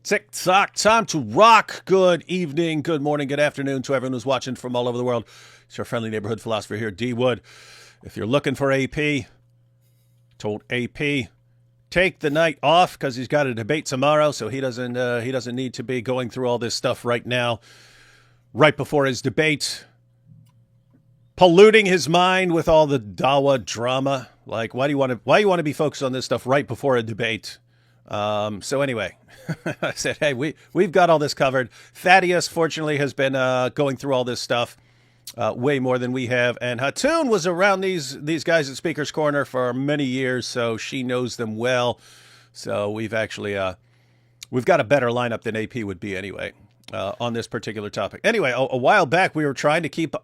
Tick-tock, time to rock. Good evening, good morning, good afternoon to everyone who's watching from all over the world. It's your friendly neighborhood philosopher here, D. Wood. If you're looking for AP, told AP, take the night off because he's got a debate tomorrow, so he doesn't need to be going through all this stuff right now, right before his debate, polluting his mind with all the Dawah drama. Like, why do you want to be focused on this stuff right before a debate? So anyway, I said, hey, we've got all this covered. Thaddeus, fortunately, has been going through all this stuff way more than we have. And Hatun was around these guys at Speaker's Corner for many years, so she knows them well. So we've actually we've got a better lineup than AP would be anyway on this particular topic. Anyway, a while back, we were trying to keep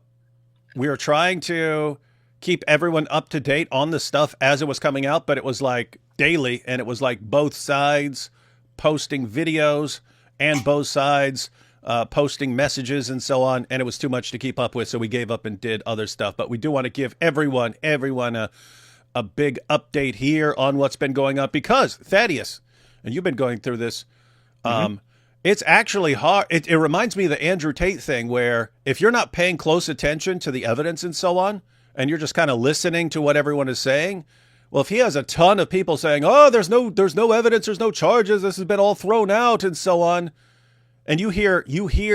everyone up to date on the stuff as it was coming out, but it was like daily, and it was like both sides posting videos and both sides posting messages and so on, and it was too much to keep up with, so we gave up and did other stuff. But we do want to give everyone a big update here on what's been going on, because Thaddeus, and you've been going through this, it's actually hard. It reminds me of the Andrew Tate thing, where if you're not paying close attention to the evidence and so on, and you're just kind of listening to what everyone is saying, well, if he has a ton of people saying, oh, there's no evidence, there's no charges, this has been all thrown out and so on, and you hear,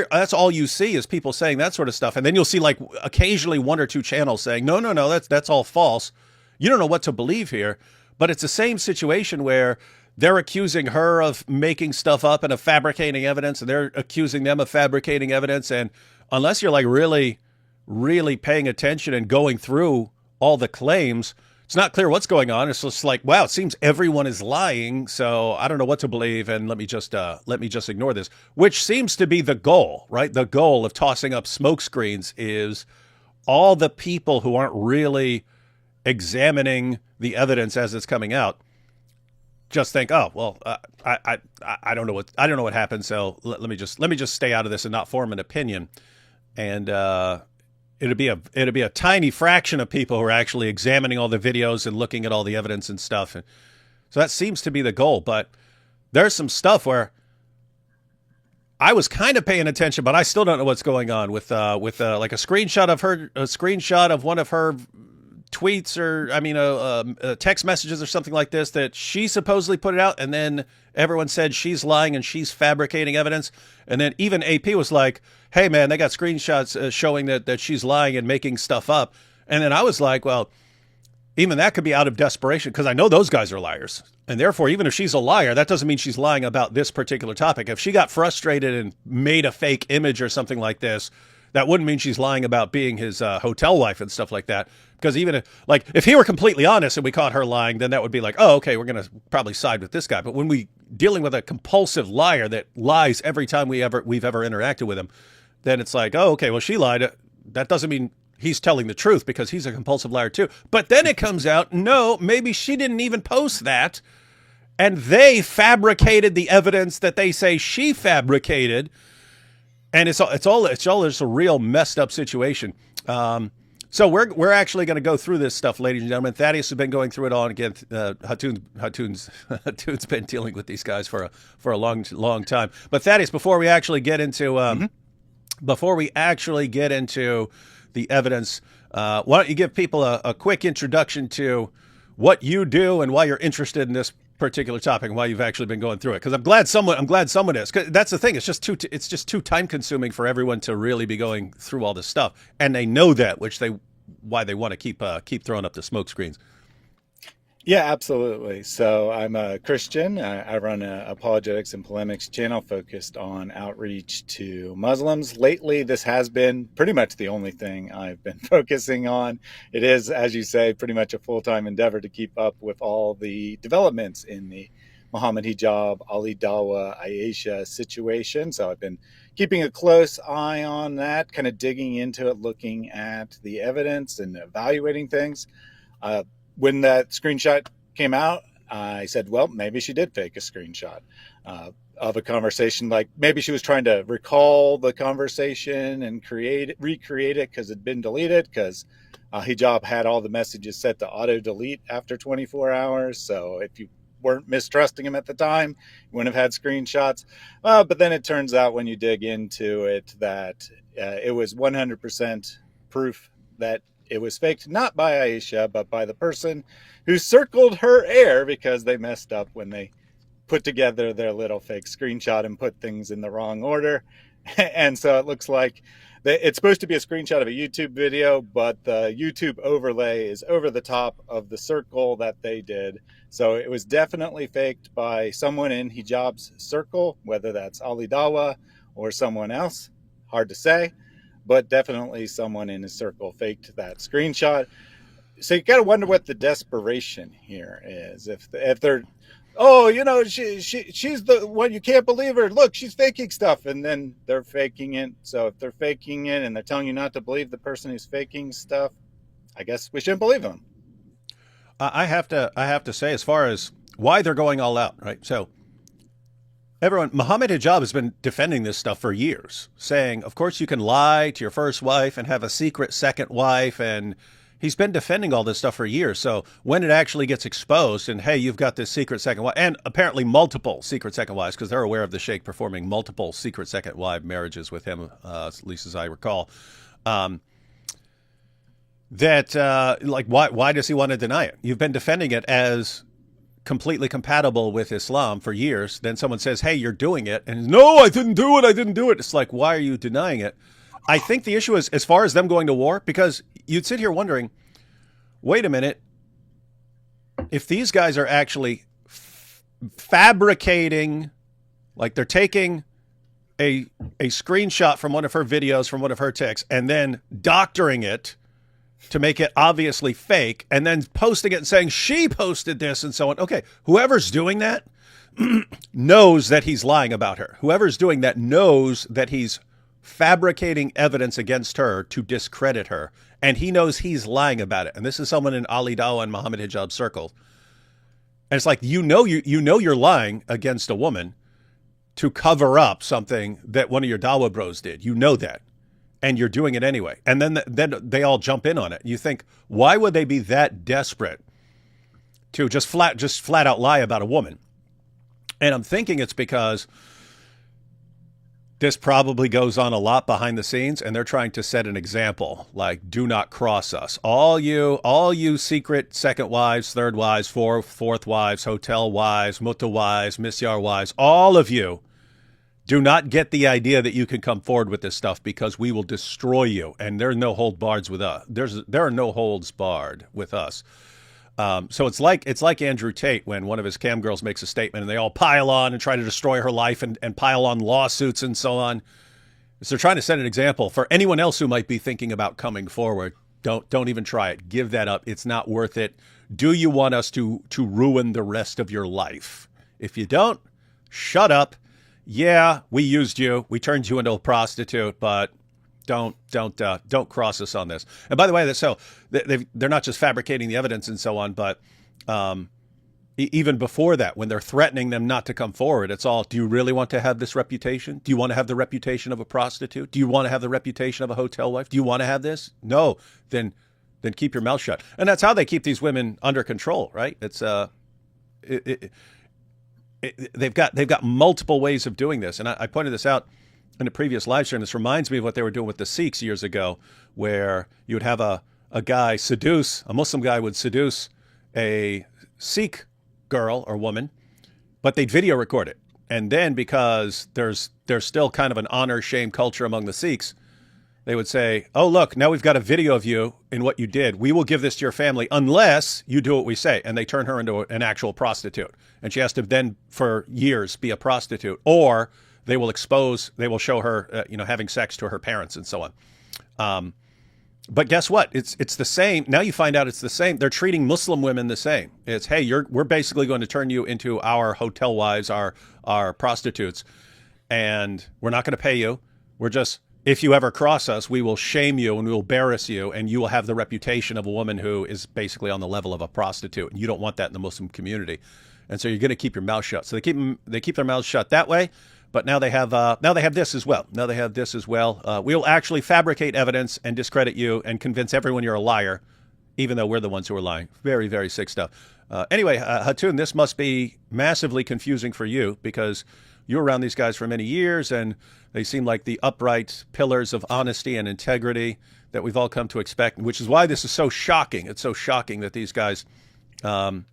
that's all you see is people saying that sort of stuff. And then you'll see like occasionally one or two channels saying, no, that's all false. You don't know what to believe here. But it's the same situation where they're accusing her of making stuff up and of fabricating evidence, and they're accusing them of fabricating evidence. And unless you're like really, really paying attention and going through all the claims, it's not clear what's going on. It's just like, wow, it seems everyone is lying, so I don't know what to believe, and let me just ignore this, which seems to be the goal, right? The goal of tossing up smoke screens is all the people who aren't really examining the evidence as it's coming out just think, oh, well, I don't know what happened, so let me just stay out of this and not form an opinion, and it'd be a tiny fraction of people who are actually examining all the videos and looking at all the evidence and stuff. And so that seems to be the goal. But there's some stuff where I was kind of paying attention, but I still don't know what's going on with like a screenshot of one of her tweets, or text messages or something like this, that she supposedly put it out, and then everyone said she's lying and she's fabricating evidence. And then even AP was like, hey man, they got screenshots showing that she's lying and making stuff up. And then I was like, well, even that could be out of desperation, because I know those guys are liars, and therefore even if she's a liar, that doesn't mean she's lying about this particular topic. If she got frustrated and made a fake image or something like this, that wouldn't mean she's lying about being his hotel wife and stuff like that. Because even if he were completely honest and we caught her lying, then that would be like, oh, okay, we're going to probably side with this guy. But when we dealing with a compulsive liar that lies every time we've ever interacted with him, then it's like, oh, okay, well, she lied. That doesn't mean he's telling the truth, because he's a compulsive liar too. But then it comes out, no, maybe she didn't even post that, and they fabricated the evidence that they say she fabricated. And it's all just a real messed up situation. So we're actually going to go through this stuff, ladies and gentlemen. Thaddeus has been going through it all, and again, Hatun's been dealing with these guys for a long time. But Thaddeus, before we actually get into the evidence, why don't you give people a quick introduction to what you do and why you're interested in this particular topic and why you've actually been going through it? Because I'm glad someone is. 'Cause that's the thing. It's just too time consuming for everyone to really be going through all this stuff, and they know that, why they want to keep throwing up the smoke screens. Yeah, absolutely. So I'm a Christian. I run a apologetics and polemics channel focused on outreach to Muslims. Lately, this has been pretty much the only thing I've been focusing on. It is, as you say, pretty much a full-time endeavor to keep up with all the developments in the Mohammed Hijab, Ali Dawah, Aisha situation. So I've been keeping a close eye on that, kind of digging into it, looking at the evidence and evaluating things. When that screenshot came out, I said, well, maybe she did fake a screenshot of a conversation. Like maybe she was trying to recall the conversation and recreate it because it had been deleted, because Hijab had all the messages set to auto delete after 24 hours. So if you weren't mistrusting him at the time, you wouldn't have had screenshots. But then it turns out when you dig into it that it was 100% proof that it was faked, not by Aisha, but by the person who circled her air because they messed up when they put together their little fake screenshot and put things in the wrong order. And so it looks like it's supposed to be a screenshot of a YouTube video, but the YouTube overlay is over the top of the circle that they did. So it was definitely faked by someone in Hijab's circle, whether that's Ali Dawah or someone else. Hard to say, but definitely someone in his circle faked that screenshot. So you got to wonder what the desperation here is. If they're, oh, you know, she's the one, you can't believe her. Look, she's faking stuff, and then they're faking it. So if they're faking it and they're telling you not to believe the person who's faking stuff, I guess we shouldn't believe them. I have to say, as far as why they're going all out, right? So Mohammed Hijab has been defending this stuff for years, saying, of course, you can lie to your first wife and have a secret second wife, and he's been defending all this stuff for years. So when it actually gets exposed and, hey, you've got this secret second wife, and apparently multiple secret second wives, because they're aware of the Sheikh performing multiple secret second wife marriages with him, at least as I recall, why does he want to deny it? You've been defending it as completely compatible with Islam for years. Then someone says, hey, you're doing it. And no, I didn't do it. It's like, why are you denying it? I think the issue is, as far as them going to war, because you'd sit here wondering, wait a minute, if these guys are actually fabricating, like they're taking a screenshot from one of her videos, from one of her texts, and then doctoring it to make it obviously fake, and then posting it and saying she posted this and so on. Okay, whoever's doing that knows that he's lying about her. Whoever's doing that knows that he's fabricating evidence against her to discredit her, and he knows he's lying about it. And this is someone in Ali Dawah and Mohammed Hijab circles. And it's like, you know you're lying against a woman to cover up something that one of your Dawah bros did. You know that. And you're doing it anyway. And then they all jump in on it. You think, why would they be that desperate to just flat out lie about a woman? And I'm thinking it's because this probably goes on a lot behind the scenes, and they're trying to set an example, like, do not cross us. All you secret second wives, third wives, fourth wives, hotel wives, mutta wives, misyar wives, all of you, do not get the idea that you can come forward with this stuff, because we will destroy you. And there are no holds barred with us. There are no holds barred with us. So it's like Andrew Tate when one of his cam girls makes a statement and they all pile on and try to destroy her life and pile on lawsuits and so on. So they're trying to set an example for anyone else who might be thinking about coming forward. Don't even try it. Give that up. It's not worth it. Do you want us to ruin the rest of your life? If you don't, shut up. Yeah, we used you. We turned you into a prostitute, but don't cross us on this. And by the way, so they're not just fabricating the evidence and so on, but even before that, when they're threatening them not to come forward, it's all, do you really want to have this reputation? Do you want to have the reputation of a prostitute? Do you want to have the reputation of a hotel wife? Do you want to have this? No, then keep your mouth shut. And that's how they keep these women under control, right? It's they've got multiple ways of doing this. And I pointed this out in a previous live stream. This reminds me of what they were doing with the Sikhs years ago, where you would have a Muslim guy would seduce a Sikh girl or woman, but they'd video record it. And then, because there's still kind of an honor shame culture among the Sikhs, they would say, oh, look, now we've got a video of you in what you did. We will give this to your family unless you do what we say. And they turn her into an actual prostitute. And she has to then, for years, be a prostitute. Or they will show her, having sex to her parents and so on. But guess what? It's the same. Now you find out it's the same. They're treating Muslim women the same. It's, hey, we're basically going to turn you into our hotel wives, our prostitutes. And we're not going to pay you. We're just, if you ever cross us, we will shame you and we will embarrass you, and you will have the reputation of a woman who is basically on the level of a prostitute. And you don't want that in the Muslim community. And so you're going to keep your mouth shut. So they keep their mouths shut that way. But now they have this as well. We'll actually fabricate evidence and discredit you and convince everyone you're a liar. even though we're the ones who are lying. Very, very sick stuff. Anyway, Hatun, this must be massively confusing for you because you were around these guys for many years and they seem like the upright pillars of honesty and integrity that we've all come to expect, which is why this is so shocking. It's so shocking that these guys are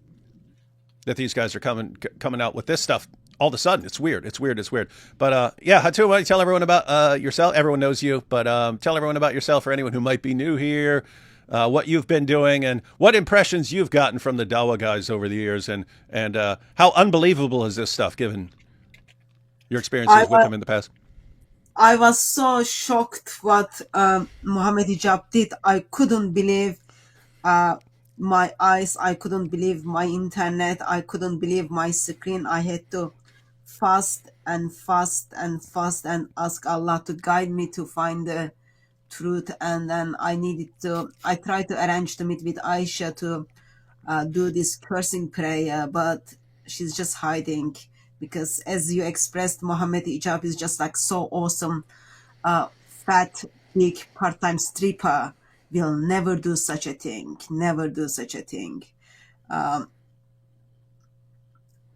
coming out with this stuff all of a sudden. It's weird. It's weird. It's weird. But yeah, Hatun, why don't you tell everyone about yourself? Everyone knows you, but tell everyone about yourself for anyone who might be new here, what you've been doing and what impressions you've gotten from the Dawah guys over the years, and how unbelievable is this stuff given your experiences with them in the past? I was so shocked what Mohammed Hijab did. I couldn't believe my eyes. I couldn't believe my internet. I couldn't believe my screen. I had to fast and fast and fast and ask Allah to guide me to find the truth. And then I tried to arrange to meet with Aisha to do this cursing prayer, but she's just hiding. Because as you expressed, Mohammed Hijab is just like so awesome. Fat, big, part-time stripper will never do such a thing. Never do such a thing. But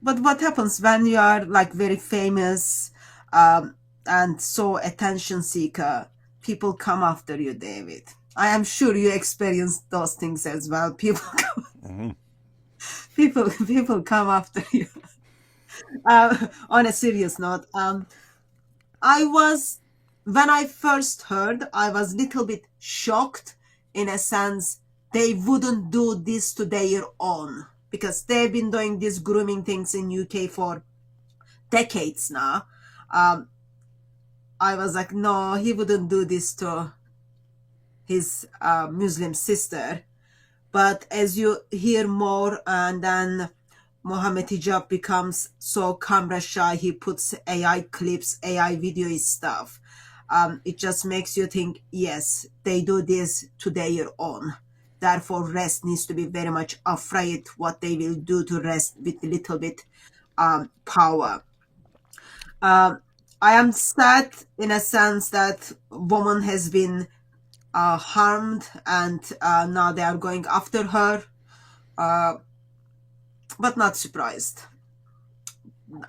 what happens when you are like very famous and so attention seeker? People come after you, David. I am sure you experienced those things as well. People come after you. On a serious note, when I first heard, I was a little bit shocked in a sense they wouldn't do this to their own because they've been doing these grooming things in UK for decades now. I was like, no, he wouldn't do this to his Muslim sister. But as you hear more and then Mohammed Hijab becomes so camera shy. He puts AI clips, AI video stuff. It just makes you think, yes, they do this to their own. Therefore, rest needs to be very much afraid what they will do to rest with a little bit power. I am sad in a sense that woman has been harmed and now they are going after her. But not surprised.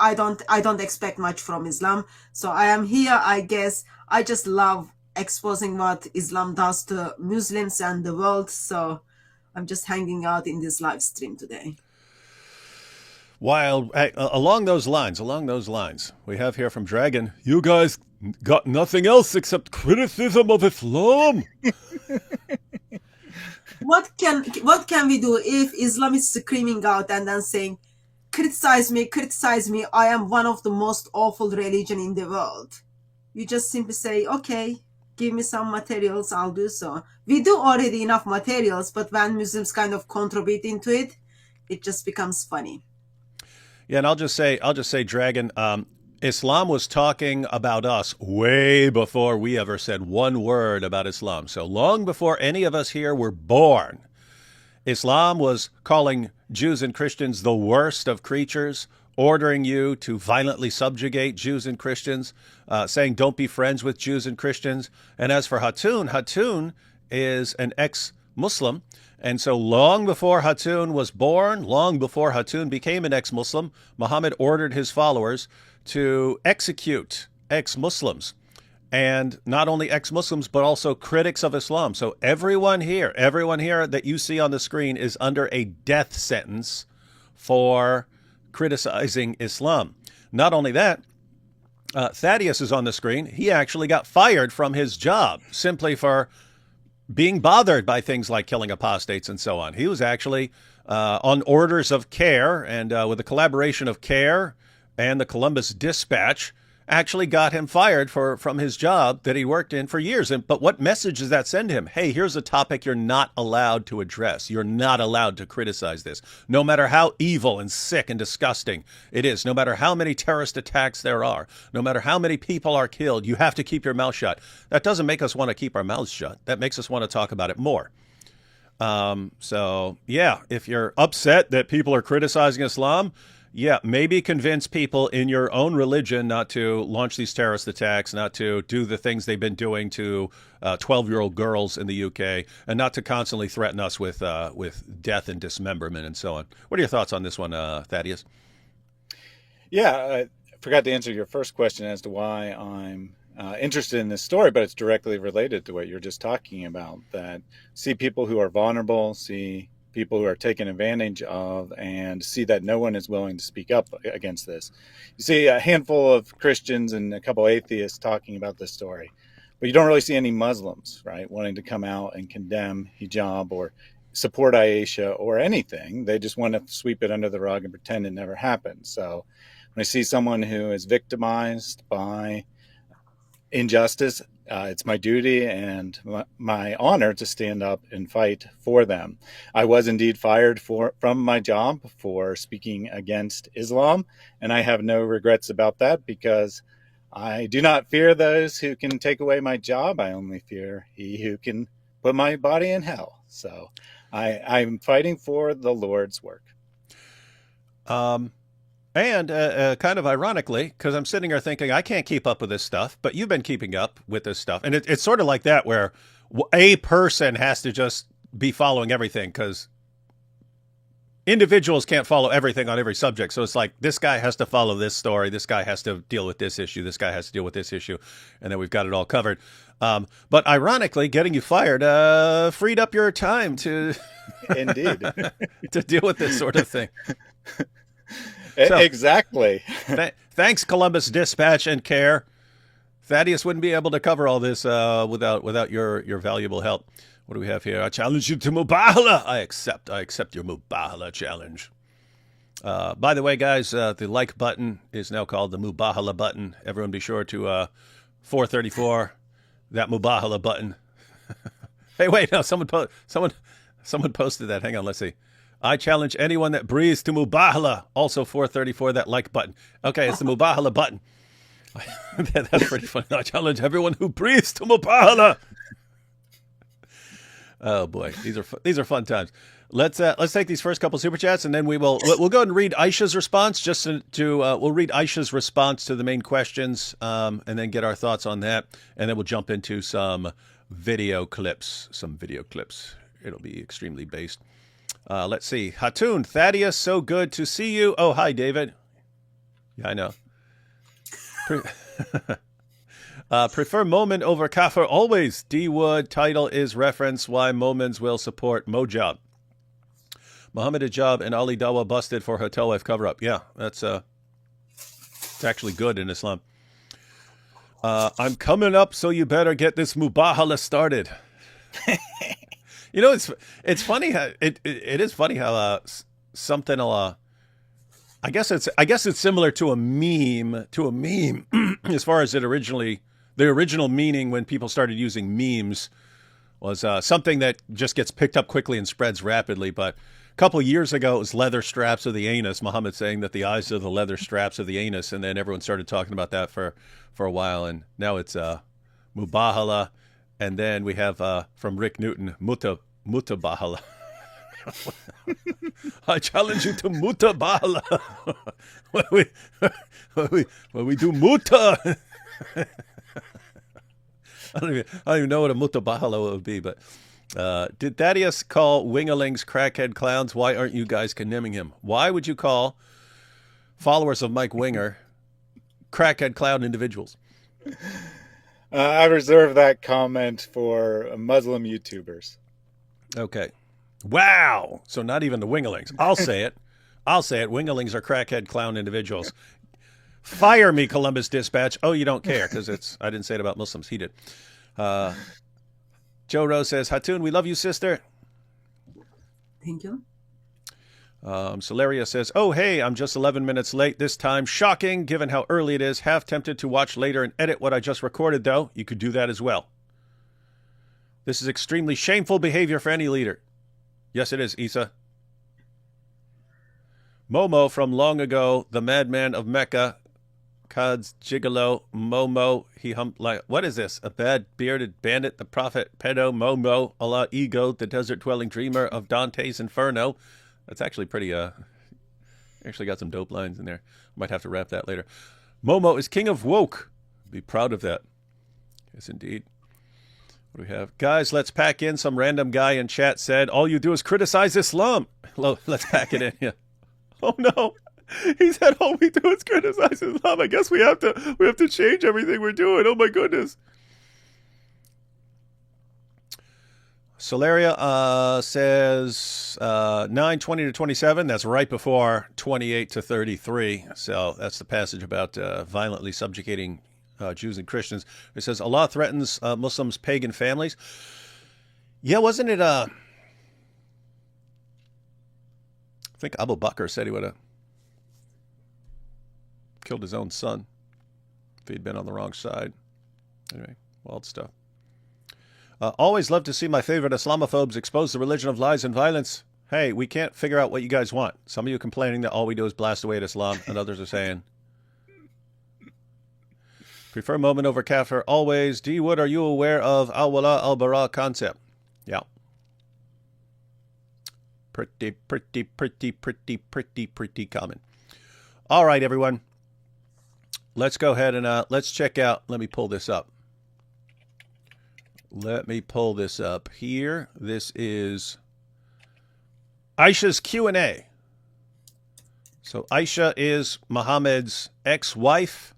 I don't expect much from Islam. So I am here, I guess. I just love exposing what Islam does to Muslims and the world. So I'm just hanging out in this live stream today. While along those lines, we have here from Dragon, you guys got nothing else except criticism of Islam. What can we do if Islam is screaming out and then saying, criticize me, I am one of the most awful religion in the world? You just simply say, okay, give me some materials, I'll do so. We do already enough materials, but when Muslims kind of contribute into it, it just becomes funny. Yeah, and I'll just say, Dragon, Islam was talking about us way before we ever said one word about Islam. So long before any of us here were born, Islam was calling Jews and Christians the worst of creatures, ordering you to violently subjugate Jews and Christians, saying don't be friends with Jews and Christians. And as for Hatun is an ex-Muslim. And so long before Hatun was born, long before Hatun became an ex-Muslim, Muhammad ordered his followers to execute ex-Muslims, and not only ex-Muslims, but also critics of Islam. So everyone here that you see on the screen is under a death sentence for criticizing Islam. Not only that, Thaddeus is on the screen. He actually got fired from his job simply for being bothered by things like killing apostates and so on. He was actually on orders of CARE and with the collaboration of CARE and the Columbus Dispatch actually got him fired from his job that he worked in for years. But what message does that send him? Hey, here's a topic you're not allowed to address. You're not allowed to criticize this. No matter how evil and sick and disgusting it is, no matter how many terrorist attacks there are, no matter how many people are killed, you have to keep your mouth shut. That doesn't make us want to keep our mouths shut. That makes us want to talk about it more. So, yeah, if you're upset that people are criticizing Islam, Yeah, maybe convince people in your own religion not to launch these terrorist attacks, not to do the things they've been doing to 12-year-old girls in the UK, and not to constantly threaten us with death and dismemberment and so on. What are your thoughts on this one, Thaddeus? Yeah, I forgot to answer your first question as to why I'm interested in this story, but it's directly related to what you're just talking about. That see people who are vulnerable, see people who are taken advantage of, and see that no one is willing to speak up against this. You see a handful of Christians and a couple atheists talking about this story, but you don't really see any Muslims, right, wanting to come out and condemn hijab or support Aisha or anything. They just want to sweep it under the rug and pretend it never happened. So when I see someone who is victimized by injustice, it's my duty and my honor to stand up and fight for them. I was indeed fired from my job for speaking against Islam, and I have no regrets about that because I do not fear those who can take away my job. I only fear he who can put my body in hell. So I'm fighting for the Lord's work. And kind of ironically, because I'm sitting here thinking, I can't keep up with this stuff, but you've been keeping up with this stuff. And it's sort of like that where a person has to just be following everything because individuals can't follow everything on every subject. So it's like this guy has to follow this story. This guy has to deal with this issue. This guy has to deal with this issue. And then we've got it all covered. But ironically, getting you fired freed up your time to Indeed. to deal with this sort of thing. So, exactly. Thanks, Columbus Dispatch and Care. Thaddeus wouldn't be able to cover all this without your valuable help. What do we have here? I challenge you to Mubahala. I accept your Mubahala challenge. By the way, guys, the like button is now called the Mubahala button. Everyone be sure to 434 that Mubahala button. Hey, wait, no, someone posted that. Hang on, let's see. I challenge anyone that breathes to Mubahala. Also 434, that like button. Okay, it's the Mubahala button. That's pretty funny. I challenge everyone who breathes to Mubahala. Oh boy, these are fun times. Let's take these first couple super chats, and then we'll go ahead and read Aisha's response. We'll read Aisha's response to the main questions, and then get our thoughts on that, and then we'll jump into some video clips. It'll be extremely based. Let's see. Hatun, Thaddeus, so good to see you. Oh, hi, David. Yeah, I know. Prefer Momin over Kafir always. D Wood, title is reference why Momins will support Mojab. Mohammed Hijab and Ali Dawah busted for hotel wife cover-up. Yeah, it's actually good in Islam. I'm coming up, so you better get this Mubahala started. You know, it's funny how it is funny how something I guess it's similar to a meme as far as the original meaning when people started using memes was something that just gets picked up quickly and spreads rapidly. But a couple of years ago, it was leather straps of the anus. Muhammad saying that the eyes are the leather straps of the anus, and then everyone started talking about that for a while, and now it's Mubahala. And then we have from Rick Newton, Mutabahala. I challenge you to Mutabahala. when we do Muta. I don't even know what a Mutabahala would be, but did Thaddeus call Wingalings crackhead clowns? Why aren't you guys condemning him? Why would you call followers of Mike Winger crackhead clown individuals? I reserve that comment for Muslim YouTubers. Okay. Wow. So not even the Wingalings. I'll say it. Wingalings are crackhead clown individuals. Fire me, Columbus Dispatch. Oh, you don't care because I didn't say it about Muslims. He did. Joe Rose says, Hatun, we love you, sister. Thank you. Solaria says, oh, hey, I'm just 11 minutes late this time. Shocking, given how early it is. Half tempted to watch later and edit what I just recorded, though. You could do that as well. This is extremely shameful behavior for any leader. Yes, it is, Isa. Momo from long ago, the madman of Mecca. Kad's gigolo, Momo, he humped like, what is this? A bad bearded bandit, the prophet, pedo, Momo, Allah, ego, the desert dwelling dreamer of Dante's Inferno. That's actually pretty Actually got some dope lines in there. Might have to wrap that later. Momo is king of woke. Be proud of that. Yes, indeed. What do we have? Guys, let's pack in. Some random guy in chat said, all you do is criticize Islam. Let's pack it in. Yeah. Oh, no. He said, all we do is criticize Islam. I guess we have to change everything we're doing. Oh, my goodness. Solaria says 9:20 to 27. That's right before 28 to 33. So that's the passage about violently subjugating Jews and Christians. It says Allah threatens Muslims' pagan families. Yeah, wasn't it? I think Abu Bakr said he would have killed his own son if he'd been on the wrong side. Anyway, wild stuff. Always love to see my favorite Islamophobes expose the religion of lies and violence. Hey, we can't figure out what you guys want. Some of you complaining that all we do is blast away at Islam, and others are saying, prefer moment over kafir always. D. Wood, are you aware of al-wala al-bara concept? Yeah. Pretty common. All right, everyone. Let's go ahead and let's check out. Let me pull this up. Let me pull this up here. This is Aisha's Q&A. So Aisha is Muhammad's ex-wife.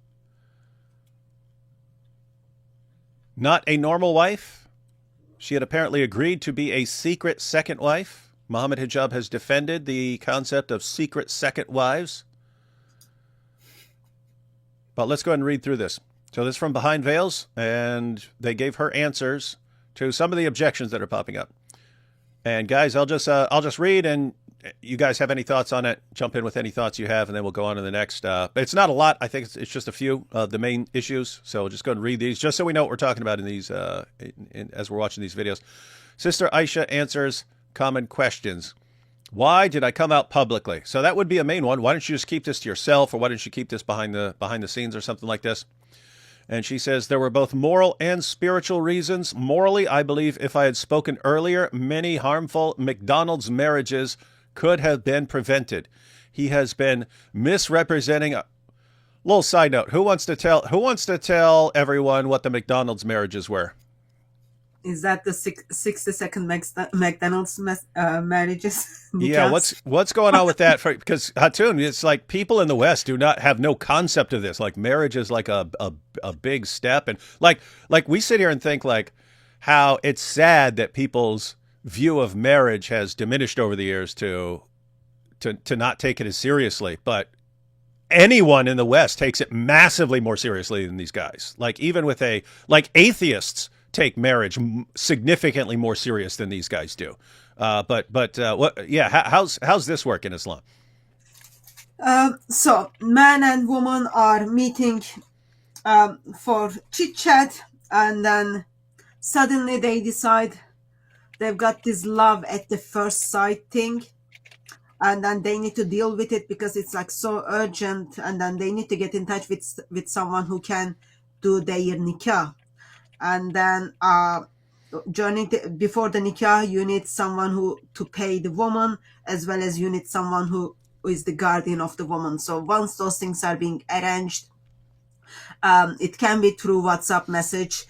Not a normal wife. She had apparently agreed to be a secret second wife. Mohammed Hijab has defended the concept of secret second wives. But let's go ahead and read through this. So this is from Behind Veils, and they gave her answers to some of the objections that are popping up. And guys, I'll just read, and you guys have any thoughts on it, jump in with any thoughts you have, and then we'll go on to the next. But it's not a lot. I think it's just a few of the main issues. So we'll just go and read these, just so we know what we're talking about in these as we're watching these videos. Sister Aisha answers common questions. Why did I come out publicly? So that would be a main one. Why don't you just keep this to yourself, or why don't you keep this behind the scenes or something like this? And she says, there were both moral and spiritual reasons. Morally, I believe if I had spoken earlier, many harmful McDonald's marriages could have been prevented. He has been misrepresenting. A little side note: who wants to tell everyone what the McDonald's marriages were? Is that the 60-second McDonald's marriages? Yeah, what's going on with that? Because Hatun, it's like people in the West do not have no concept of this. Like marriage is like a big step, and like we sit here and think like how it's sad that people's view of marriage has diminished over the years to not take it as seriously, but anyone in the West takes it massively more seriously than these guys. Like even with atheists take marriage significantly more serious than these guys do. But what? Yeah, how's this work in Islam? So man and woman are meeting for chit chat, and then suddenly they decide they've got this love at the first sight thing, and then they need to deal with it because it's like so urgent, and then they need to get in touch with someone who can do their nikah. And then before the nikah, you need someone to pay the woman, as well as you need someone who is the guardian of the woman. So once those things are being arranged, it can be through WhatsApp message,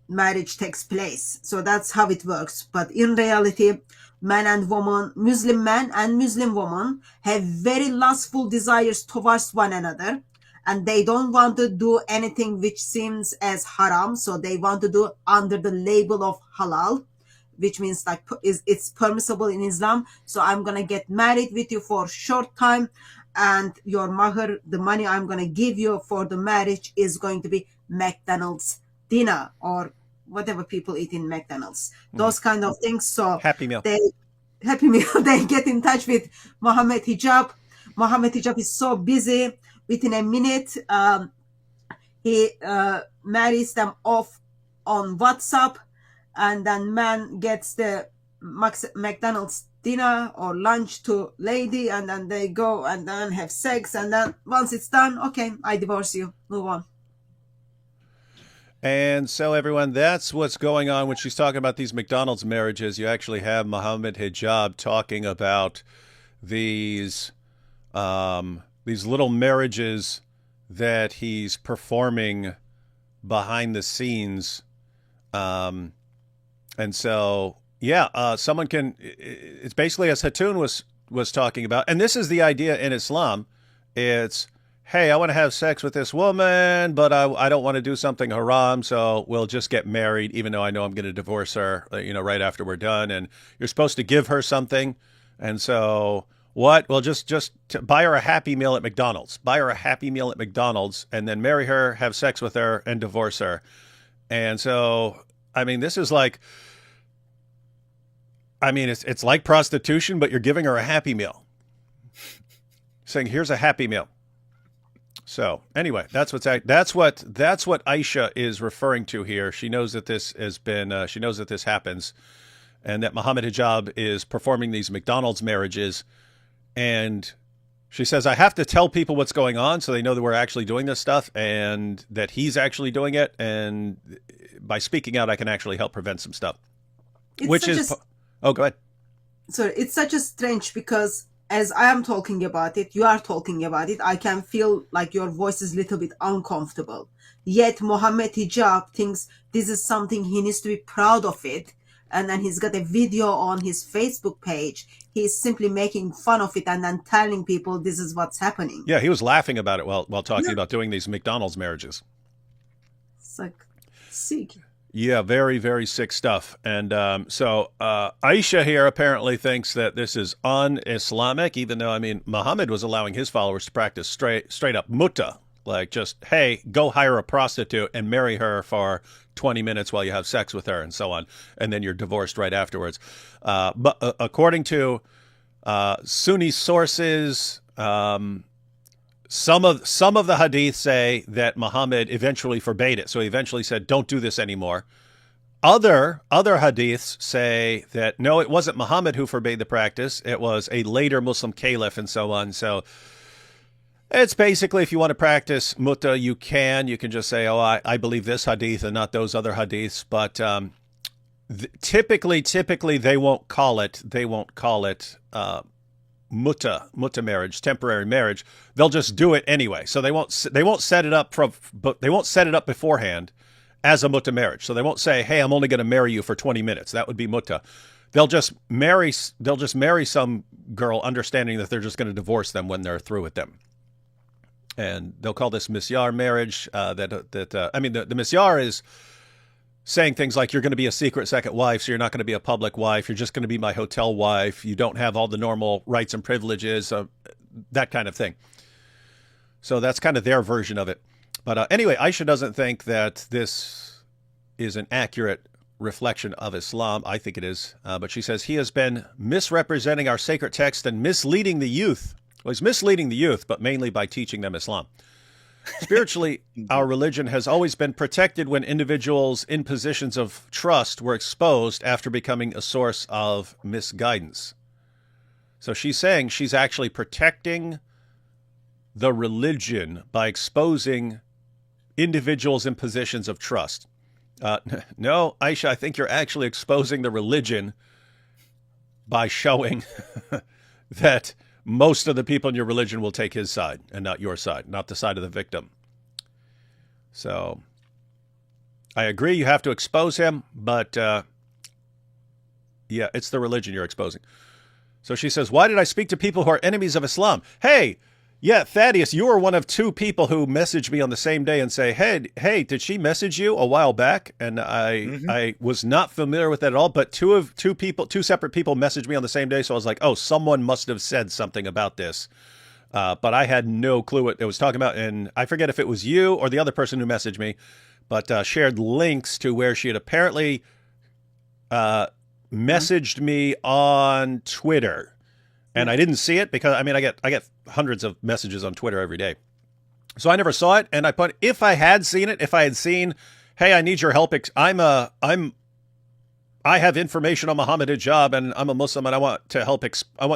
marriage takes place. So that's how it works. But in reality, man and woman, Muslim man and Muslim woman, have very lustful desires towards one another. And they don't want to do anything which seems as haram. So they want to do under the label of halal, which means like it's permissible in Islam. So I'm going to get married with you for a short time. And your mahar, the money I'm going to give you for the marriage, is going to be McDonald's dinner or whatever people eat in McDonald's. Those kind of things. So Happy Meal. They get in touch with Mohammed Hijab. Mohammed Hijab is so busy. Within a minute, he marries them off on WhatsApp, and then man gets the McDonald's dinner or lunch to lady, and then they go and then have sex, and then once it's done, okay, I divorce you, move on. And so, everyone, that's what's going on when she's talking about these McDonald's marriages. You actually have Mohammed Hijab talking about these these little marriages that he's performing behind the scenes. And so, yeah, someone can, it's basically as Hatun was talking about, and this is the idea in Islam. It's, hey, I want to have sex with this woman, but I don't want to do something haram, so we'll just get married, even though I know I'm going to divorce her, right after we're done. And you're supposed to give her something. And so what? Well, just to buy her a Happy Meal at McDonald's. Buy her a Happy Meal at McDonald's, and then marry her, have sex with her, and divorce her. And so, I mean, this is like, it's like prostitution, but you're giving her a Happy Meal. Saying, here's a Happy Meal. So anyway, that's what Aisha is referring to here. She knows that this has been, she knows that this happens, and that Mohammed Hijab is performing these McDonald's marriages. And she says, I have to tell people what's going on so they know that we're actually doing this stuff and that he's actually doing it. And by speaking out, I can actually help prevent some stuff. Oh, go ahead. So it's such a strange, because as I am talking about it, you are talking about it, I can feel like your voice is a little bit uncomfortable. Yet Mohammed Hijab thinks this is something he needs to be proud of it. And then he's got a video on his Facebook page. He's simply making fun of it and then telling people this is what's happening. Yeah, he was laughing about it while talking about doing these McDonald's marriages. It's like sick. Yeah, very, very sick stuff. And so Aisha here apparently thinks that this is un-Islamic, even though, Muhammad was allowing his followers to practice straight up mutta, like just, hey, go hire a prostitute and marry her for 20 minutes while you have sex with her and so on. And then you're divorced right afterwards. But according to Sunni sources, some of the hadith say that Muhammad eventually forbade it. So he eventually said, don't do this anymore. Other hadiths say that, no, it wasn't Muhammad who forbade the practice. It was a later Muslim caliph and so on. So it's basically, if you want to practice mutta, you can just say, oh, I believe this hadith and not those other hadiths. But typically they won't call it mutta marriage, temporary marriage. They'll just do it anyway. So they won't set it up beforehand as a mutta marriage. So they won't say, hey, I'm only going to marry you for 20 minutes. That would be mutta. They'll just marry some girl, understanding that they're just going to divorce them when they're through with them. And they'll call this misyar marriage. The misyar is saying things like, you're going to be a secret second wife, so you're not going to be a public wife. You're just going to be my hotel wife. You don't have all the normal rights and privileges, that kind of thing. So that's kind of their version of it. But anyway, Aisha doesn't think that this is an accurate reflection of Islam. I think it is. But she says he has been misrepresenting our sacred text and misleading the youth. Well, he's misleading the youth, but mainly by teaching them Islam. Spiritually, our religion has always been protected when individuals in positions of trust were exposed after becoming a source of misguidance. So she's saying she's actually protecting the religion by exposing individuals in positions of trust. No, Aisha, I think you're actually exposing the religion by showing that most of the people in your religion will take his side and not your side, not the side of the victim. So I agree you have to expose him, but yeah, it's the religion you're exposing. So she says, why did I speak to people who are enemies of Islam? Hey, yeah, Thaddeus, you were one of two people who messaged me on the same day and say, hey, did she message you a while back? And I was not familiar with that at all, but two separate people messaged me on the same day. So I was like, oh, someone must have said something about this. But I had no clue what it was talking about. And I forget if it was you or the other person who messaged me, but shared links to where she had apparently messaged me on Twitter. And I didn't see it because, I get hundreds of messages on Twitter every day. So I never saw it. And I put, if I had seen, hey, I need your help. I have information on Mohammed Hijab and I'm a Muslim and I want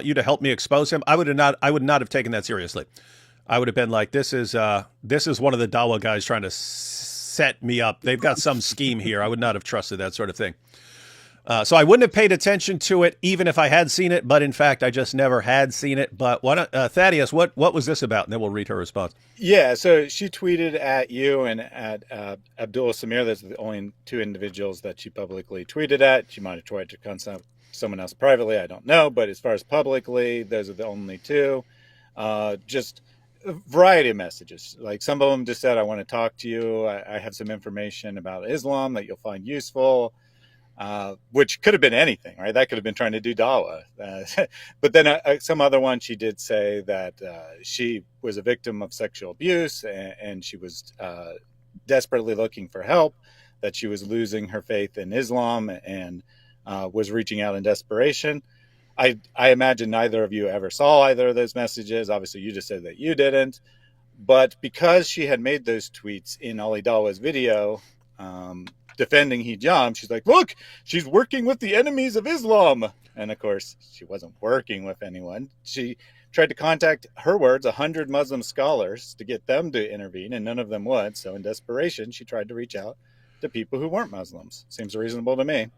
you to help me expose him. I would not have taken that seriously. I would have been like, this is one of the Dawah guys trying to set me up. They've got some scheme here. I would not have trusted that sort of thing. So I wouldn't have paid attention to it even if I had seen it, but in fact, I just never had seen it. But Thaddeus, what was this about? And then we'll read her response. Yeah, so she tweeted at you and at Abdullah Samir. Those are the only two individuals that she publicly tweeted at. She might have tried to contact someone else privately, I don't know. But as far as publicly, those are the only two. Just a variety of messages. Like some of them just said, I want to talk to you. I have some information about Islam that you'll find useful. Which could have been anything, right? That could have been trying to do Dawah. But then some other one, she did say that she was a victim of sexual abuse and she was desperately looking for help, that she was losing her faith in Islam and was reaching out in desperation. I imagine neither of you ever saw either of those messages. Obviously, you just said that you didn't. But because she had made those tweets in Ali Dawah's video, defending hijab, she's like, look, she's working with the enemies of Islam. And of course, she wasn't working with anyone. She tried to contact, her words, 100 Muslim scholars to get them to intervene, and none of them would. So in desperation, she tried to reach out to people who weren't Muslims. Seems reasonable to me.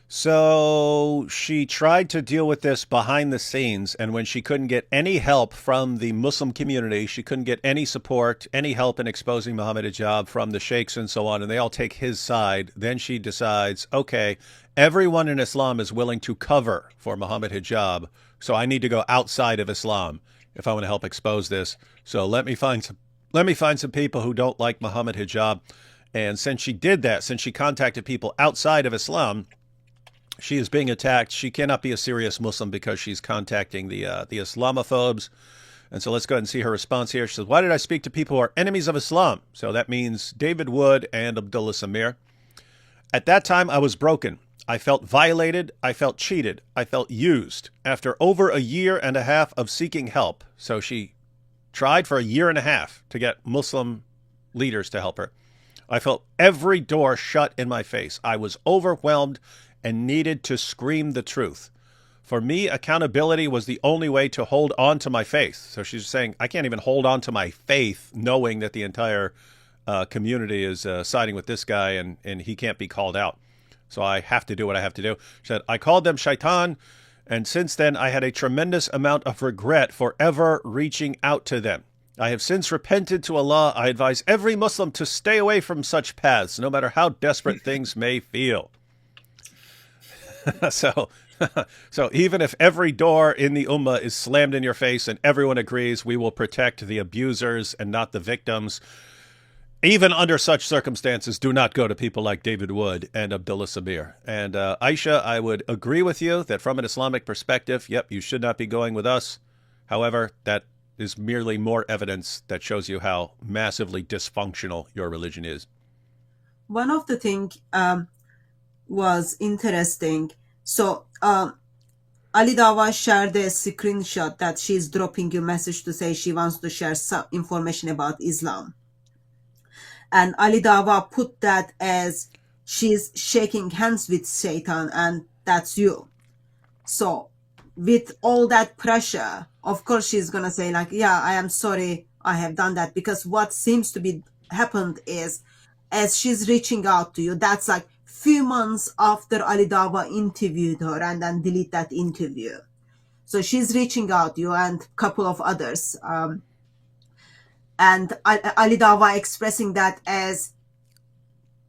So she tried to deal with this behind the scenes, and when she couldn't get any help from the Muslim community, she couldn't get any support, any help in exposing Mohammed Hijab from the sheikhs and so on, and they all take his side, then she decides, okay, everyone in Islam is willing to cover for Mohammed Hijab, so I need to go outside of Islam if I want to help expose this. So let me find some people who don't like Mohammed Hijab. And since she did that, since she contacted people outside of Islam, she is being attacked. She cannot be a serious Muslim because she's contacting the Islamophobes. And so let's go ahead and see her response here. She says, why did I speak to people who are enemies of Islam? So that means David Wood and Abdullah Samir. At that time, I was broken. I felt violated. I felt cheated. I felt used. After over a year and a half of seeking help, so she tried for a year and a half to get Muslim leaders to help her, I felt every door shut in my face. I was overwhelmed and needed to scream the truth. For me, accountability was the only way to hold on to my faith. So she's saying, I can't even hold on to my faith knowing that the entire community is siding with this guy and he can't be called out. So I have to do what I have to do. She said, I called them shaitan, and since then I had a tremendous amount of regret for ever reaching out to them. I have since repented to Allah. I advise every Muslim to stay away from such paths, no matter how desperate things may feel. So even if every door in the Ummah is slammed in your face and everyone agrees we will protect the abusers and not the victims, even under such circumstances, do not go to people like David Wood and Abdullah Samir. And Aisha, I would agree with you that from an Islamic perspective, yep, you should not be going with us. However, that is merely more evidence that shows you how massively dysfunctional your religion is. One of the things was interesting. So Ali Dawah shared a screenshot that she's dropping you a message to say she wants to share some information about Islam. And Ali Dawah put that as she's shaking hands with Satan, and that's you. So with all that pressure, of course she's gonna say like, yeah, I am sorry I have done that, because what seems to be happened is, as she's reaching out to you, that's like few months after Ali Dawah interviewed her and then delete that interview. So she's reaching out to you and a couple of others. And Ali Dawah expressing that as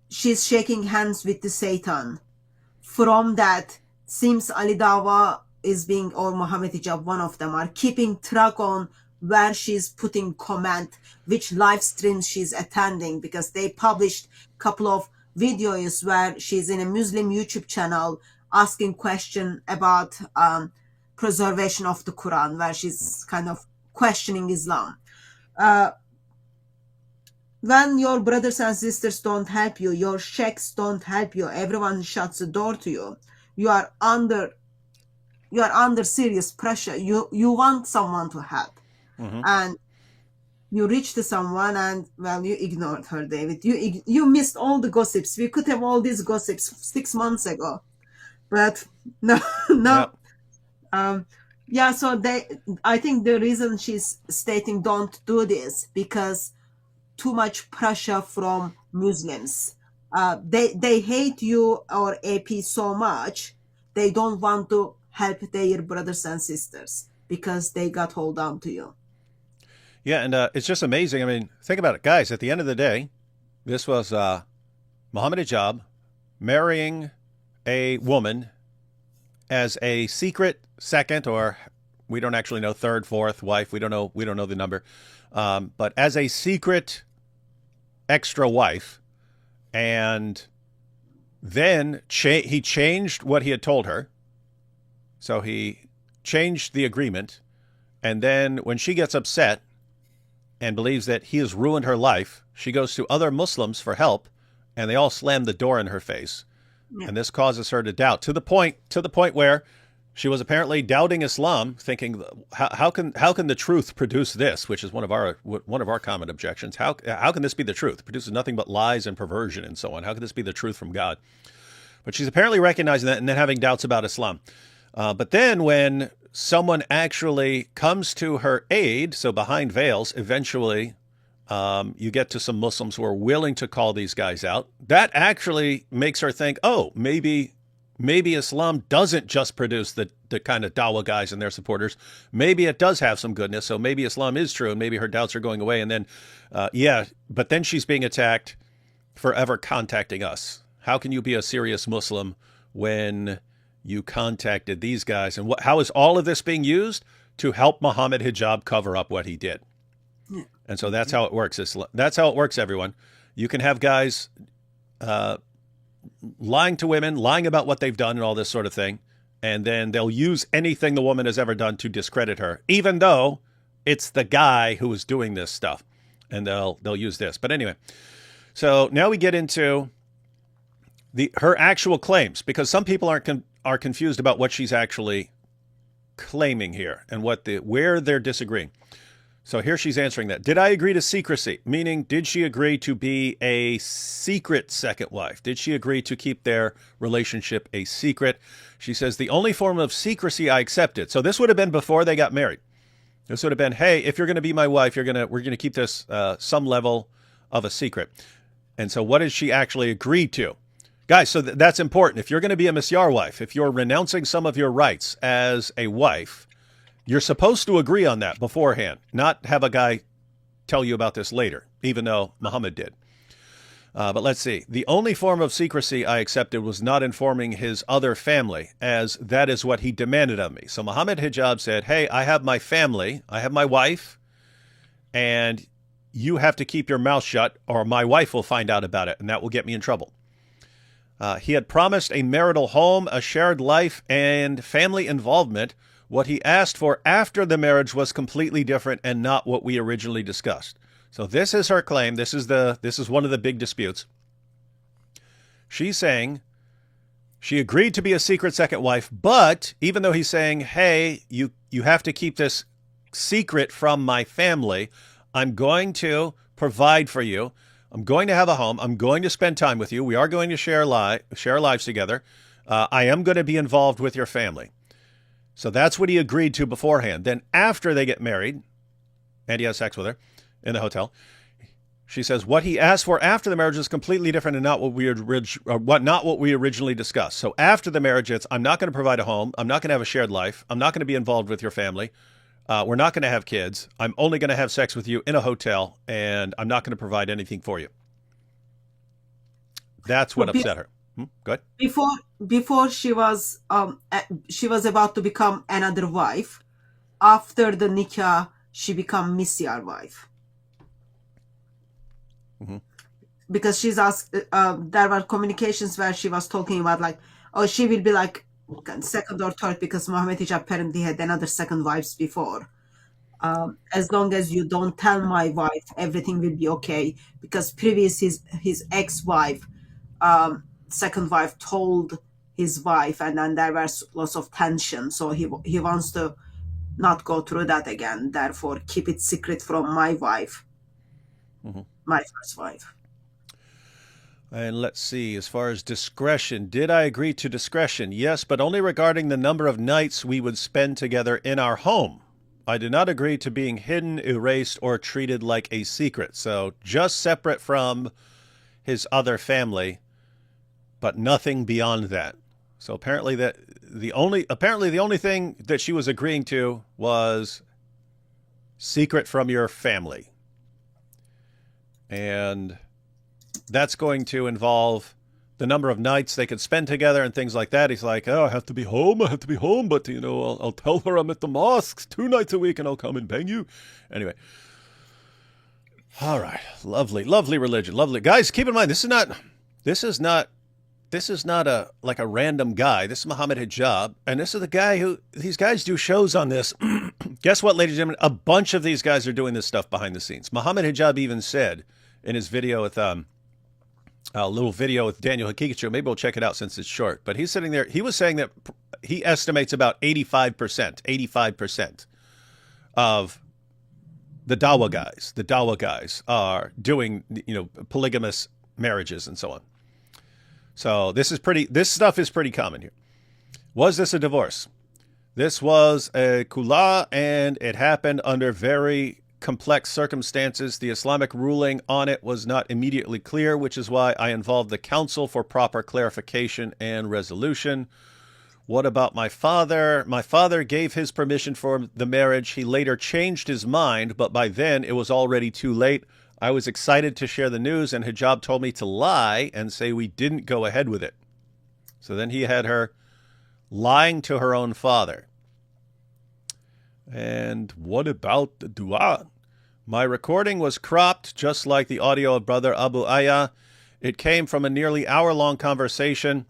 she's shaking hands with the Satan. From that, seems Ali Dawah is being, or Mohammed Hijab, one of them, are keeping track on where she's putting comment, which live streams she's attending, because they published a couple of videos where she's in a Muslim YouTube channel asking question about preservation of the Quran, where she's kind of questioning Islam. When your brothers and sisters don't help you, your sheikhs don't help you, everyone shuts the door to you, you are under serious pressure. You want someone to help. Mm-hmm. And you reached to someone and, well, you ignored her, David. You missed all the gossips. We could have all these gossips 6 months ago. But no. Yep. Yeah, so I think the reason she's stating don't do this, because too much pressure from Muslims. they hate you or AP so much, they don't want to help their brothers and sisters because they got hold on to you. Yeah, and it's just amazing. I mean, think about it, guys. At the end of the day, this was Mohammed Hijab marrying a woman as a secret second, or we don't actually know, third, fourth wife. We don't know the number, but as a secret extra wife, and then he changed what he had told her. So he changed the agreement, and then when she gets upset and believes that he has ruined her life, she goes to other Muslims for help, and they all slam the door in her face. Yeah. And this causes her to doubt to the point where she was apparently doubting Islam, thinking, how can the truth produce this? Which is one of our common objections. How can this be the truth? It produces nothing but lies and perversion and so on. How can this be the truth from God? But she's apparently recognizing that and then having doubts about Islam. But then when someone actually comes to her aid, so behind veils, eventually you get to some Muslims who are willing to call these guys out. That actually makes her think, oh, maybe Islam doesn't just produce the kind of Dawah guys and their supporters. Maybe it does have some goodness. So maybe Islam is true and maybe her doubts are going away. And then, but then she's being attacked for ever contacting us. How can you be a serious Muslim when you contacted these guys? And how is all of this being used? To help Mohammed Hijab cover up what he did. Yeah. And so that's how it works. That's how it works, everyone. You can have guys lying to women, lying about what they've done and all this sort of thing. And then they'll use anything the woman has ever done to discredit her, even though it's the guy who is doing this stuff. And they'll use this. But anyway, so now we get into her actual claims, because some people are confused about what she's actually claiming here and where they're disagreeing. So here she's answering that. Did I agree to secrecy? Meaning, did she agree to be a secret second wife? Did she agree to keep their relationship a secret? She says, the only form of secrecy I accepted. So this would have been before they got married. This would have been, hey, if you're going to be my wife, we're going to keep this some level of a secret. And so what did she actually agree to? Guys, so that's important. If you're going to be a misyar wife, if you're renouncing some of your rights as a wife, you're supposed to agree on that beforehand, not have a guy tell you about this later, even though Muhammad did. But let's see. The only form of secrecy I accepted was not informing his other family, as that is what he demanded of me. So Mohammed Hijab said, hey, I have my family, I have my wife, and you have to keep your mouth shut or my wife will find out about it, and that will get me in trouble. He had promised a marital home, a shared life, and family involvement. What he asked for after the marriage was completely different and not what we originally discussed. So this is her claim. This is one of the big disputes. She's saying she agreed to be a secret second wife, but even though he's saying, hey, you have to keep this secret from my family, I'm going to provide for you. I'm going to have a home. I'm going to spend time with you. We are going to share lives together. I am going to be involved with your family. So that's what he agreed to beforehand. Then after they get married, and he has sex with her in the hotel, she says what he asked for after the marriage is completely different and not what we originally discussed. So after the marriage, it's I'm not going to provide a home. I'm not going to have a shared life. I'm not going to be involved with your family. We're not going to have kids. I'm only going to have sex with you in a hotel, and I'm not going to provide anything for you. That's what upset her. Go ahead. Before she was about to become another wife. After the nikah, she become misyar wife. Mm-hmm. Because she's asked. There were communications where she was talking about like, oh, she will be like second or third because Mohammed Hijab apparently had another second wives before. As long as you don't tell my wife, everything will be okay. Because previous his ex-wife, second wife told his wife, and then there was lots of tension. So he wants to not go through that again. Therefore, keep it secret from my wife, my first wife. And let's see, as far as discretion, did I agree to discretion? Yes, but only regarding the number of nights we would spend together in our home. I did not agree to being hidden, erased, or treated like a secret. So just separate from his other family, but nothing beyond that. So apparently the only thing that she was agreeing to was secret from your family. And that's going to involve the number of nights they could spend together and things like that. He's like, oh, I have to be home, but, I'll tell her I'm at the mosque 2 nights a week and I'll come and bang you. Anyway. All right. Lovely religion. Lovely. Guys, keep in mind, this is not a like a random guy. This is Mohammed Hijab, and this is the guy who these guys do shows on this. Guess what, ladies and gentlemen? A bunch of these guys are doing this stuff behind the scenes. Mohammed Hijab even said in his video with a little video with Daniel Hakikachu. Maybe we'll check it out since it's short. But he's sitting there. He was saying that he estimates about 85% of the Dawah guys are doing, polygamous marriages and so on. So this stuff is pretty common here. Was this a divorce? This was a kula, and it happened under very complex circumstances. The Islamic ruling on it was not immediately clear, which is why I involved the council for proper clarification and resolution. What about my father? My father gave his permission for the marriage. He later changed his mind, but by then it was already too late. I was excited to share the news, and Hijab told me to lie and say we didn't go ahead with it. So then he had her lying to her own father. And what about the dua? My recording was cropped, just like the audio of Brother Abu Aya. It came from a nearly hour-long conversation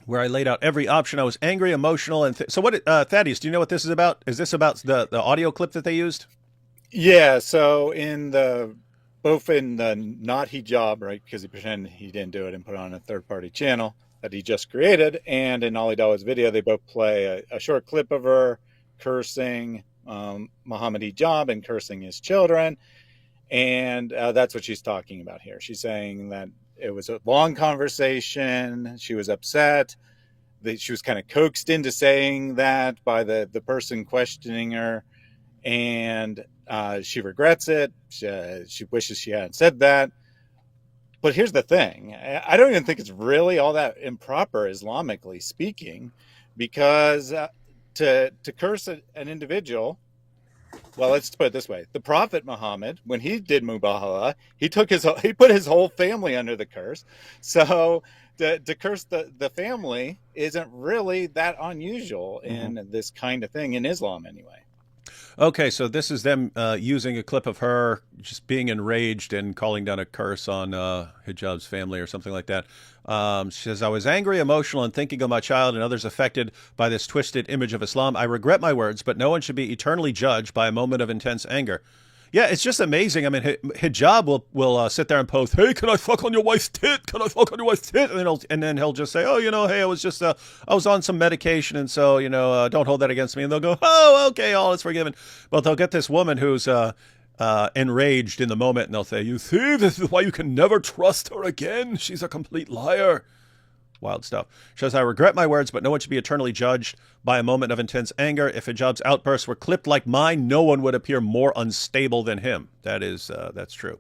where I laid out every option. I was angry, emotional, and so what? Thaddeus, do you know what this is about? Is this about the audio clip that they used? Yeah. So both in the not hijab, right? Because he pretended he didn't do it and put it on a third-party channel that he just created, and in Ali Dawah's video, they both play a short clip of her cursing Mohammed Hijab and cursing his children, and that's what she's talking about here. She's saying that it was a long conversation. She was upset. She was kind of coaxed into saying that by the person questioning her, and she regrets it. She wishes she hadn't said that. But here's the thing. I don't even think it's really all that improper, Islamically speaking, because to curse an individual, well, let's put it this way. The Prophet Muhammad, when he did Mubahala, he put his whole family under the curse. So to curse the family isn't really that unusual in this kind of thing in Islam anyway. Okay, so this is them using a clip of her just being enraged and calling down a curse on Hijab's family or something like that. She says, I was angry, emotional, and thinking of my child and others affected by this twisted image of Islam. I regret my words, but no one should be eternally judged by a moment of intense anger. Yeah, it's just amazing. I mean, Hijab will sit there and post, hey, can I fuck on your wife's tit? Can I fuck on your wife's tit? And then he'll just say, oh, hey, I was on some medication, and so, don't hold that against me. And they'll go, oh, okay, all is forgiven. But they'll get this woman who's enraged in the moment, and they'll say, you see, this is why you can never trust her again. She's a complete liar. Wild stuff. She says, I regret my words, but no one should be eternally judged by a moment of intense anger. If Hijab's outbursts were clipped like mine, no one would appear more unstable than him. That's true.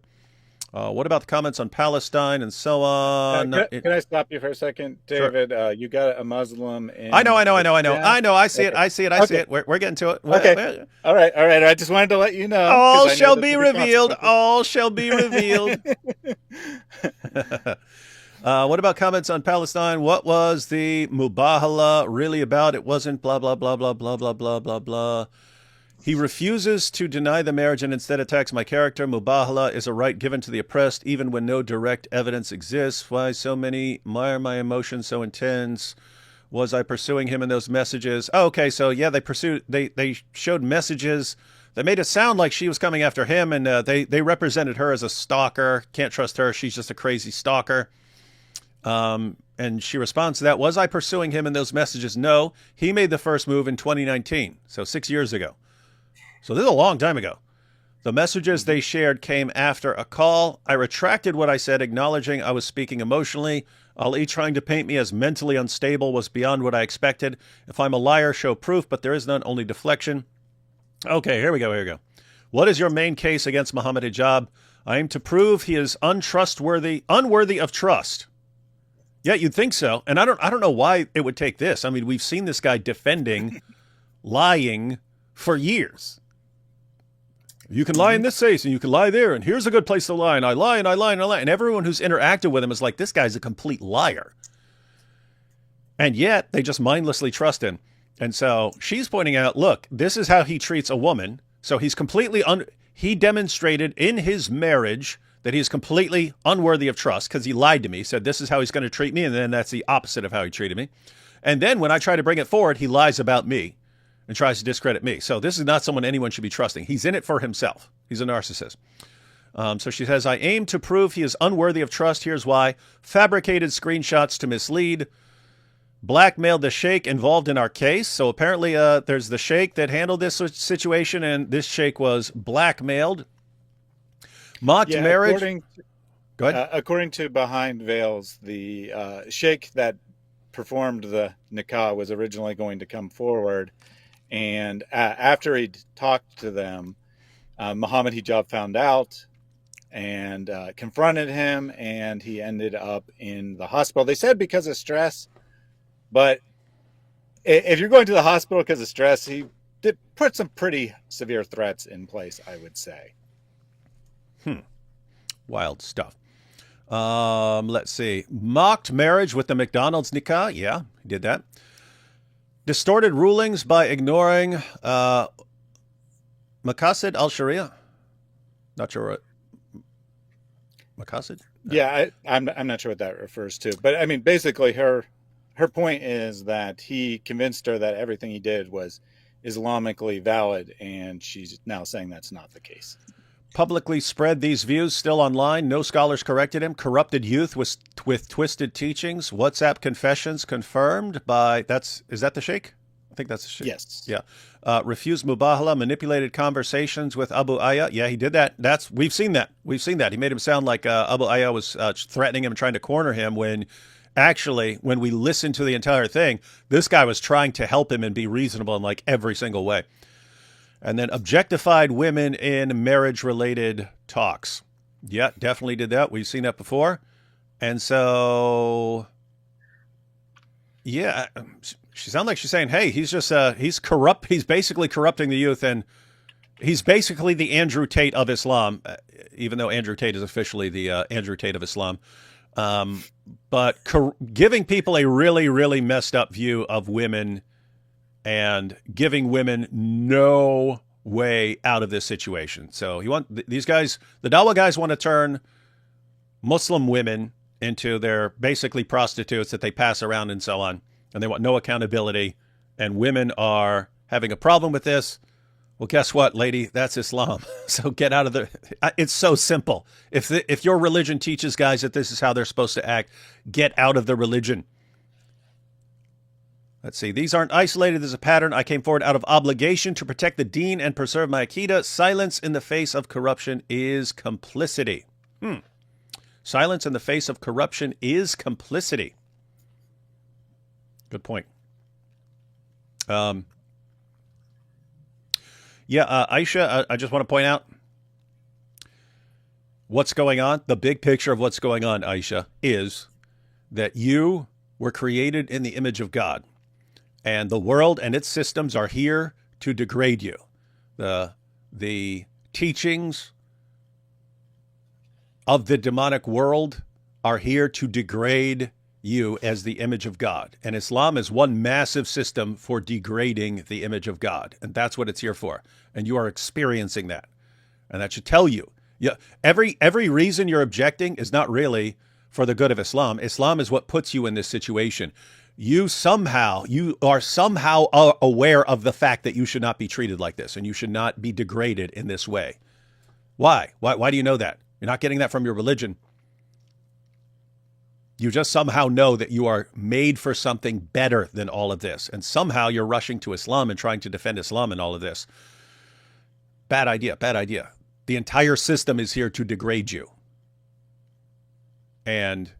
What about the comments on Palestine and so on? Can I stop you for a second, David? Sure. You got a Muslim in... I know. I see it. We're getting to it. Okay. All right. I just wanted to let you know. All shall be revealed. All shall be revealed. What about comments on Palestine? What was the Mubahala really about? It wasn't blah, blah, blah, blah, blah, blah, blah, blah, blah. He refuses to deny the marriage and instead attacks my character. Mubahala is a right given to the oppressed, even when no direct evidence exists. Why are my emotions so intense? Was I pursuing him in those messages? Oh, okay, so yeah, they showed messages that made it sound like she was coming after him, and they represented her as a stalker. Can't trust her. She's just a crazy stalker. And she responds to that, was I pursuing him in those messages? No, he made the first move in 2019, so 6 years ago. So this is a long time ago. The messages they shared came after a call. I retracted what I said, acknowledging I was speaking emotionally. Ali trying to paint me as mentally unstable was beyond what I expected. If I'm a liar, show proof, but there is none, only deflection. Okay, here we go. What is your main case against Mohammed Hijab? I aim to prove he is unworthy of trust. Yeah, you'd think so. And I don't know why it would take this. I mean, we've seen this guy defending lying for years. You can lie in this case and you can lie there, and here's a good place to lie, and I lie and I lie and I lie. And everyone who's interacted with him is like, this guy's a complete liar. And yet they just mindlessly trust him. And so she's pointing out, look, this is how he treats a woman. So he's completely he demonstrated in his marriage that he's completely unworthy of trust because he lied to me, said this is how he's going to treat me, and then that's the opposite of how he treated me. And then when I try to bring it forward, he lies about me and tries to discredit me. So this is not someone anyone should be trusting. He's in it for himself. He's a narcissist. So she says, I aim to prove he is unworthy of trust. Here's why. Fabricated screenshots to mislead. Blackmailed the sheikh involved in our case. So apparently there's the sheikh that handled this situation, and this sheikh was blackmailed. Mocked marriage. Go ahead. According to Behind Veils, the sheikh that performed the nikah was originally going to come forward. And after he'd talked to them, Mohammed Hijab found out and confronted him, and he ended up in the hospital. They said because of stress, but if you're going to the hospital because of stress, he did put some pretty severe threats in place, I would say. Wild stuff. Let's see. Mocked marriage with the McDonald's nikah. Yeah, he did that. Distorted rulings by ignoring Maqasid al-Sharia. Not sure what Maqasid? Yeah, I'm not sure what that refers to. But I mean, basically her point is that he convinced her that everything he did was Islamically valid, and she's now saying that's not the case. Publicly spread these views still online. No scholars corrected him. Corrupted youth with twisted teachings. WhatsApp confessions confirmed by is that the sheikh? I think that's the sheikh. Yes. Yeah. Refused mubahala, manipulated conversations with Abu Aya. Yeah, he did that. We've seen that. He made him sound like Abu Aya was threatening him and trying to corner him when actually, when we listened to the entire thing, this guy was trying to help him and be reasonable in like every single way. And then objectified women in marriage-related talks. Yeah, definitely did that. We've seen that before. And so, yeah, she sounds like she's saying, hey, he's just, he's corrupt. He's basically corrupting the youth, and he's basically the Andrew Tate of Islam, even though Andrew Tate is officially the Andrew Tate of Islam. But giving people a really, really messed up view of women and giving women no way out of this situation. So these guys, the Dawah guys, want to turn Muslim women into their basically prostitutes that they pass around and so on. And they want no accountability. And women are having a problem with this. Well, guess what, lady? That's Islam. So get out of the... It's so simple. If your religion teaches guys that this is how they're supposed to act, get out of the religion. Let's see. These aren't isolated. There's a pattern. I came forward out of obligation to protect the deen and preserve my Aqidah. Silence in the face of corruption is complicity. Silence in the face of corruption is complicity. Good point. Aisha, I just want to point out what's going on. The big picture of what's going on, Aisha, is that you were created in the image of God. And the world and its systems are here to degrade you. The teachings of the demonic world are here to degrade you as the image of God. And Islam is one massive system for degrading the image of God. And that's what it's here for. And you are experiencing that. And that should tell you. Yeah, every reason you're objecting is not really for the good of Islam. Islam is what puts you in this situation. You are somehow aware of the fact that you should not be treated like this and you should not be degraded in this way. Why? Why do you know that? You're not getting that from your religion. You just somehow know that you are made for something better than all of this. And somehow you're rushing to Islam and trying to defend Islam in all of this. Bad idea, bad idea. The entire system is here to degrade you. And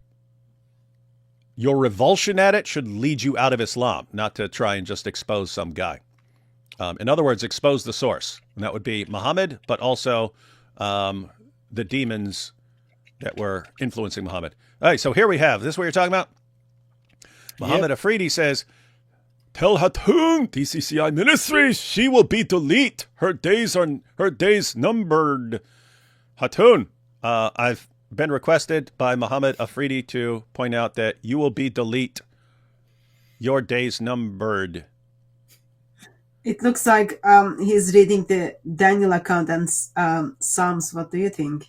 your revulsion at it should lead you out of Islam, not to try and just expose some guy. In other words, expose the source. And that would be Muhammad, but also the demons that were influencing Muhammad. All right, so here we have, this is what you're talking about? Mohammed Afridi says, tell Hatun, TCCI Ministries, she will be delete. Her days numbered. Hatun, I've been requested by Mohammed Afridi to point out that you will be delete. Your days numbered. It looks like he's reading the Daniel account and Psalms. What do you think?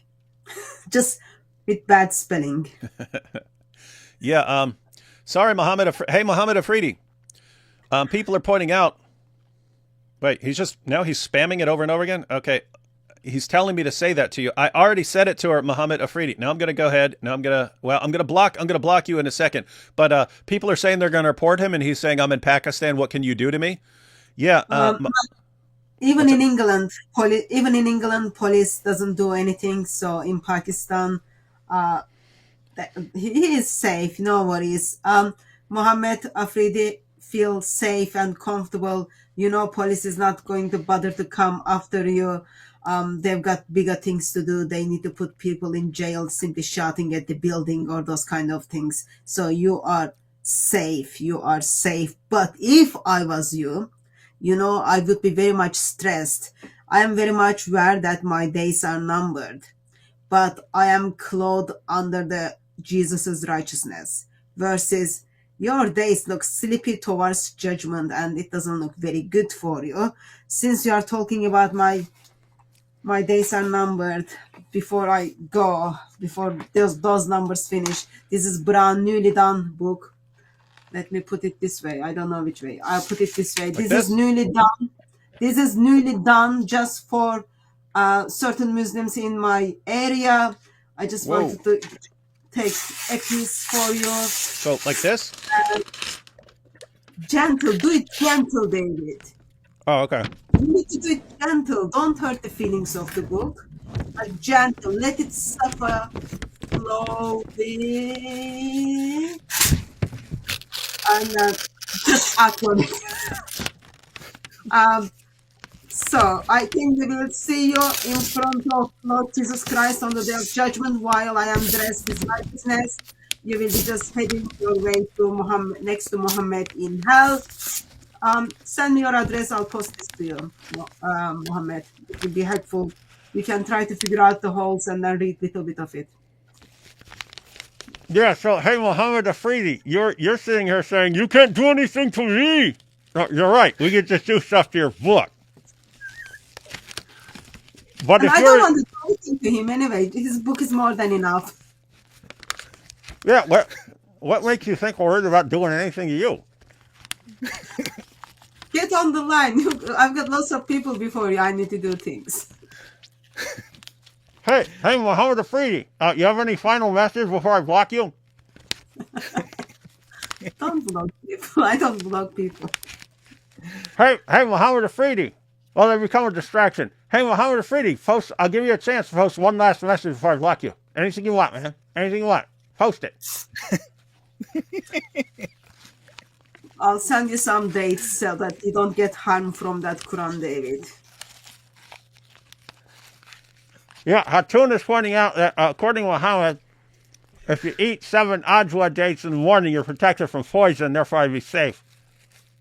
Just with bad spelling. Yeah. Sorry, Mohammed. Hey, Mohammed Afridi. People are pointing out. Wait, he's spamming it over and over again. Okay. He's telling me to say that to you. I already said it to her, Mohammed Afridi. Now I'm going to go ahead. Now I'm going to block you in a second. But people are saying they're going to report him, and he's saying, I'm in Pakistan. What can you do to me? Yeah. Even in England, police doesn't do anything. So in Pakistan, he is safe. No worries. Mohammed Afridi feels safe and comfortable. Police is not going to bother to come after you. They've got bigger things to do. They need to put people in jail simply shouting at the building or those kind of things. So you are safe. You are safe. But if I was you, I would be very much stressed. I am very much aware that my days are numbered, but I am clothed under the Jesus's righteousness versus your days look sleepy towards judgment and it doesn't look very good for you. Since you are talking about my days are numbered, before those numbers finish, this is brand newly done book. Let me put it this way. I don't know which way. I'll put it this way. This is newly done. This is newly done just for certain Muslims in my area. I just wanted to take a piece for you. So like this? Gentle. Do it gentle, David. Oh, okay. You need to do it gentle. Don't hurt the feelings of the book. Gentle. Let it suffer slowly. And just act on it. So I think we will see you in front of Lord Jesus Christ on the day of judgment while I am dressed in righteousness. You will be just heading your way to Muhammad, next to Muhammad in hell. Send me your address. I'll post this to you, Muhammad. It will be helpful. You can try to figure out the holes and then read a little bit of it. Yeah, so, hey, Mohammed Afridi, you're sitting here saying, you can't do anything to me. No, you're right. We can just do stuff to your book. But and I don't want to do anything to him anyway. His book is more than enough. Yeah, what makes you think we're worried about doing anything to you? Get on the line. I've got lots of people before you. I need to do things. Hey, Mohammed Afridi, you have any final message before I block you? Don't block people. I don't block people. Hey, Mohammed Afridi. Well, they become a distraction. Hey, Mohammed Afridi, post. I'll give you a chance to post one last message before I block you. Anything you want, man. Anything you want. Post it. I'll send you some dates so that you don't get harmed from that Quran, David. Yeah, Hatun is pointing out that according to Muhammad, if you eat 7 ajwa dates in the morning, you're protected from poison, therefore I'd be safe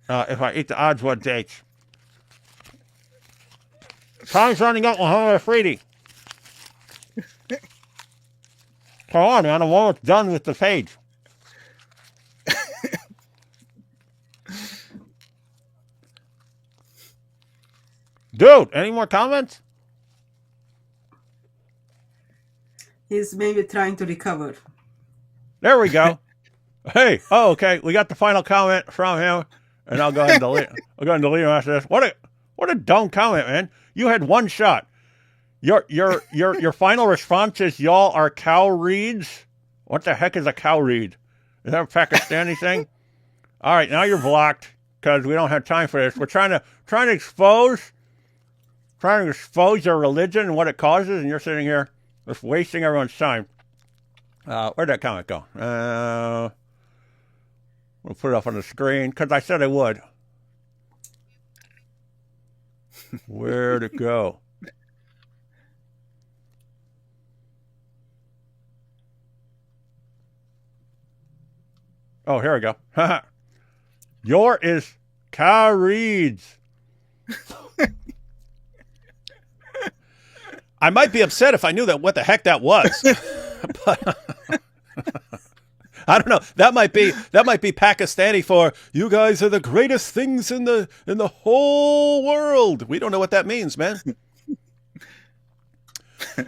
if I eat the ajwa dates. Time's running up, Mohammed Afridi. Come on, man, I'm almost done with the page. Dude, any more comments? He's maybe trying to recover. There we go. Hey, okay. We got the final comment from him, and I'll go ahead and delete. I'll go ahead and delete him after this. What a dumb comment, man. You had one shot. Your final response is y'all are cow reeds. What the heck is a cow reed? Is that a Pakistani thing? All right, now you're blocked because we don't have time for this. We're trying to expose your religion and what it causes, and you're sitting here just wasting everyone's time. Where'd that comment go? We'll put it up on the screen because I said I would. Where'd it go? Oh, here we go. Your is Khalid's. I might be upset if I knew that what the heck that was. But I don't know. That might be Pakistani for you guys are the greatest things in the whole world. We don't know what that means, man.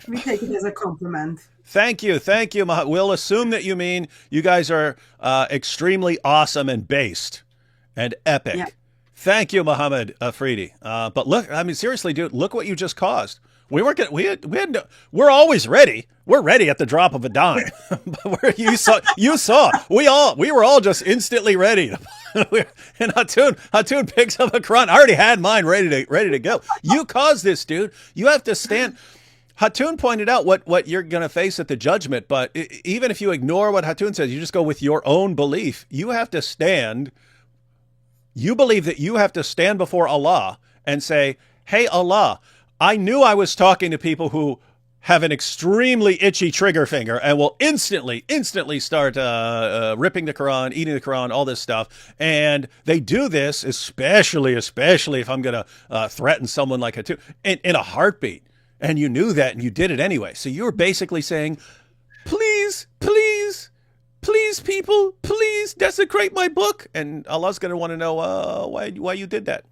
We take it as a compliment. Thank you. We'll assume that you mean you guys are extremely awesome and based and epic. Yeah. Thank you, Mohammed Afridi. But look, I mean, seriously, dude, look what you just caused. We weren't gonna, we had no, we're always ready. We're ready at the drop of a dime. But you saw, we were all just instantly ready. And Hatun picks up a Quran. I already had mine ready to go. You caused this, dude. You have to stand. Hatun pointed out what you're going to face at the judgment, but even if you ignore what Hatun says, you just go with your own belief. You have to stand. You believe that you have to stand before Allah and say, hey, Allah, I knew I was talking to people who have an extremely itchy trigger finger and will instantly start ripping the Quran, eating the Quran, all this stuff. And they do this, especially if I'm going to threaten someone like Hatun, in a heartbeat. And you knew that and you did it anyway. So you were basically saying, please, people, please desecrate my book. And Allah's going to want to know why you did that.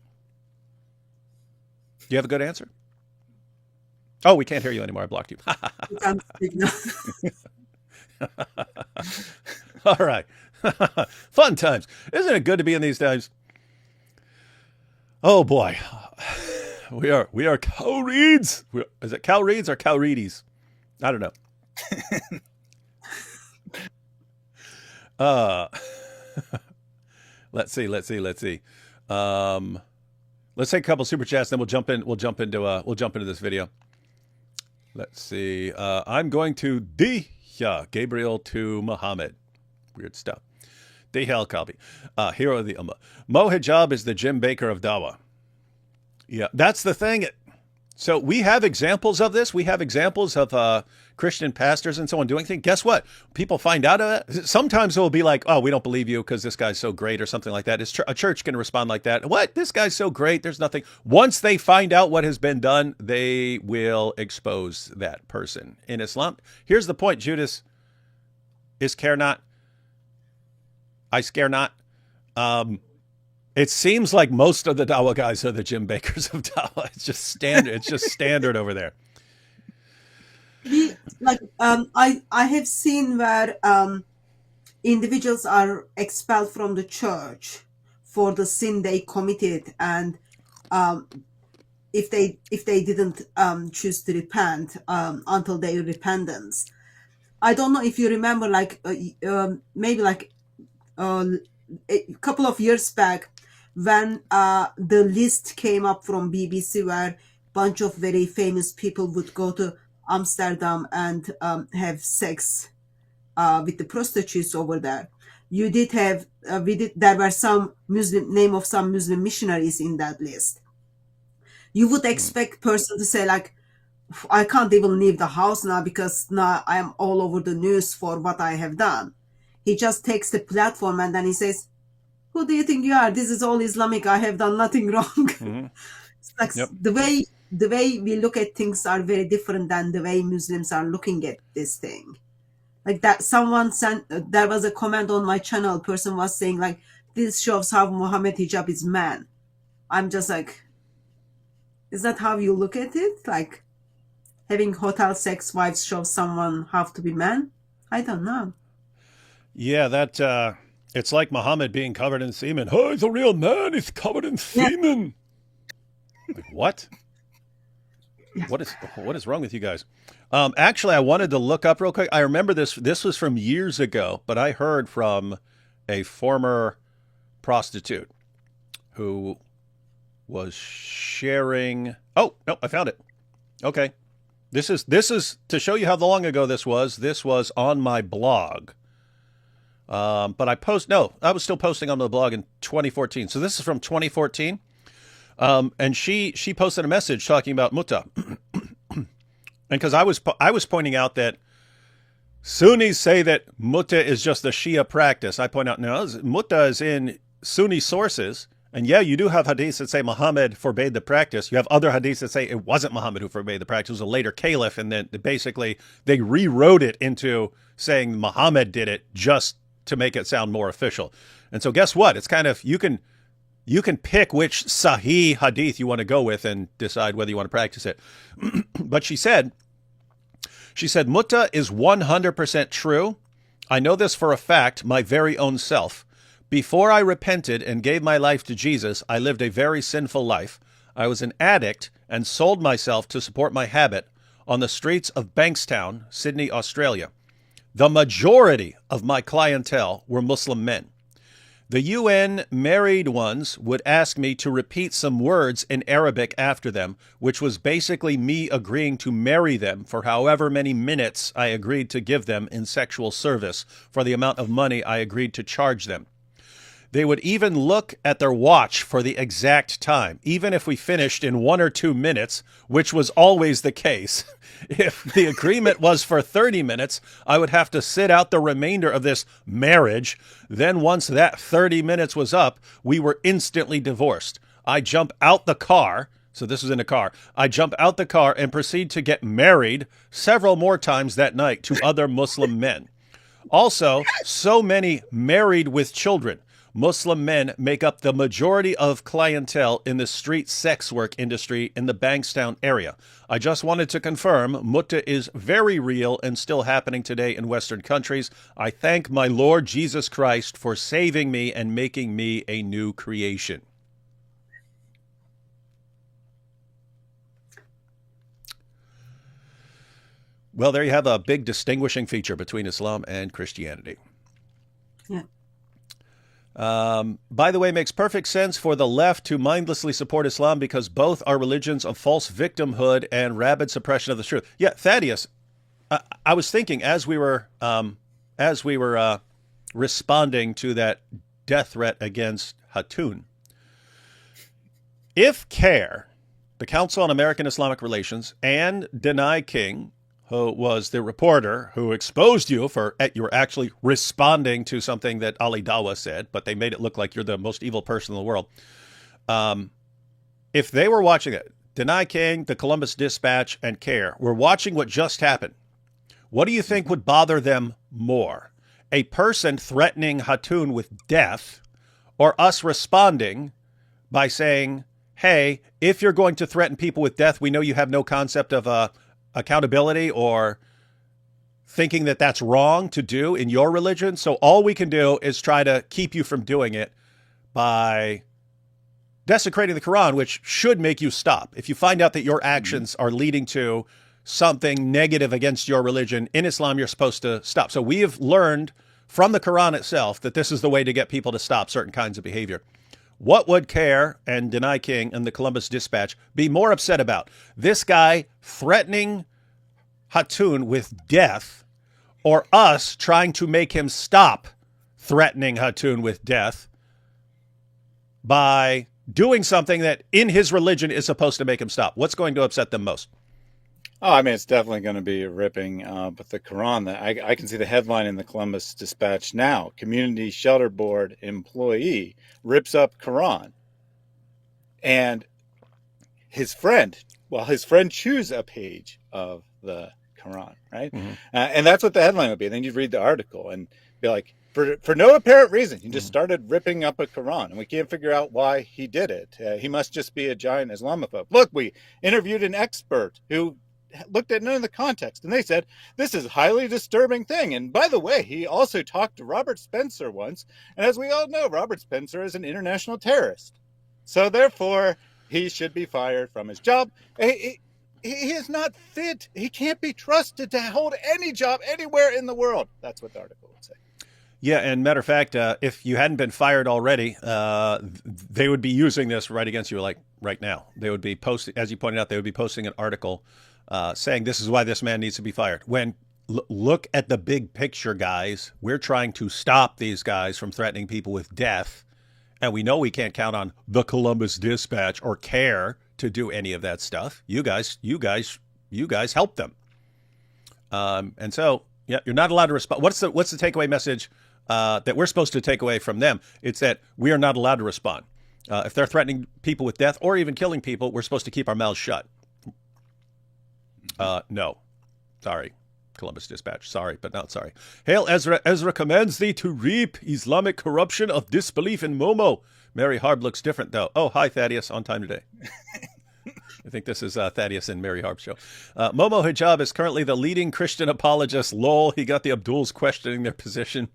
Do you have a good answer? Oh, we can't hear you anymore. I blocked you. You can't speak now. All right. Fun times. Isn't it good to be in these times? Oh, boy. We are Khalids. Is it Khalids or Khalids? I don't know. Let's see. Let's take a couple super chats, then we'll jump into this video. Let's see. I'm going to Dihya Gabriel to Mohammed. Weird stuff. Dihya Al-Kalbi, hero of the Ummah. Mo Hijab is the Jim Baker of Dawah. Yeah, that's the thing. So we have examples of this. We have examples of Christian pastors and so on doing things. Guess what? People find out of it. Sometimes it will be like, oh, we don't believe you because this guy's so great or something like that. A church can respond like that. What? This guy's so great. There's nothing. Once they find out what has been done, they will expose that person. In Islam, here's the point, Judas. Is care not. I scare not. It seems like most of the Dawah guys are the Jim Bakers of Dawah. It's just standard. It's just standard over there. I have seen where individuals are expelled from the church for the sin they committed, and if they didn't choose to repent until their repentance. I don't know if you remember, maybe a couple of years back, when the list came up from BBC where a bunch of very famous people would go to Amsterdam and have sex with the prostitutes over there. You did have, there were some name of some Muslim missionaries in that list. You would expect person to say like, I can't even leave the house now because now I am all over the news for what I have done. He just takes the platform and then he says, who do you think you are? This is all Islamic. I have done nothing wrong. Mm-hmm. It's like the way we look at things are very different than the way Muslims are looking at this thing. Like that, someone sent, there was a comment on my channel. Person was saying like, this shows how Mohammed Hijab is man. I'm just like, is that how you look at it? Like having hotel sex wives shows someone how to be man? I don't know. Yeah, that it's like Muhammad being covered in semen. Oh, he's a real man. He's covered in semen. Like, what? Yeah. What is wrong with you guys? Actually, I wanted to look up real quick. I remember this. This was from years ago, but I heard from a former prostitute who was sharing. Oh no, I found it. Okay, this is to show you how long ago this was. This was on my blog. But I was still posting on the blog in 2014. So this is from 2014. And she posted a message talking about mutta. And because I was pointing out that Sunnis say that mutta is just a Shia practice. I point out, no, mutta is in Sunni sources. And yeah, you do have hadiths that say Muhammad forbade the practice. You have other hadiths that say it wasn't Muhammad who forbade the practice. It was a later caliph. And then basically they rewrote it into saying Muhammad did it just to make it sound more official. And so guess what? It's kind of, you can pick which Sahih hadith you want to go with and decide whether you want to practice it. But she said, mutta is 100% true. I know this for a fact, my very own self. Before I repented and gave my life to Jesus, I lived a very sinful life. I was an addict and sold myself to support my habit on the streets of Bankstown, Sydney, Australia. The majority of my clientele were Muslim men. The UN married ones would ask me to repeat some words in Arabic after them, which was basically me agreeing to marry them for however many minutes I agreed to give them in sexual service for the amount of money I agreed to charge them. They would even look at their watch for the exact time, even if we finished in 1 or 2 minutes, which was always the case. If the agreement was for 30 minutes, I would have to sit out the remainder of this marriage. Then once that 30 minutes was up, we were instantly divorced. I jump out the car. So this was in a car. I jump out the car and proceed to get married several more times that night to other Muslim men. Also, so many married with children. Muslim men make up the majority of clientele in the street sex work industry in the Bankstown area. I just wanted to confirm mutta is very real and still happening today in Western countries. I thank my Lord Jesus Christ for saving me and making me a new creation. Well, there you have a big distinguishing feature between Islam and Christianity. Yeah. By the way, it makes perfect sense for the left to mindlessly support Islam because both are religions of false victimhood and rabid suppression of the truth. Yeah, Thaddeus, I was thinking as we were responding to that death threat against Hatun, if CARE, the Council on American Islamic Relations, and Deny King, who was the reporter who exposed you for you were actually responding to something that Ali Dawah said, but they made it look like you're the most evil person in the world. If they were watching it, Deny King, the Columbus Dispatch, and CARE were watching what just happened, what do you think would bother them more? A person threatening Hatun with death, or us responding by saying, hey, if you're going to threaten people with death, we know you have no concept of accountability or thinking that that's wrong to do in your religion. So all we can do is try to keep you from doing it by desecrating the Quran, which should make you stop. If you find out that your actions are leading to something negative against your religion in Islam, you're supposed to stop. So we have learned from the Quran itself that this is the way to get people to stop certain kinds of behavior. What would CARE and Deny King and the Columbus Dispatch be more upset about? This guy threatening Hatun with death, or us trying to make him stop threatening Hatun with death by doing something that in his religion is supposed to make him stop? What's going to upset them most? Oh, I mean, it's definitely going to be ripping but the Quran. That I can see the headline in the Columbus Dispatch now. Community Shelter Board employee rips up Quran. And his friend chews a page of the Quran, right? Mm-hmm. And that's what the headline would be. And then you'd read the article and be like, for no apparent reason, he just started ripping up a Quran. And we can't figure out why he did it. He must just be a giant Islamophobe. Look, we interviewed an expert who looked at none of the context, and they said this is a highly disturbing thing. And by the way, he also talked to Robert Spencer once, and as we all know, Robert Spencer is an international terrorist, so therefore he should be fired from his job. He is not fit. He can't be trusted to hold any job anywhere in the world. That's what the article would say. Yeah, and matter of fact, if you hadn't been fired already, they would be using this right against you, like right now. They would be posting, as you pointed out, they would be posting an article saying this is why this man needs to be fired. When look at the big picture, guys. We're trying to stop these guys from threatening people with death, and we know we can't count on the Columbus Dispatch or CARE to do any of that stuff. You guys help them. And so Yeah, you're not allowed to respond. What's the takeaway message that we're supposed to take away from them? It's that we are not allowed to respond. If they're threatening people with death or even killing people, we're supposed to keep our mouths shut. No. Sorry. Columbus Dispatch. Sorry, but not sorry. Hail Ezra. Ezra commands thee to reap Islamic corruption of disbelief in Momo. Mary Harb looks different, though. Oh, hi, Thaddeus. On time today. I think this is Thaddeus and Mary Harb's show. Momo Hijab is currently the leading Christian apologist. Lol, he got the Abduls questioning their position.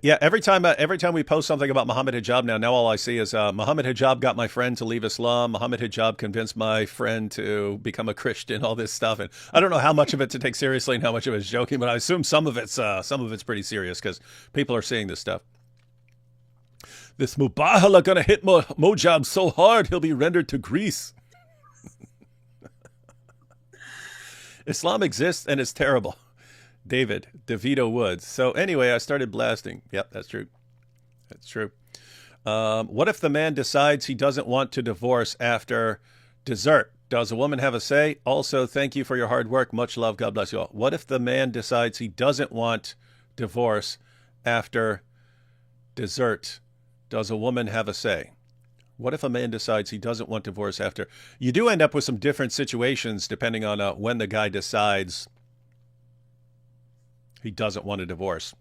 Yeah, every time we post something about Mohammed Hijab now all I see is Mohammed Hijab got my friend to leave Islam. Mohammed Hijab convinced my friend to become a Christian. All this stuff, and I don't know how much of it to take seriously and how much of it is joking, but I assume some of it's pretty serious because people are seeing this stuff. This Mubahala gonna hit Mojab so hard he'll be rendered to grease. Islam exists and it's terrible. David DeVito Woods. So anyway, I started blasting. Yep, that's true. That's true. What if the man decides he doesn't want to divorce after dessert? Does a woman have a say? Also, thank you for your hard work. Much love. God bless you all. What if the man decides he doesn't want divorce after dessert? Does a woman have a say? What if a man decides he doesn't want divorce after? You do end up with some different situations depending on when the guy decides he doesn't want a divorce.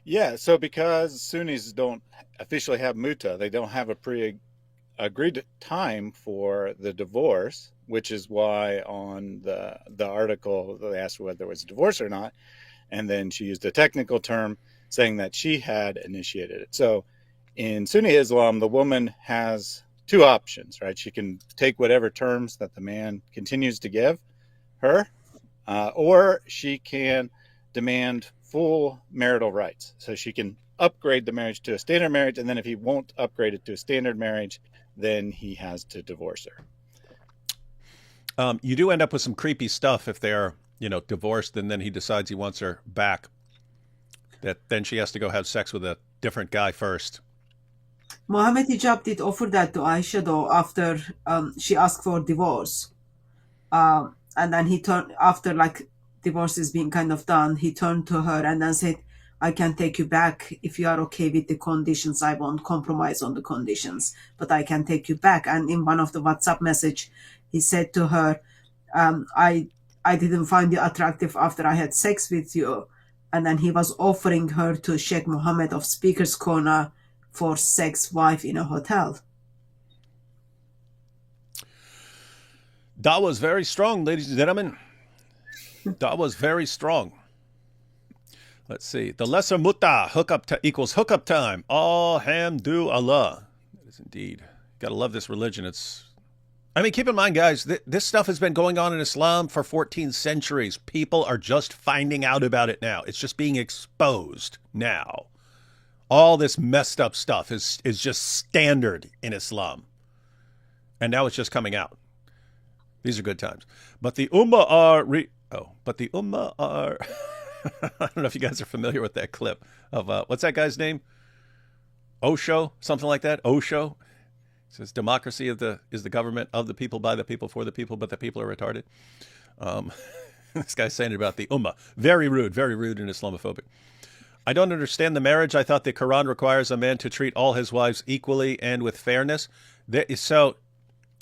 Yeah, so because Sunnis don't officially have muta, they don't have a pre-agreed time for the divorce, which is why on the article they asked whether there was a divorce or not, and then she used a technical term saying that she had initiated it. So in Sunni Islam, the woman has two options, right? She can take whatever terms that the man continues to give her, or she can demand full marital rights. So she can upgrade the marriage to a standard marriage, and then if he won't upgrade it to a standard marriage, then he has to divorce her. You do end up with some creepy stuff if they're, divorced, and then he decides he wants her back. That then she has to go have sex with a different guy first. Mohammed Hijab did offer that to Aisha though after she asked for divorce. And then he turned, after divorce is being kind of done, he turned to her and then said, I can take you back if you are okay with the conditions. I won't compromise on the conditions, but I can take you back. And in one of the WhatsApp message, he said to her, I didn't find you attractive after I had sex with you. And then he was offering her to Sheikh Mohammed of Speaker's Corner for sex wife in a hotel. Dawah was very strong, ladies and gentlemen. Dawah was very strong. Let's see. The lesser mutta equals hookup time. Alhamdulillah. That is indeed. Gotta love this religion. Keep in mind, guys, this stuff has been going on in Islam for 14 centuries. People are just finding out about it now. It's just being exposed now. All this messed up stuff is just standard in Islam. And now it's just coming out. These are good times. But the Ummah are... I don't know if you guys are familiar with that clip of... what's that guy's name? Osho? Something like that? Osho? It says democracy is the government of the people, by the people, for the people, but the people are retarded. This guy's saying it about the Ummah. Very rude and Islamophobic. I don't understand the marriage. I thought the Quran requires a man to treat all his wives equally and with fairness. No,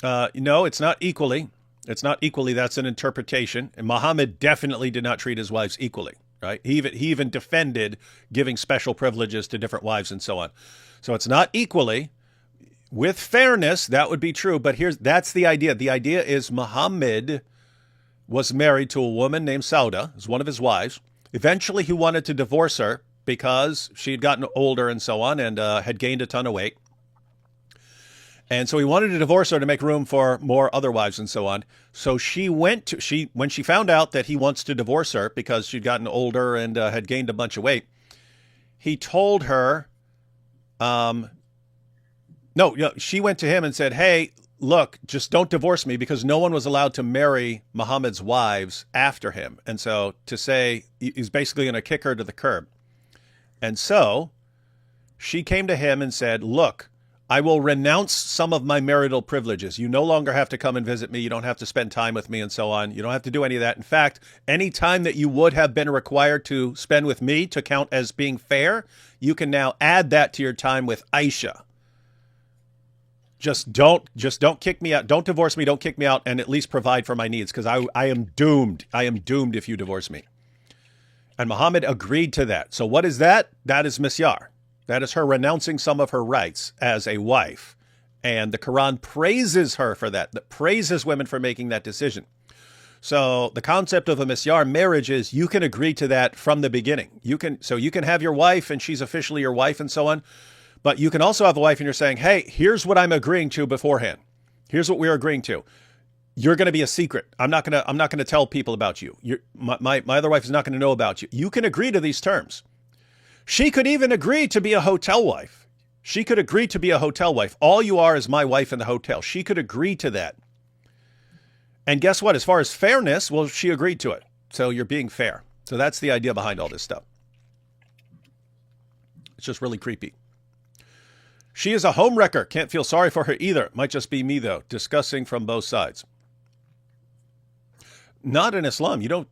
it's not equally. It's not equally. That's an interpretation. And Muhammad definitely did not treat his wives equally, right? He even defended giving special privileges to different wives and so on. So it's not equally. With fairness, that would be true. But that's the idea. The idea is Muhammad was married to a woman named Sauda, as one of his wives. Eventually, he wanted to divorce her because she had gotten older and so on and had gained a ton of weight. And so he wanted to divorce her to make room for more other wives and so on. So when she found out that he wants to divorce her because she'd gotten older and had gained a bunch of weight, he told her, she went to him and said, hey, look, just don't divorce me, because no one was allowed to marry Muhammad's wives after him. And so to say he's basically going to kick her to the curb. And so she came to him and said, look, I will renounce some of my marital privileges. You no longer have to come and visit me. You don't have to spend time with me and so on. You don't have to do any of that. In fact, any time that you would have been required to spend with me to count as being fair, you can now add that to your time with Aisha. Just don't kick me out. Don't divorce me. Don't kick me out, and at least provide for my needs, because I am doomed. I am doomed if you divorce me. And Mohammed agreed to that. So what is that? That is misyar. That is her renouncing some of her rights as a wife. And the Quran praises her for that. That praises women for making that decision. So the concept of a misyar marriage is you can agree to that from the beginning. You can have your wife and she's officially your wife and so on. But you can also have a wife and you're saying, hey, here's what I'm agreeing to beforehand. Here's what we're agreeing to. You're going to be a secret. I'm not going to tell people about you. My other wife is not going to know about you. You can agree to these terms. She could even agree to be a hotel wife. She could agree to be a hotel wife. All you are is my wife in the hotel. She could agree to that. And guess what? As far as fairness, well, she agreed to it. So you're being fair. So that's the idea behind all this stuff. It's just really creepy. She is a homewrecker. Can't feel sorry for her either. Might just be me, though. Discussing from both sides. Not in Islam. You don't.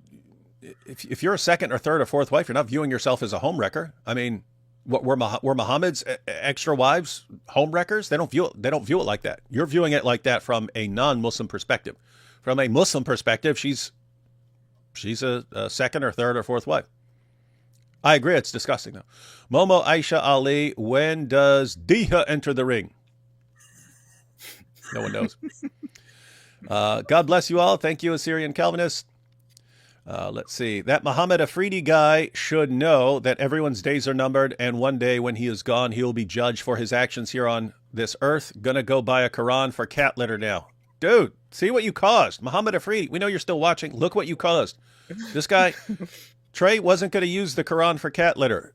If you're a second or third or fourth wife, you're not viewing yourself as a homewrecker. I mean, were Muhammad's extra wives homewreckers? They don't view it like that. You're viewing it like that from a non-Muslim perspective. From a Muslim perspective, she's a second or third or fourth wife. I agree. It's disgusting, though. Momo Aisha Ali, when does Diha enter the ring? No one knows. God bless you all. Thank you, Assyrian Calvinist. Let's see. That Muhammad Afridi guy should know that everyone's days are numbered, and one day when he is gone, he will be judged for his actions here on this earth. Gonna go buy a Quran for cat litter now. Dude, see what you caused. Muhammad Afridi, we know you're still watching. Look what you caused. This guy... Trey wasn't going to use the Quran for cat litter.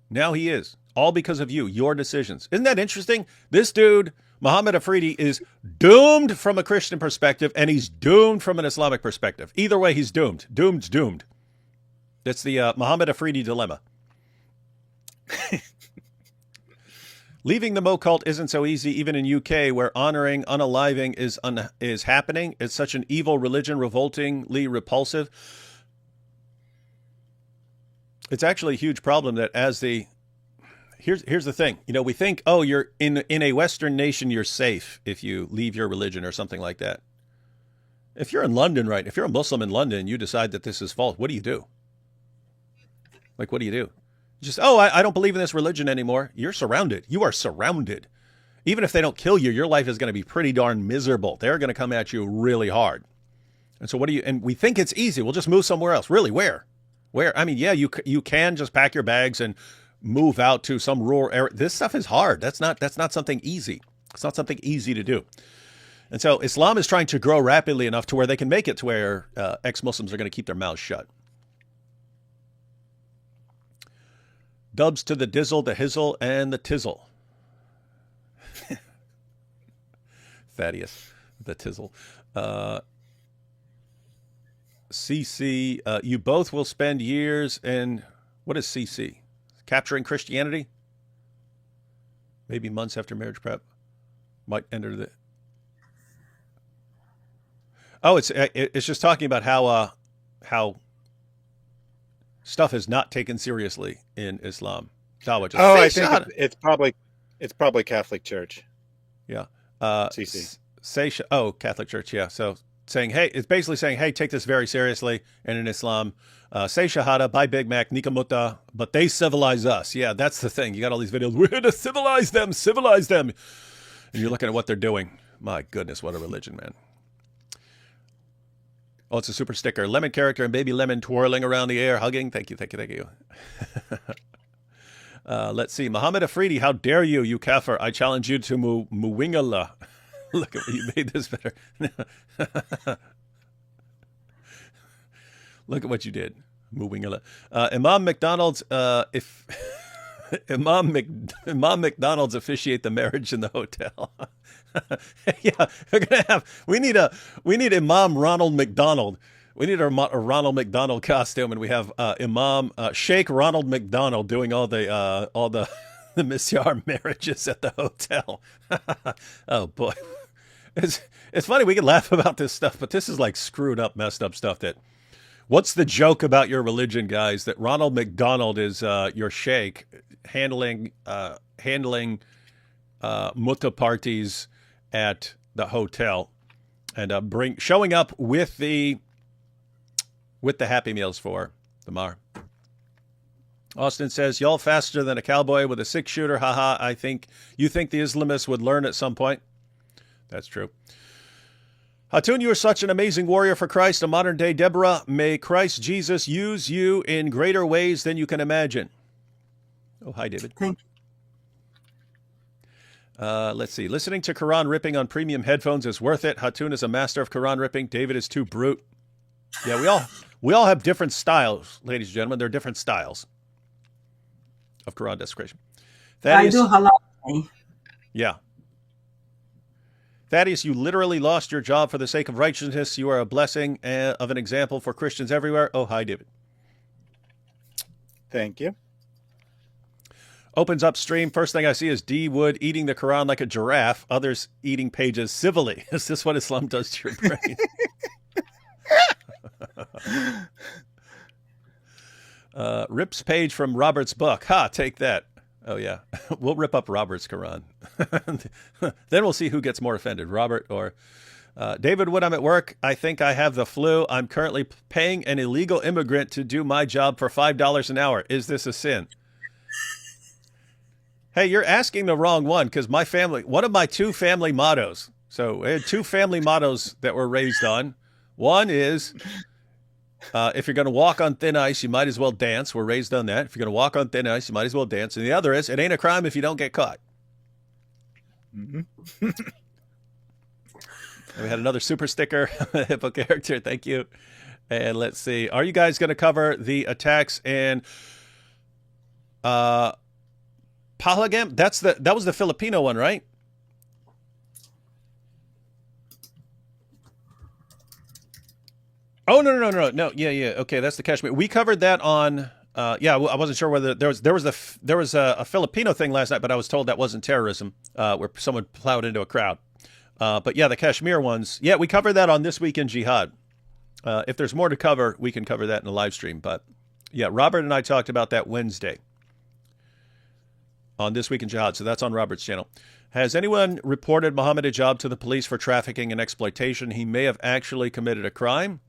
Now he is. All because of you, your decisions. Isn't that interesting? This dude, Muhammad Afridi, is doomed from a Christian perspective, and he's doomed from an Islamic perspective. Either way, he's doomed. Doomed's doomed. That's the Muhammad Afridi dilemma. Leaving the Mo cult isn't so easy, even in UK, where honoring unaliving is happening. It's such an evil religion, revoltingly repulsive. It's actually a huge problem that here's the thing. You know, we think, oh, you're in a Western nation, you're safe if you leave your religion or something like that. If you're in London, right? If you're a Muslim in London, you decide that this is false. What do you do? Like, what do you do? Just, oh, I don't believe in this religion anymore. You're surrounded. You are surrounded. Even if they don't kill you, your life is going to be pretty darn miserable. They're going to come at you really hard. And so and we think it's easy. We'll just move somewhere else. Really, where? I mean, yeah, you can just pack your bags and move out to some rural area. This stuff is hard. That's not something easy. It's not something easy to do. And so Islam is trying to grow rapidly enough to where they can make it to where ex-Muslims are going to keep their mouths shut. Dubs to the dizzle, the hizzle, and the tizzle. Thaddeus, the tizzle. CC, you both will spend years in, what is CC? Capturing Christianity? Maybe months after marriage prep. Might enter the... Oh, it's just talking about how stuff is not taken seriously in Islam. Dawah just, I think it's probably Catholic Church. Yeah. CC. Catholic Church, yeah. So saying, hey, it's basically saying, hey, take this very seriously. And in Islam, say Shahada, buy Big Mac, Nika Mutta, but they civilize us. Yeah, that's the thing. You got all these videos. We're going to civilize them. And you're looking at what they're doing. My goodness, what a religion, man. Oh, it's a super sticker. Lemon character and baby lemon twirling around the air, hugging. Thank you. Let's see. Muhammad Afridi, how dare you, you kafir. I challenge you to muwingala. Look at what you made this better. Look at what you did. Muwingala. Imam McDonald's, if Imam McDonald's officiate the marriage in the hotel. Yeah, we need Imam Ronald McDonald. We need a Ronald McDonald costume, and we have Imam Sheikh Ronald McDonald doing all the the Misyar marriages at the hotel. Oh boy. It's funny, we can laugh about this stuff, but this is like screwed up, messed up stuff. That what's the joke about your religion, guys? That Ronald McDonald is your sheikh handling mutta parties at the hotel and showing up with the Happy Meals for the Mar. Austin says, y'all faster than a cowboy with a 6-shooter. Haha, you think the Islamists would learn at some point? That's true. Hatun, you are such an amazing warrior for Christ, a modern-day Deborah. May Christ Jesus use you in greater ways than you can imagine. Oh, hi, David. Thank you. Let's see. Listening to Quran ripping on premium headphones is worth it. Hatun is a master of Quran ripping. David is too brute. Yeah, we all have different styles, ladies and gentlemen. There are different styles of Quran desecration. Thaddeus, I do halal. yeah. Thaddeus, you literally lost your job for the sake of righteousness. You are a blessing of an example for Christians everywhere. Oh, hi, David. Thank you. Opens up stream. First thing I see is D. Wood eating the Quran like a giraffe. Others eating pages civilly. Is this what Islam does to your brain? Rips page from Robert's book. Ha, take that. Oh, yeah. We'll rip up Robert's Quran. Then we'll see who gets more offended, Robert or David. When I'm at work, I think I have the flu. I'm currently paying an illegal immigrant to do my job for $5 an hour. Is this a sin? Hey, you're asking the wrong one, because one of my 2 family mottos. So we had 2 family mottos that we're raised on. One is, if you're going to walk on thin ice, you might as well dance. We're raised on that. If you're going to walk on thin ice, you might as well dance. And the other is, it ain't a crime if you don't get caught. Mm-hmm. We had another super sticker, hippo character. Thank you. And let's see. Are you guys going to cover the attacks in Pahalgam? That was the Filipino one, right? Oh, no. Yeah. Okay, that's the Kashmir. We covered that on. I wasn't sure whether there was a Filipino thing last night, but I was told that wasn't terrorism, where someone plowed into a crowd. But yeah, the Kashmir ones. Yeah, we covered that on This Week in Jihad. If there's more to cover, we can cover that in a live stream. But yeah, Robert and I talked about that Wednesday on This Week in Jihad. So that's on Robert's channel. Has anyone reported Mohammed Hijab to the police for trafficking and exploitation? He may have actually committed a crime.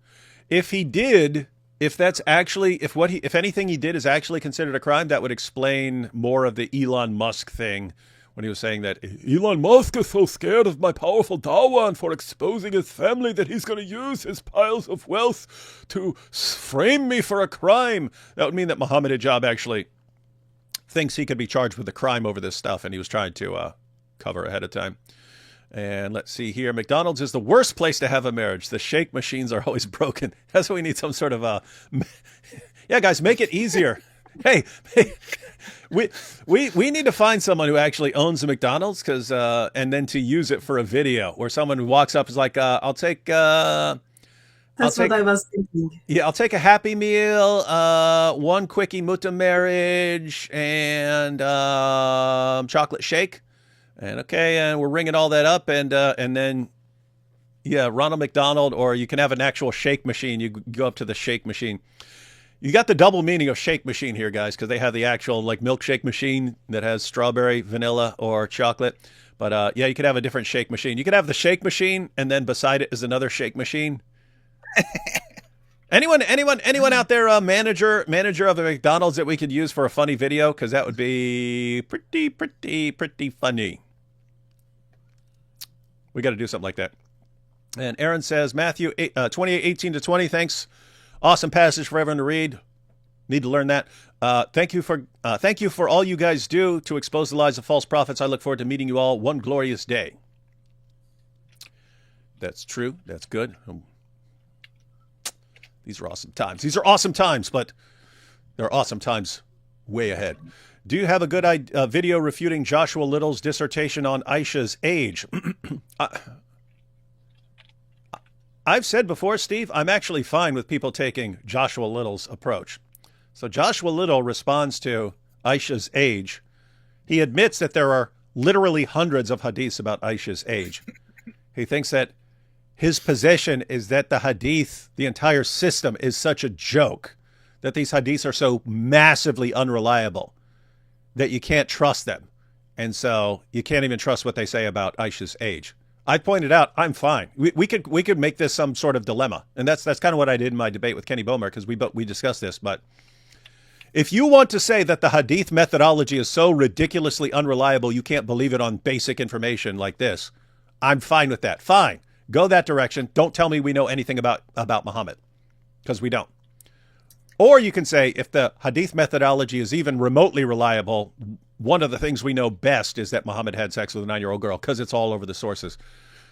If he did, if anything he did is actually considered a crime, that would explain more of the Elon Musk thing when he was saying that Elon Musk is so scared of my powerful Dawah and for exposing his family that he's going to use his piles of wealth to frame me for a crime. That would mean that Mohammed Hijab actually thinks he could be charged with a crime over this stuff, and he was trying to cover ahead of time. And let's see here. McDonald's is the worst place to have a marriage. The shake machines are always broken. That's why we need some sort of yeah, guys, make it easier. Hey, we need to find someone who actually owns a McDonald's, and then to use it for a video where someone who walks up is like, I'll take what I was thinking. Yeah, I'll take a Happy Meal, 1 quickie mutta marriage, and chocolate shake. And we're ringing all that up, and then, yeah, Ronald McDonald, or you can have an actual shake machine. You go up to the shake machine. You got the double meaning of shake machine here, guys, because they have the actual like milkshake machine that has strawberry, vanilla, or chocolate. But yeah, you could have a different shake machine. You could have the shake machine, and then beside it is another shake machine. Anyone out there, manager of a McDonald's that we could use for a funny video? Because that would be pretty funny. We got to do something like that. And Aaron says, Matthew 28:18-20. Thanks. Awesome passage for everyone to read. Need to learn that. Thank you for all you guys do to expose the lies of false prophets. I look forward to meeting you all one glorious day. That's true. That's good. These are awesome times. These are awesome times, but there are awesome times way ahead. Do you have a good video refuting Joshua Little's dissertation on Aisha's age? I've said before, Steve, I'm actually fine with people taking Joshua Little's approach. So Joshua Little responds to Aisha's age He admits that there are literally hundreds of hadiths about Aisha's age. He thinks that his position is that the hadith, the entire system, is such a joke, that these hadiths are so massively unreliable that you can't trust them. And so you can't even trust what they say about Aisha's age. I pointed out, I'm fine. We could make this some sort of dilemma. And that's kind of what I did in my debate with Kenny Bomer, because we discussed this. But if you want to say that the hadith methodology is so ridiculously unreliable you can't believe it on basic information like this, I'm fine with that. Fine. Go that direction. Don't tell me we know anything about Muhammad, because we don't. Or you can say, if the hadith methodology is even remotely reliable, one of the things we know best is that Muhammad had sex with a 9-year-old girl, because it's all over the sources.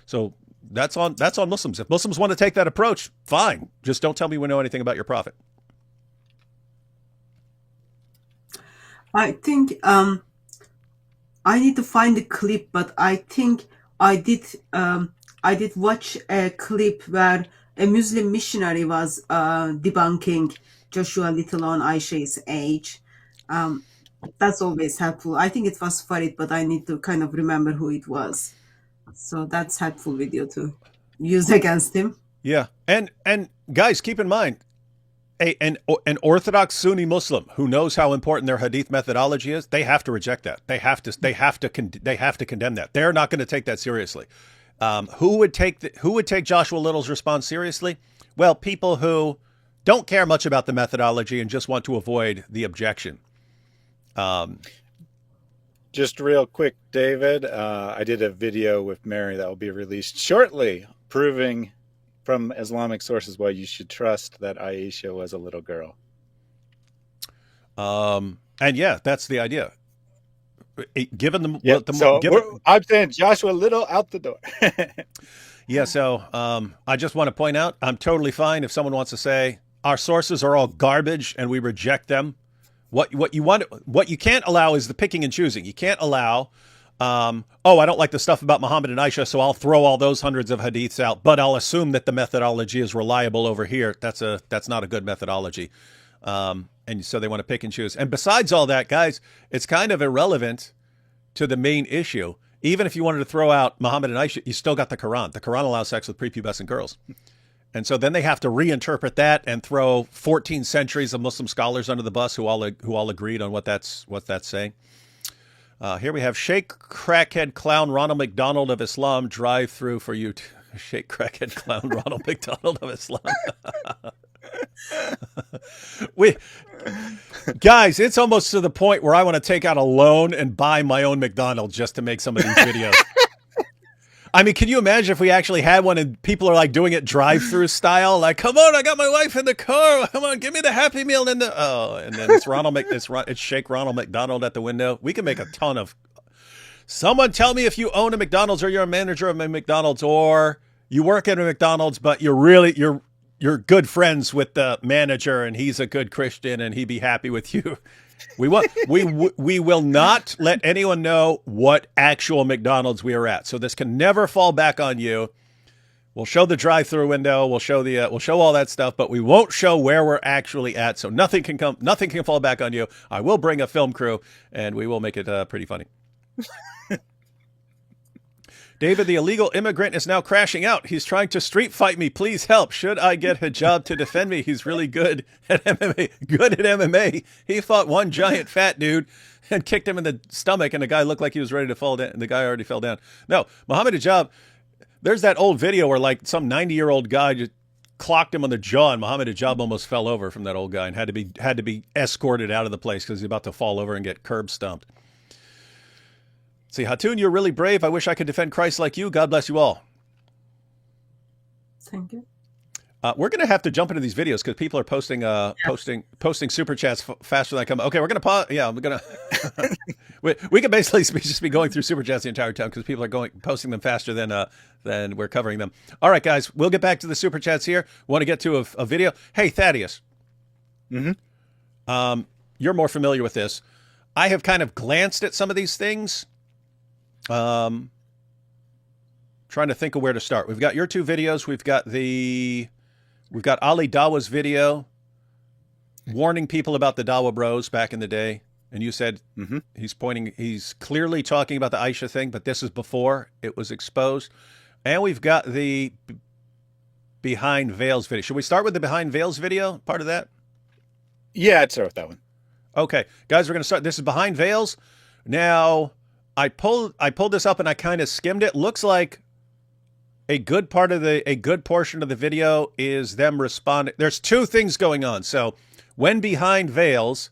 So that's on Muslims. If Muslims want to take that approach, fine. Just don't tell me we know anything about your prophet. I think I need to find the clip, but I think I did watch a clip where a Muslim missionary was debunking Joshua Little on Aisha's age. That's always helpful. I think it was Farid, but I need to kind of remember who it was. So that's helpful video to use against him. Yeah, and guys, keep in mind, an Orthodox Sunni Muslim who knows how important their hadith methodology is, they have to reject that. They have to condemn that. They're not going to take that seriously. Who would take Joshua Little's response seriously? Well, people who don't care much about the methodology and just want to avoid the objection. Just real quick, David, I did a video with Mary that will be released shortly, proving from Islamic sources why you should trust that Aisha was a little girl. And yeah, that's the idea. Given them, I'm saying Joshua Little out the door. Yeah, so I just want to point out, I'm totally fine if someone wants to say our sources are all garbage and we reject them. What you can't allow is the picking and choosing. You can't allow, I don't like the stuff about Muhammad and Aisha, so I'll throw all those hundreds of hadiths out, but I'll assume that the methodology is reliable over here. That's not a good methodology. And so they want to pick and choose. And besides all that, guys, it's kind of irrelevant to the main issue. Even if you wanted to throw out Muhammad and Aisha, you still got the Quran. The Quran allows sex with prepubescent girls. And so then they have to reinterpret that and throw 14 centuries of Muslim scholars under the bus who all agreed on what that's saying. Here we have Sheikh Crackhead Clown Ronald McDonald of Islam drive through for you. Sheikh Crackhead Clown Ronald McDonald of Islam. Guys, it's almost to the point where I want to take out a loan and buy my own McDonald's just to make some of these videos. I mean, can you imagine if we actually had one and people are like doing it drive-through style? Like, come on, I got my wife in the car. Come on, give me the Happy Meal. And then it's Sheikh Ronald McDonald at the window. We can make a ton of. Someone tell me if you own a McDonald's or you're a manager of a McDonald's or you work at a McDonald's, but you're good friends with the manager and he's a good Christian and he'd be happy with you. We will not let anyone know what actual McDonald's we are at. So this can never fall back on you. We'll show the drive-through window. We'll show all that stuff, but we won't show where we're actually at. So nothing can fall back on you. I will bring a film crew and we will make it pretty funny. David, the illegal immigrant, is now crashing out. He's trying to street fight me. Please help. Should I get Hijab to defend me? He's really good at MMA. He fought one giant fat dude and kicked him in the stomach, and the guy looked like he was ready to fall down, and the guy already fell down. No, Mohammed Hijab, there's that old video where like some 90-year-old guy just clocked him on the jaw, and Mohammed Hijab almost fell over from that old guy and had to be escorted out of the place because he's about to fall over and get curb stomped. See, Hatun, you're really brave. I wish I could defend Christ like you. God bless you all. Thank you. We're going to have to jump into these videos because people are posting super chats faster than I come. Okay, we're going to pause. Yeah, we're going to. we can basically just be going through super chats the entire time because people are posting them faster than we're covering them. All right, guys, we'll get back to the super chats here. Want to get to a video? Hey, Thaddeus. Mm-hmm. You're more familiar with this. I have kind of glanced at some of these things. Trying to think of where to start. We've got your two videos. We've got Ali Dawah's video warning people about the Dawah bros back in the day And you said he's clearly talking about the Aisha thing, but this is before it was exposed. And we've got the Behind Veils video. Should we start with the Behind Veils video, part of that? Yeah, I'd start with that one. Okay, guys, we're going to start. This is Behind Veils. Now, I pulled this up and I kind of skimmed it. Looks like a good portion of the video is them responding. There's two things going on. So when Behind Veils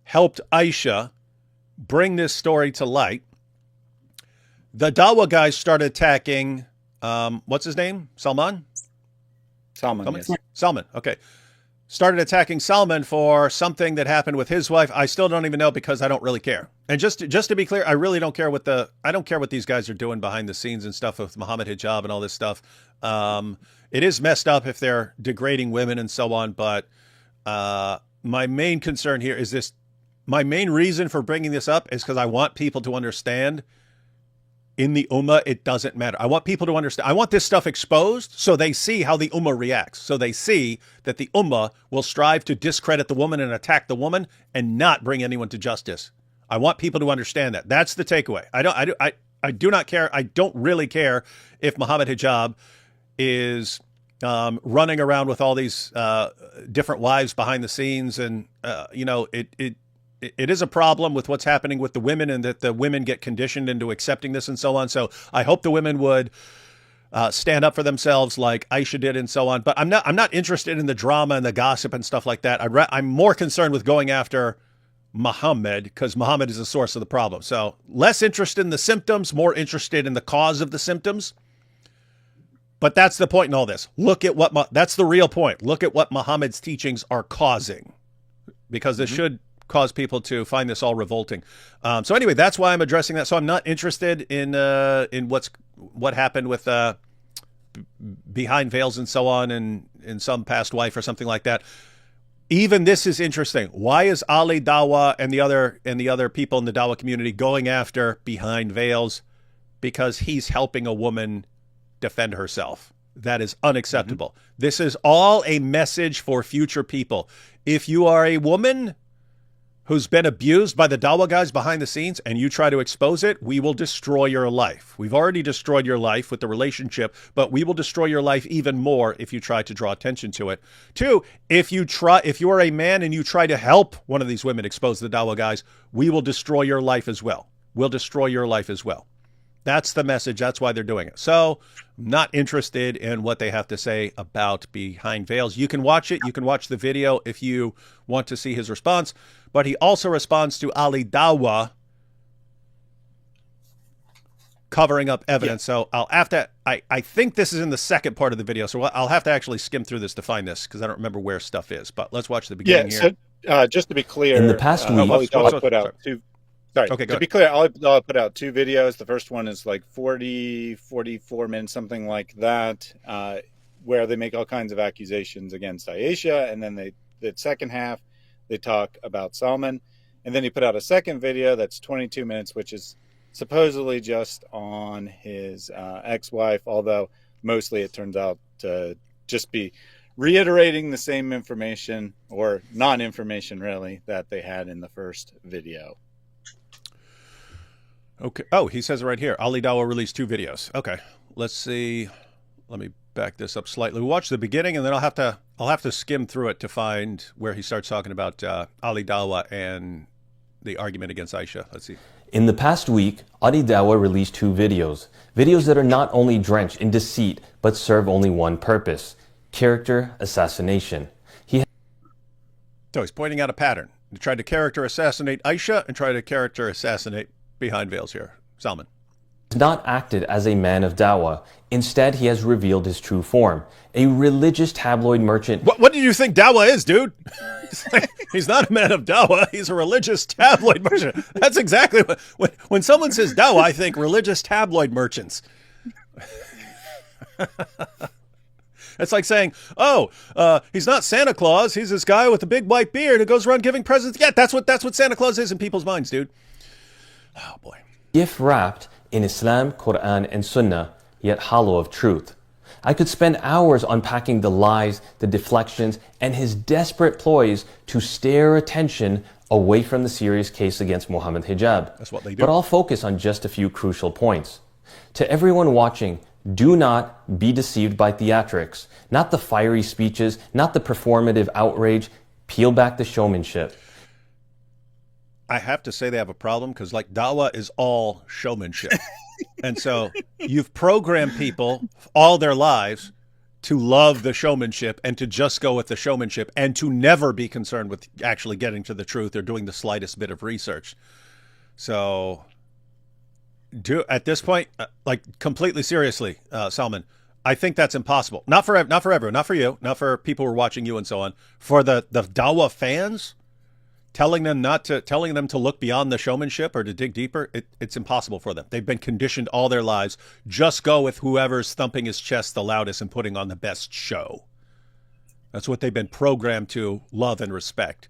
helped Aisha bring this story to light, the Dawah guys started attacking, what's his name? Salman? Salman, yes. Salman, okay. Started attacking Salman for something that happened with his wife. I still don't even know because I don't really care. And just to be clear, I really don't care I don't care what these guys are doing behind the scenes and stuff with Mohammed Hijab and all this stuff. It is messed up if they're degrading women and so on. But my main concern here is this. My main reason for bringing this up is because I want people to understand in the Ummah, it doesn't matter. I want people to understand. I want this stuff exposed so they see how the Ummah reacts. So they see that the Ummah will strive to discredit the woman and attack the woman and not bring anyone to justice. I want people to understand that. That's the takeaway. I do not care. I don't really care if Mohammed Hijab is running around with all these different wives behind the scenes. And, it is a problem with what's happening with the women and that the women get conditioned into accepting this and so on. So I hope the women would stand up for themselves like Aisha did and so on. But I'm not interested in the drama and the gossip and stuff like that. I'm more concerned with going after Mohammed because Mohammed is the source of the problem. So less interested in the symptoms, more interested in the cause of the symptoms. But that's the point in all this. That's the real point. Look at what Muhammad's teachings are causing, because this should cause people to find this all revolting. So anyway, that's why I'm addressing that. So I'm not interested in what happened with Behind Veils and so on, and in some past wife or something like that. Even this is interesting. Why is Ali Dawah and the other people in the Dawah community going after Behind Veils? Because he's helping a woman defend herself. That is unacceptable. This is all a message for future people. If you are a woman who's been abused by the Dawah guys behind the scenes and you try to expose it, we will destroy your life. We've already destroyed your life with the relationship, but we will destroy your life even more if you try to draw attention to it. Two, if you are a man and you try to help one of these women expose the Dawah guys, we will destroy your life as well. We'll destroy your life as well. That's the message. That's why they're doing it. So I'm not interested in what they have to say about Behind Veils. You can watch it. You can watch the video if you want to see his response. But he also responds to Ali Dawah covering up evidence. Yeah. So I'll have to, I think this is in the second part of the video. So I'll have to actually skim through this to find this because I don't remember where stuff is. But let's watch the beginning here. So just to be clear, in the past week, Ali Dawah put out two. Sorry, okay, to be clear, Ali Dawah put out two videos. The first one is like 44 minutes, something like that, where they make all kinds of accusations against Aisha. And then the second half, they talk about Salman. And then he put out a second video that's 22 minutes, which is supposedly just on his ex-wife, although mostly it turns out to just be reiterating the same information or non-information, really, that they had in the first video. Okay. Oh, he says it right here. Ali Dawah released two videos. Okay. Let's see. Let me back this up slightly. We'll watch the beginning, and then I'll have to skim through it to find where he starts talking about Ali Dawah and the argument against Aisha. Let's see. In the past week, Ali Dawah released two videos. Videos that are not only drenched in deceit, but serve only one purpose: character assassination. So he's pointing out a pattern. He tried to character assassinate Aisha and tried to character assassinate Behind Veils here. Salman. He has not acted as a man of Dawah. Instead, he has revealed his true form: a religious tabloid merchant. What do you think Dawah is, dude? He's not a man of Dawah. He's a religious tabloid merchant. That's exactly what when someone says Dawah, I think religious tabloid merchants. It's like saying, he's not Santa Claus. He's this guy with a big white beard who goes around giving presents. Yeah, that's what Santa Claus is in people's minds, dude. Oh, boy. Gift wrapped in Islam, Quran, and Sunnah, yet hollow of truth. I could spend hours unpacking the lies, the deflections, and his desperate ploys to steer attention away from the serious case against Mohammed Hijab. That's what they do. But I'll focus on just a few crucial points. To everyone watching, do not be deceived by theatrics, not the fiery speeches, not the performative outrage. Peel back the showmanship. I have to say they have a problem because like Dawah is all showmanship. And so you've programmed people all their lives to love the showmanship and to just go with the showmanship and to never be concerned with actually getting to the truth or doing the slightest bit of research. So at this point, like completely seriously, Salman, I think that's impossible. Not for everyone, not for you, not for people who are watching you and so on. For the Dawah fans, telling them to look beyond the showmanship or to dig deeper, it's impossible for them. They've been conditioned all their lives. Just go with whoever's thumping his chest the loudest and putting on the best show. That's what they've been programmed to love and respect.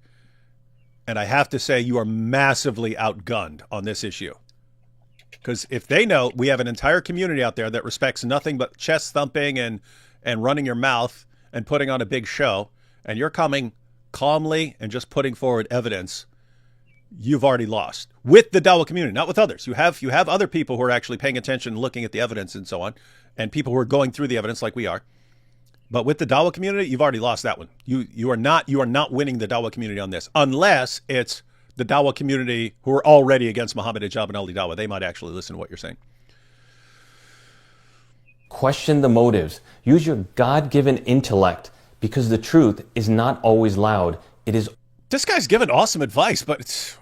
And I have to say you are massively outgunned on this issue. Because if they know we have an entire community out there that respects nothing but chest thumping and running your mouth and putting on a big show, and you're coming calmly and just putting forward evidence, you've already lost with the Dawah community, not with others. You have other people who are actually paying attention, looking at the evidence and so on, and people who are going through the evidence like we are. But with the Dawah community, you've already lost that one. You are not winning the Dawah community on this, unless it's the Dawah community who are already against Mohammed Hijab and Ali Dawah. They might actually listen to what you're saying. Question the motives. Use your God-given intellect, because the truth is not always loud. It is. This guy's giving awesome advice, but it's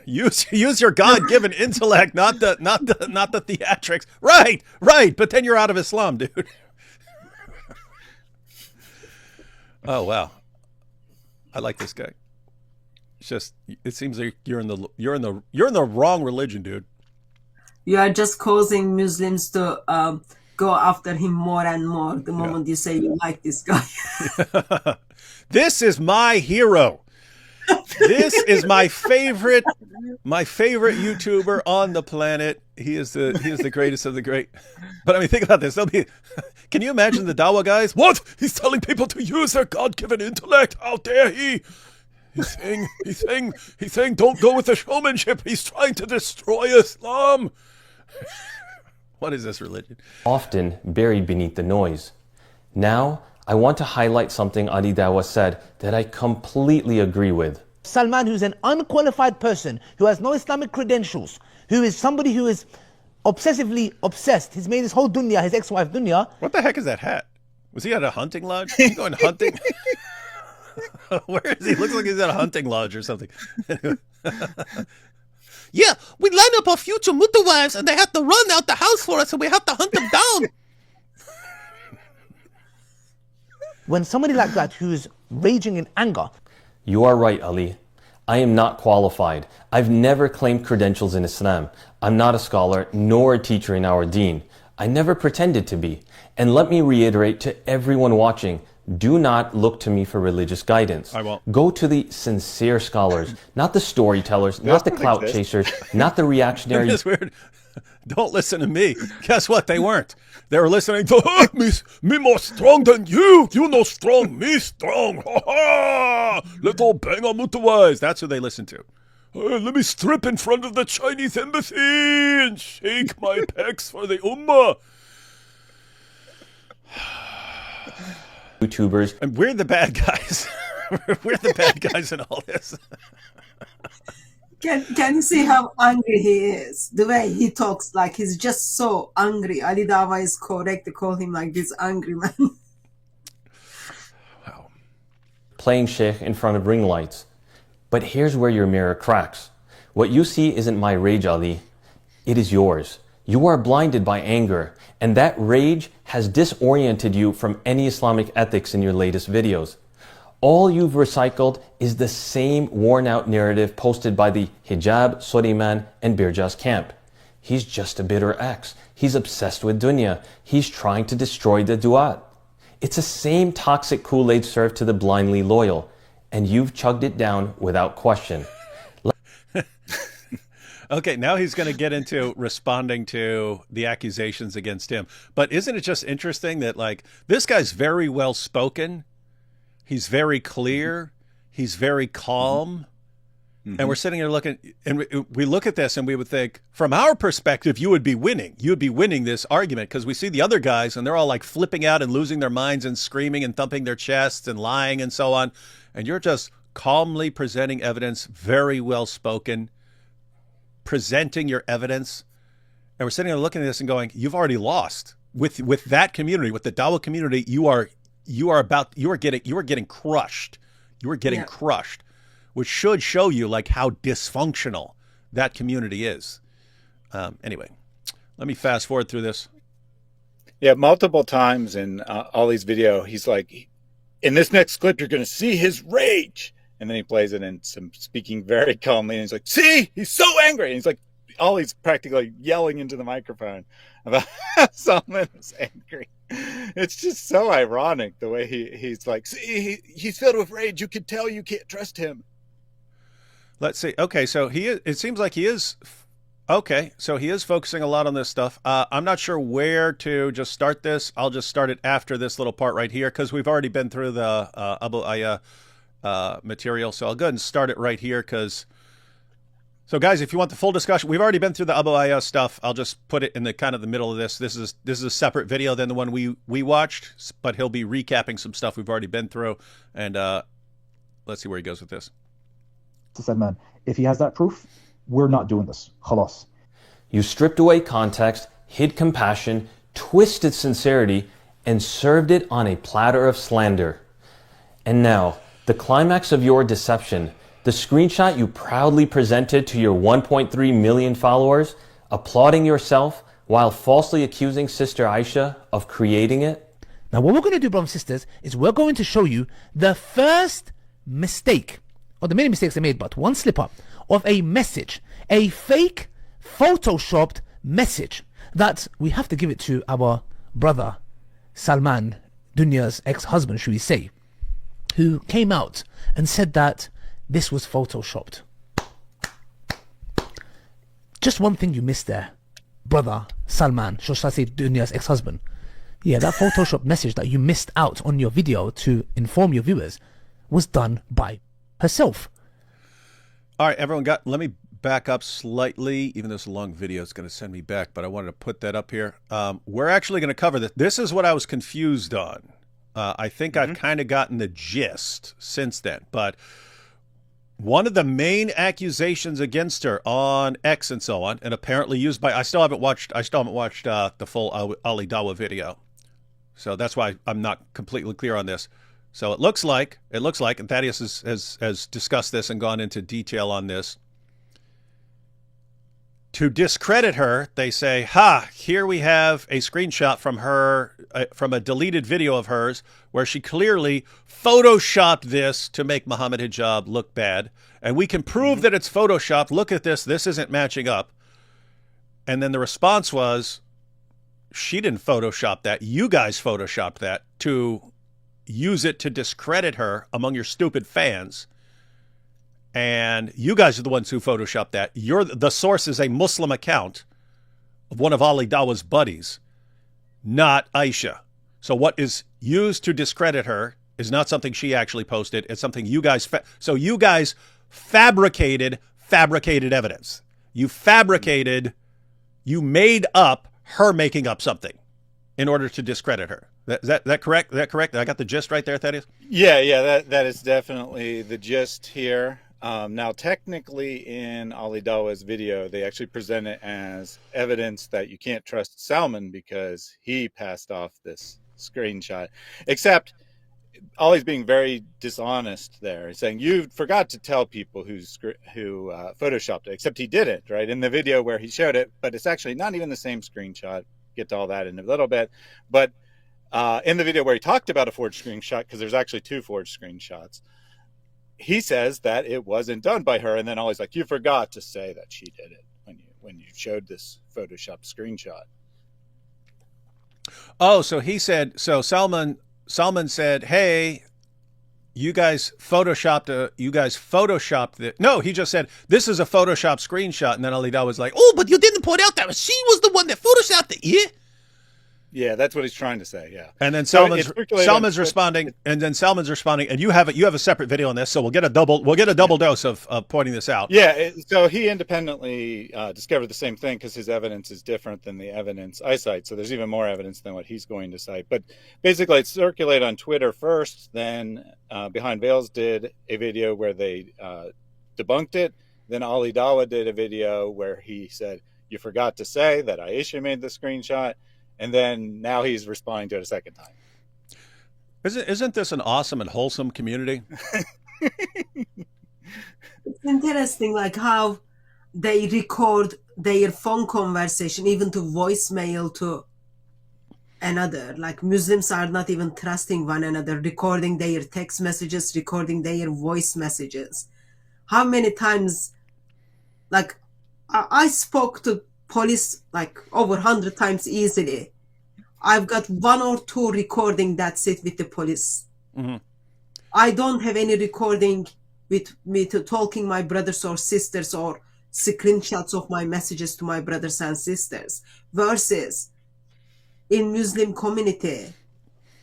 use your God-given intellect, not the theatrics. Right. But then you're out of Islam, dude. Oh wow, I like this guy. It's just, it seems like you're in the wrong religion, dude. You are just causing Muslims to go after him more and more the moment you say you like this guy. This is my hero. This is my favorite YouTuber on the planet. He is the greatest of the great. But I mean, think about this. Can you imagine the Dawah guys? What? He's telling people to use their God-given intellect. How dare he? He's saying don't go with the showmanship. He's trying to destroy Islam. What is this religion? Often buried beneath the noise. Now, I want to highlight something Ali Dawah said that I completely agree with. Salman, who's an unqualified person, who has no Islamic credentials, who is somebody who is obsessively obsessed. He's made his whole dunya, his ex-wife dunya. What the heck is that hat? Was he at a hunting lodge? Is he going hunting? Where is he? Looks like he's at a hunting lodge or something. Yeah, we line up our future mutawwives and they have to run out the house for us and we have to hunt them down. When somebody like that who's raging in anger. You are right, Ali. I am not qualified. I've never claimed credentials in Islam. I'm not a scholar nor a teacher in our deen. I never pretended to be. And let me reiterate to everyone watching, do not look to me for religious guidance. I won't. Go to the sincere scholars, not the storytellers, not the clout chasers, not the reactionary. It's weird. Don't listen to me. Guess what? They weren't. They were listening to me more strong than you. You know strong, me strong. Ha ha! Little banger mutawais. That's who they listened to. Let me strip in front of the Chinese embassy and shake my pecs for the ummah. YouTubers. And we're the bad guys. We're the bad guys in all this. Can you see how angry he is? The way he talks, like he's just so angry. Ali Dawah is correct to call him like this angry man. Wow. Playing sheikh in front of ring lights. But here's where your mirror cracks. What you see isn't my rage, Ali. It is yours. You are blinded by anger, and that rage has disoriented you from any Islamic ethics in your latest videos. All you've recycled is the same worn-out narrative posted by the Hijab, Suleiman, and Birjas camp. He's just a bitter ex. He's obsessed with dunya. He's trying to destroy the du'at. It's the same toxic Kool-Aid served to the blindly loyal, and you've chugged it down without question. Okay, now he's going to get into responding to the accusations against him. But isn't it just interesting that, like, this guy's very well spoken. He's very clear. He's very calm. And we're sitting here looking, and we look at this and we would think, from our perspective, you would be winning. You would be winning this argument because we see the other guys and they're all like flipping out and losing their minds and screaming and thumping their chests and lying and so on. And you're just calmly presenting evidence, very well spoken, presenting your evidence. And we're sitting there looking at this and going, you've already lost with that community, with the Dawah community. You are getting crushed. You are getting crushed. Which should show you like how dysfunctional that community is. Anyway, let me fast forward through this. Yeah, multiple times in Ollie's video, he's like, in this next clip, you're going to see his rage. And then he plays it in some speaking very calmly. And he's like, see, he's so angry. And he's like, Ollie's practically yelling into the microphone about how Salman is angry. It's just so ironic the way he's like, see, he's filled with rage. You can tell you can't trust him. Let's see. Okay, so it seems like he is. Okay, so he is focusing a lot on this stuff. I'm not sure where to just start this. I'll just start it after this little part right here because we've already been through the Abu Aya material. So I'll go ahead and start it right here because. So guys, if you want the full discussion, we've already been through the Abu Aya stuff. I'll just put it in the kind of the middle of this. This is a separate video than the one we watched, but he'll be recapping some stuff we've already been through. And let's see where he goes with this. Said, man, if he has that proof, we're not doing this. Khalas. You stripped away context, hid compassion, twisted sincerity, and served it on a platter of slander. And now, the climax of your deception, the screenshot you proudly presented to your 1.3 million followers, applauding yourself while falsely accusing Sister Aisha of creating it. Now, what we're going to do, brothers and sisters, is we're going to show you the first mistake, or the many mistakes they made, but one slip up of a message, a fake, photoshopped message that we have to give it to our brother Salman, Dunya's ex-husband, should we say, who came out and said that this was photoshopped. Just one thing you missed there, brother Salman, should I say Dunya's ex-husband. Yeah, that Photoshop message that you missed out on your video to inform your viewers was done by herself. All right, everyone, let me back up slightly. Even though it's a long video, it's going to send me back, but I wanted to put that up here. We're actually going to cover this. This is what I was confused on. I think I've kind of gotten the gist since then, but one of the main accusations against her on X and so on, and apparently used by, I still haven't watched the full Ali Dawah video. So that's why I'm not completely clear on this. So it looks like, and Thaddeus has discussed this and gone into detail on this. To discredit her, they say, here we have a screenshot from her, from a deleted video of hers, where she clearly photoshopped this to make Mohammed Hijab look bad. And we can prove that it's photoshopped. Look at this. This isn't matching up. And then the response was, she didn't Photoshop that. You guys Photoshopped that to use it to discredit her among your stupid fans. And you guys are the ones who Photoshopped that. The source is a Muslim account of one of Ali Dawah's buddies, not Aisha. So what is used to discredit her is not something she actually posted. It's something you guys... So you guys fabricated evidence. You made up her making up something in order to discredit her. Is that correct? Is that correct? I got the gist right there, Thaddeus? Yeah, that is definitely the gist here. Now, technically, in Ali Dawah's video, they actually present it as evidence that you can't trust Salman because he passed off this screenshot. Except, Ali's being very dishonest there. He's saying, you forgot to tell people who Photoshopped it, except he didn't, right? In the video where he showed it, but it's actually not even the same screenshot. Get to all that in a little bit. But in the video where he talked about a forged screenshot, because there's actually 2 forged screenshots, he says that it wasn't done by her, and then Ollie's like, you forgot to say that she did it when you showed this Photoshopped screenshot. Oh, so he said, so Salman said, hey, you guys photoshopped it. No, he just said, this is a Photoshop screenshot. And then Ali Dawah was like, oh, but you didn't point out that she was the one that photoshopped it. Yeah. Yeah, that's what he's trying to say. Yeah. And then So Salman's, it's circulated Salman's on- responding, and then Salman's responding, and you have a separate video on this, so we'll get a double dose of pointing this out. Yeah, so he independently discovered the same thing because his evidence is different than the evidence I cite. So there's even more evidence than what he's going to cite. But basically, it circulated on Twitter first. Then Behind Veils did a video where they debunked it. Then Ali Dawah did a video where he said, "You forgot to say that Aisha made the screenshot." And then now he's responding to it a second time. Isn't this an awesome and wholesome community? It's interesting, like how they record their phone conversation, even to voicemail to another. Like Muslims are not even trusting one another, recording their text messages, recording their voice messages. How many times, like, I spoke to police like over 100 times easily. I've got 1 or 2 recording that's it with the police. Mm-hmm. I don't have any recording with me to talking my brothers or sisters or screenshots of my messages to my brothers and sisters. Versus in Muslim community,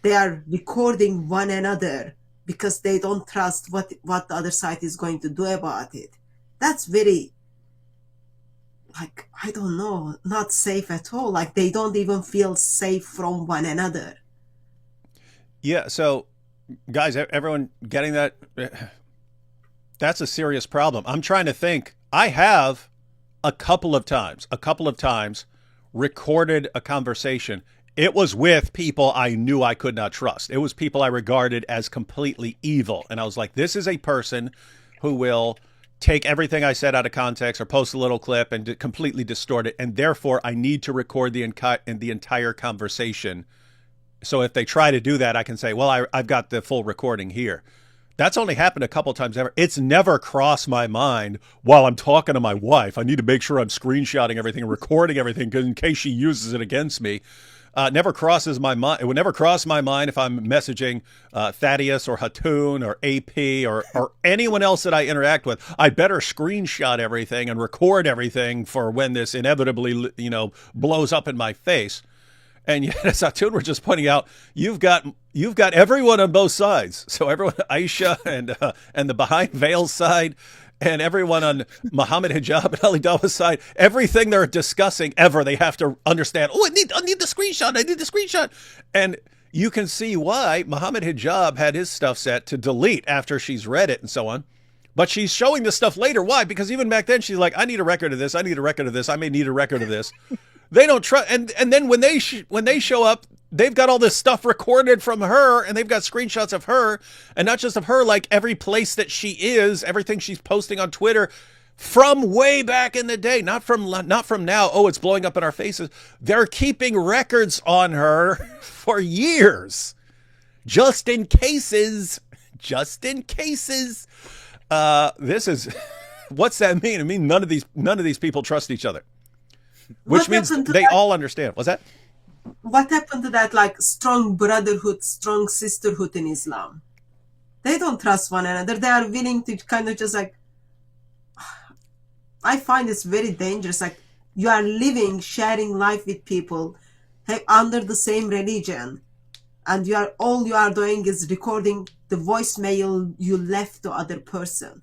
they are recording one another because they don't trust what the other side is going to do about it. That's very, like, I don't know, not safe at all. Like, they don't even feel safe from one another. Yeah, so guys, everyone getting that? That's a serious problem. I'm trying to think. I have a couple of times recorded a conversation. It was with people I knew I could not trust. It was people I regarded as completely evil. And I was like, this is a person who will take everything I said out of context or post a little clip and completely distort it. And therefore, I need to record the entire conversation. So if they try to do that, I can say, well, I've got the full recording here. That's only happened a couple times ever. It's never crossed my mind while I'm talking to my wife. I need to make sure I'm screenshotting everything and recording everything in case she uses it against me. Never crosses my mind. It would never cross my mind if I'm messaging Thaddeus or Hatun or AP or anyone else that I interact with. I better screenshot everything and record everything for when this inevitably, blows up in my face. And yet, as Hatun were just pointing out, you've got everyone on both sides. So everyone, Aisha and the Behind Veils side, and everyone on Mohammed, Hijab, and Ali Dawah's side, everything they're discussing ever, they have to understand. Oh, I need the screenshot. I need the screenshot. And you can see why Mohammed Hijab had his stuff set to delete after she's read it and so on. But she's showing this stuff later. Why? Because even back then, she's like, I need a record of this. I need a record of this. I may need a record of this. They don't trust. And then when they show up, they've got all this stuff recorded from her, and they've got screenshots of her, and not just of her, like every place that she is, everything she's posting on Twitter from way back in the day, not from now. Oh, it's blowing up in our faces. They're keeping records on her for years, just in cases. This is, what's that mean? I mean, none of these people trust each other, which means they all understand. What's that? What happened to that, like, strong brotherhood, strong sisterhood in Islam? They don't trust one another. They are willing to kind of just like, I find this very dangerous. Like, you are living, sharing life with people under the same religion, and all you are doing is recording the voicemail you left to other person.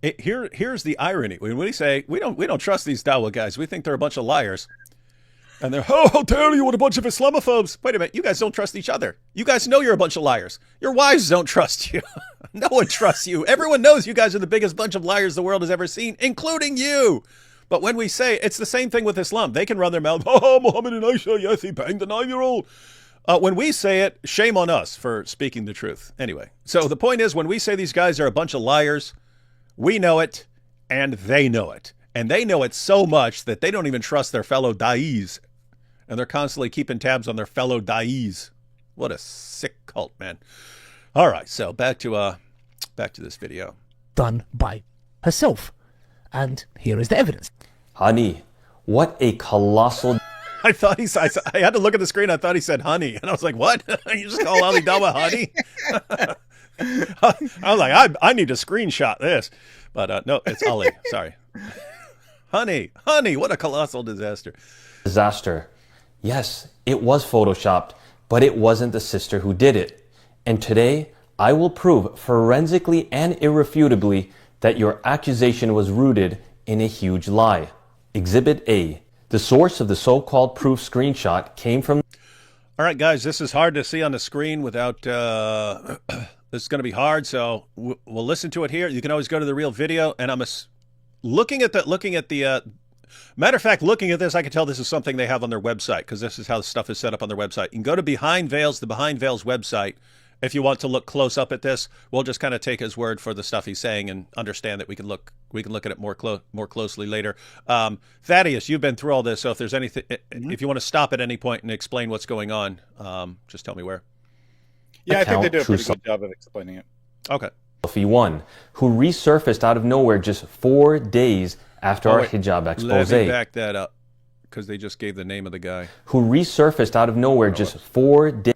Here's the irony. When we say we don't trust these Dawah guys, we think they're a bunch of liars. And they're, how dare you, what a bunch of Islamophobes. Wait a minute, you guys don't trust each other. You guys know you're a bunch of liars. Your wives don't trust you. No one trusts you. Everyone knows you guys are the biggest bunch of liars the world has ever seen, including you. But when we say, it's the same thing with Islam. They can run their mouth, oh, Mohammed and Aisha, yes, he banged the 9-year-old. When we say it, shame on us for speaking the truth. Anyway, so the point is, when we say these guys are a bunch of liars, we know it, and they know it. And they know it so much that they don't even trust their fellow da'is. And they're constantly keeping tabs on their fellow da'is. What a sick cult, man. All right, so back to this video. Done by herself. And here is the evidence. Honey, what a colossal... I had to look at the screen. I thought he said honey. And I was like, what? You just call Ali Dawah honey? I was like, I need to screenshot this. But no, it's Ali. Sorry. Honey, what a colossal disaster. Disaster. Yes, it was photoshopped, but it wasn't the sister who did it. And today, I will prove forensically and irrefutably that your accusation was rooted in a huge lie. Exhibit A. The source of the so-called proof screenshot came from... All right, guys, this is hard to see on the screen without... this is going to be hard, so we'll listen to it here. You can always go to the real video, and I'm looking at the matter of fact, looking at this, I can tell this is something they have on their website, because this is how the stuff is set up on their website. You can go to Behind Veils, the Behind Veils website, if you want to look close up at this. We'll just kind of take his word for the stuff he's saying and understand that we can look at it more closely later. Thaddeus, you've been through all this, so if there's anything, if you want to stop at any point and explain what's going on, just tell me where. Yeah, I think they do a pretty good job of explaining it. Okay. One, who resurfaced out of nowhere just 4 days after our hijab expose. Let me back that up, because they just gave the name of the guy. Who resurfaced out of nowhere just 4 days.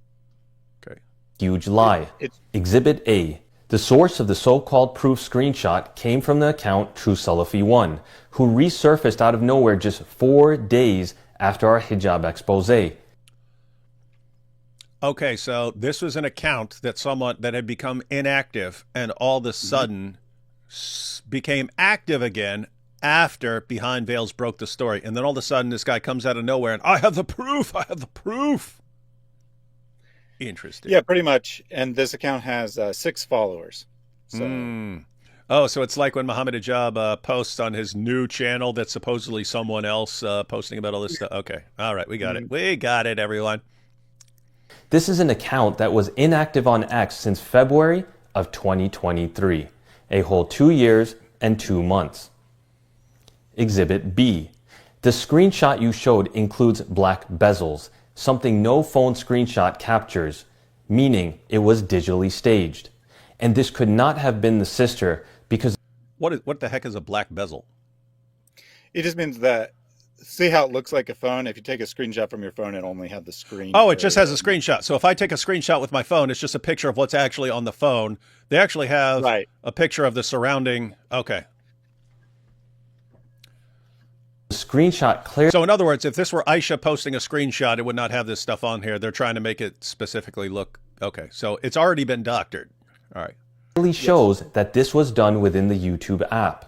Okay. Huge lie. Exhibit A. The source of the so-called proof screenshot came from the account True Salafi 1, who resurfaced out of nowhere just 4 days after our hijab expose. Okay, so this was an account that had become inactive and all of a sudden became active again after Behind Veils broke the story. And then all of a sudden this guy comes out of nowhere and I have the proof. Interesting. Yeah, pretty much. And this account has 6 followers. So. Oh, so it's like when Mohammed Hijab posts on his new channel that's supposedly someone else posting about all this stuff. Okay. All right. We got it. We got it, everyone. This is an account that was inactive on X since February of 2023, a whole 2 years and 2 months. Exhibit B. The screenshot you showed includes black bezels, something no phone screenshot captures, meaning it was digitally staged. And this could not have been the sister because... What the heck is a black bezel? It just means that, see how it looks like a phone? If you take a screenshot from your phone, it only has the screen. Oh, it just has a screenshot. So if I take a screenshot with my phone, it's just a picture of what's actually on the phone. They actually have a picture of the surrounding... Okay. The screenshot clear. So in other words, if this were Aisha posting a screenshot, it would not have this stuff on here. They're trying to make it specifically look... Okay, so it's already been doctored. All right. Clearly shows that this was done within the YouTube app.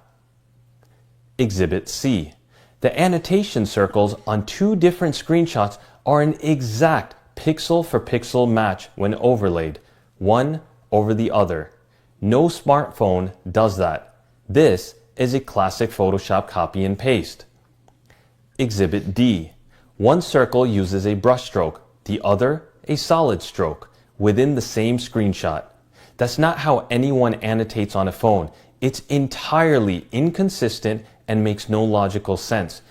Exhibit C. The annotation circles on 2 different screenshots are an exact pixel for pixel match when overlaid, one over the other. No smartphone does that. This is a classic Photoshop copy and paste. Exhibit D. One circle uses a brushstroke, the other a solid stroke, within the same screenshot. That's not how anyone annotates on a phone. It's entirely inconsistent and makes no logical sense.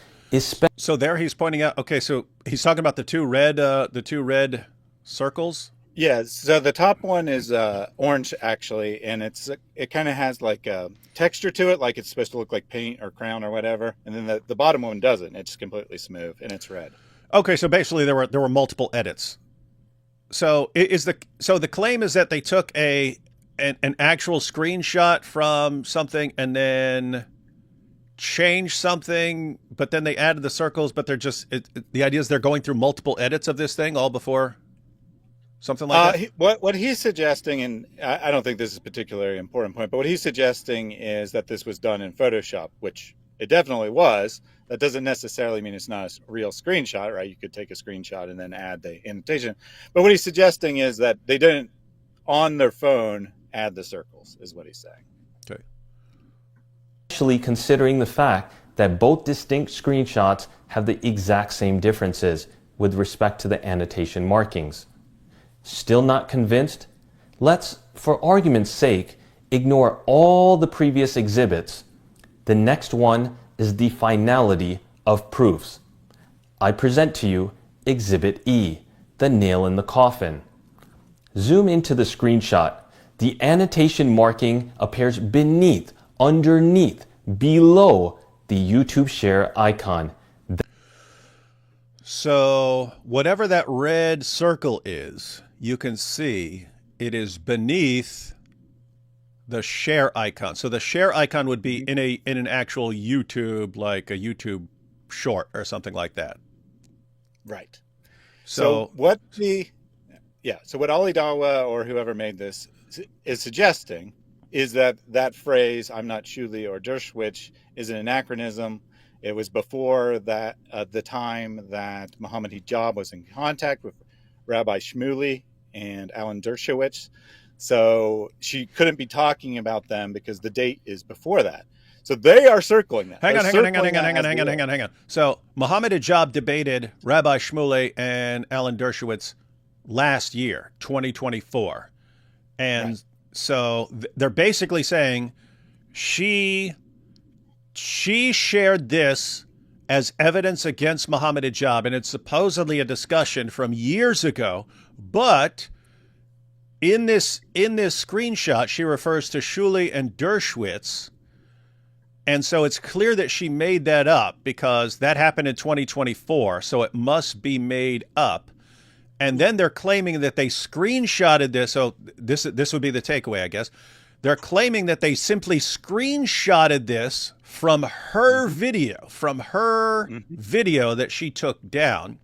So there he's pointing out, okay, so he's talking about the two red circles? Yeah, so the top one is orange actually, and it kind of has like a texture to it, like it's supposed to look like paint or crown or whatever. And then the bottom one doesn't. It's completely smooth and it's red. Okay, so basically there were multiple edits. So the claim is that they took an actual screenshot from something and then changed something, but then they added the circles, but they're just the idea is they're going through multiple edits of this thing all before something like that. What he's suggesting, and I don't think this is a particularly important point, but what he's suggesting is that this was done in Photoshop, which it definitely was. That doesn't necessarily mean it's not a real screenshot, right? You could take a screenshot and then add the annotation. But what he's suggesting is that they didn't, on their phone, add the circles, is what he's saying. Okay. Especially considering the fact that both distinct screenshots have the exact same differences with respect to the annotation markings. Still not convinced? Let's, for argument's sake, ignore all the previous exhibits. The next one is the finality of proofs. I present to you Exhibit E, the nail in the coffin. Zoom into the screenshot. The annotation marking appears beneath, underneath, below the YouTube share icon. So whatever that red circle is, you can see it is beneath the share icon. So the share icon would be in an actual YouTube, like a YouTube short or something like that. Right. So So what Ali Dawah or whoever made this is suggesting is that phrase, I'm not Shuli or Dershowitz, is an anachronism. It was before that, the time that Mohammed Hijab was in contact with Rabbi Shmuley and Alan Dershowitz. So she couldn't be talking about them because the date is before that. So they are circling that. hang on. So Mohammed Hijab debated Rabbi Shmuley and Alan Dershowitz last year, 2024. And Right. so they're basically saying she shared this as evidence against Mohammed Hijab, and it's supposedly a discussion from years ago. But in this screenshot, she refers to Shuli and Dershowitz. And so it's clear that she made that up because that happened in 2024. So it must be made up. And then they're claiming that they screenshotted this. So this would be the takeaway, I guess. They're claiming that they simply screenshotted this from her video, that she took down,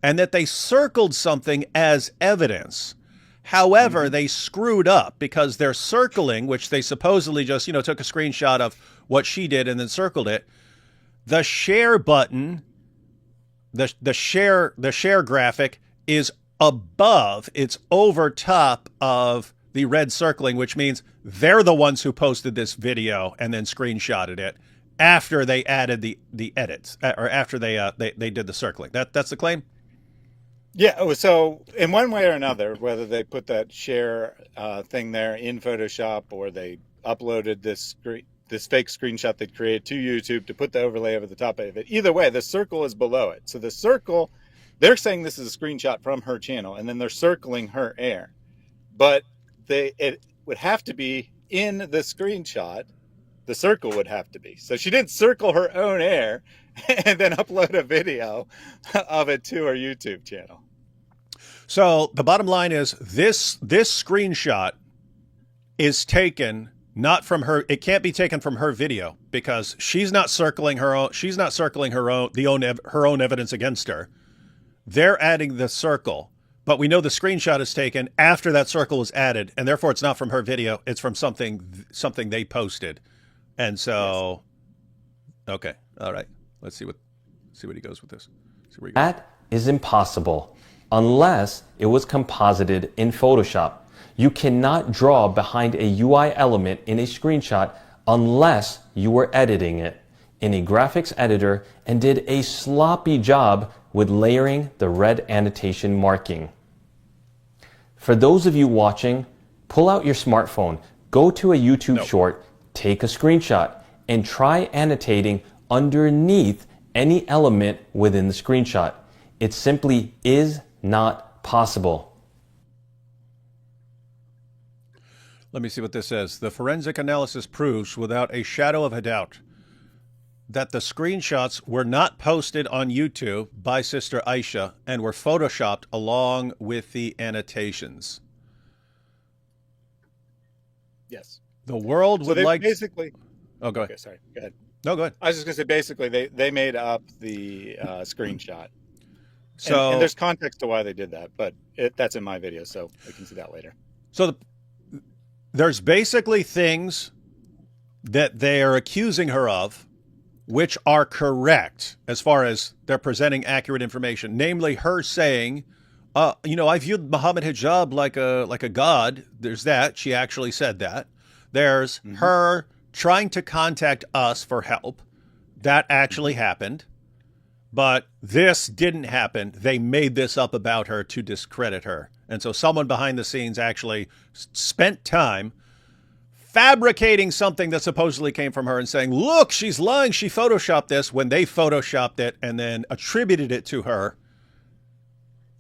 and that they circled something as evidence. However, they screwed up because they're circling, which they supposedly just, took a screenshot of what she did and then circled it. The share button, the share graphic is above, it's over top of the red circling, which means they're the ones who posted this video and then screenshotted it after they added the edits, or after they did the circling. That's the claim? Yeah. So in one way or another, whether they put that share thing there in Photoshop or they uploaded this fake screenshot they created to YouTube to put the overlay over the top of it, either way, the circle is below it. So the circle, they're saying this is a screenshot from her channel, and then they're circling her air. But it would have to be in the screenshot. The circle would have to be. So she did circle her own air and then upload a video of it to her YouTube channel. So the bottom line is this screenshot is taken not from her. It can't be taken from her video because she's not circling her own. She's not circling her own evidence against her. They're adding the circle, but we know the screenshot is taken after that circle was added, and therefore it's not from her video. It's from something they posted. And so, yes. Okay, all right. Let's see what he goes with this. See where he goes. That is impossible unless it was composited in Photoshop. You cannot draw behind a UI element in a screenshot unless you were editing it in a graphics editor and did a sloppy job with layering the red annotation marking. For those of you watching, pull out your smartphone, go to a YouTube short, take a screenshot, and try annotating underneath any element within the screenshot. It simply is not possible. Let me see what this says. The forensic analysis proves without a shadow of a doubt that the screenshots were not posted on YouTube by Sister Aisha and were photoshopped along with the annotations. Yes. The world would like... basically... Oh, go ahead. Okay, sorry. Go ahead. No, go ahead. I was just going to say, basically, they made up the screenshot. So and there's context to why they did that, but that's in my video, so we can see that later. So there's basically things that they are accusing her of, which are correct as far as they're presenting accurate information. Namely, her saying, I viewed Mohammed Hijab like a god. There's that. She actually said that. There's her trying to contact us for help. That actually happened. But this didn't happen. They made this up about her to discredit her. And so someone behind the scenes actually spent time fabricating something that supposedly came from her and saying, look, she's lying. She photoshopped this, when they photoshopped it and then attributed it to her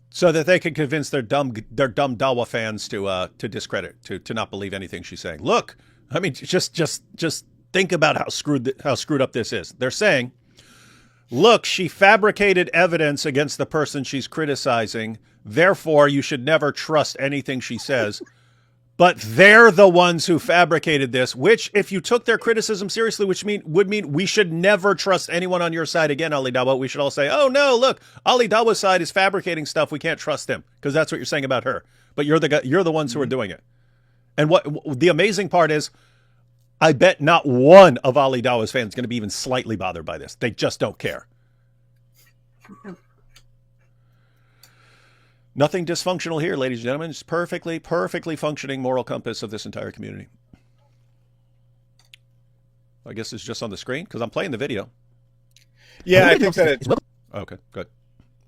so that they could convince their dumb Dawah fans to discredit, to not believe anything she's saying. Look, I mean, just think about how screwed up this is. They're saying, look, she fabricated evidence against the person she's criticizing. Therefore, you should never trust anything she says. But they're the ones who fabricated this, which, if you took their criticism seriously, would mean we should never trust anyone on your side again, Ali Dawah. We should all say, oh, no, look, Ali Dawah's side is fabricating stuff. We can't trust him, because that's what you're saying about her. But you're the ones who are doing it. And what the amazing part is, I bet not one of Ali Dawah's fans is going to be even slightly bothered by this. They just don't care. Nothing dysfunctional here, ladies and gentlemen. It's perfectly functioning moral compass of this entire community. I guess it's just on the screen because I'm playing the video. Yeah, I think that it's... Okay, good.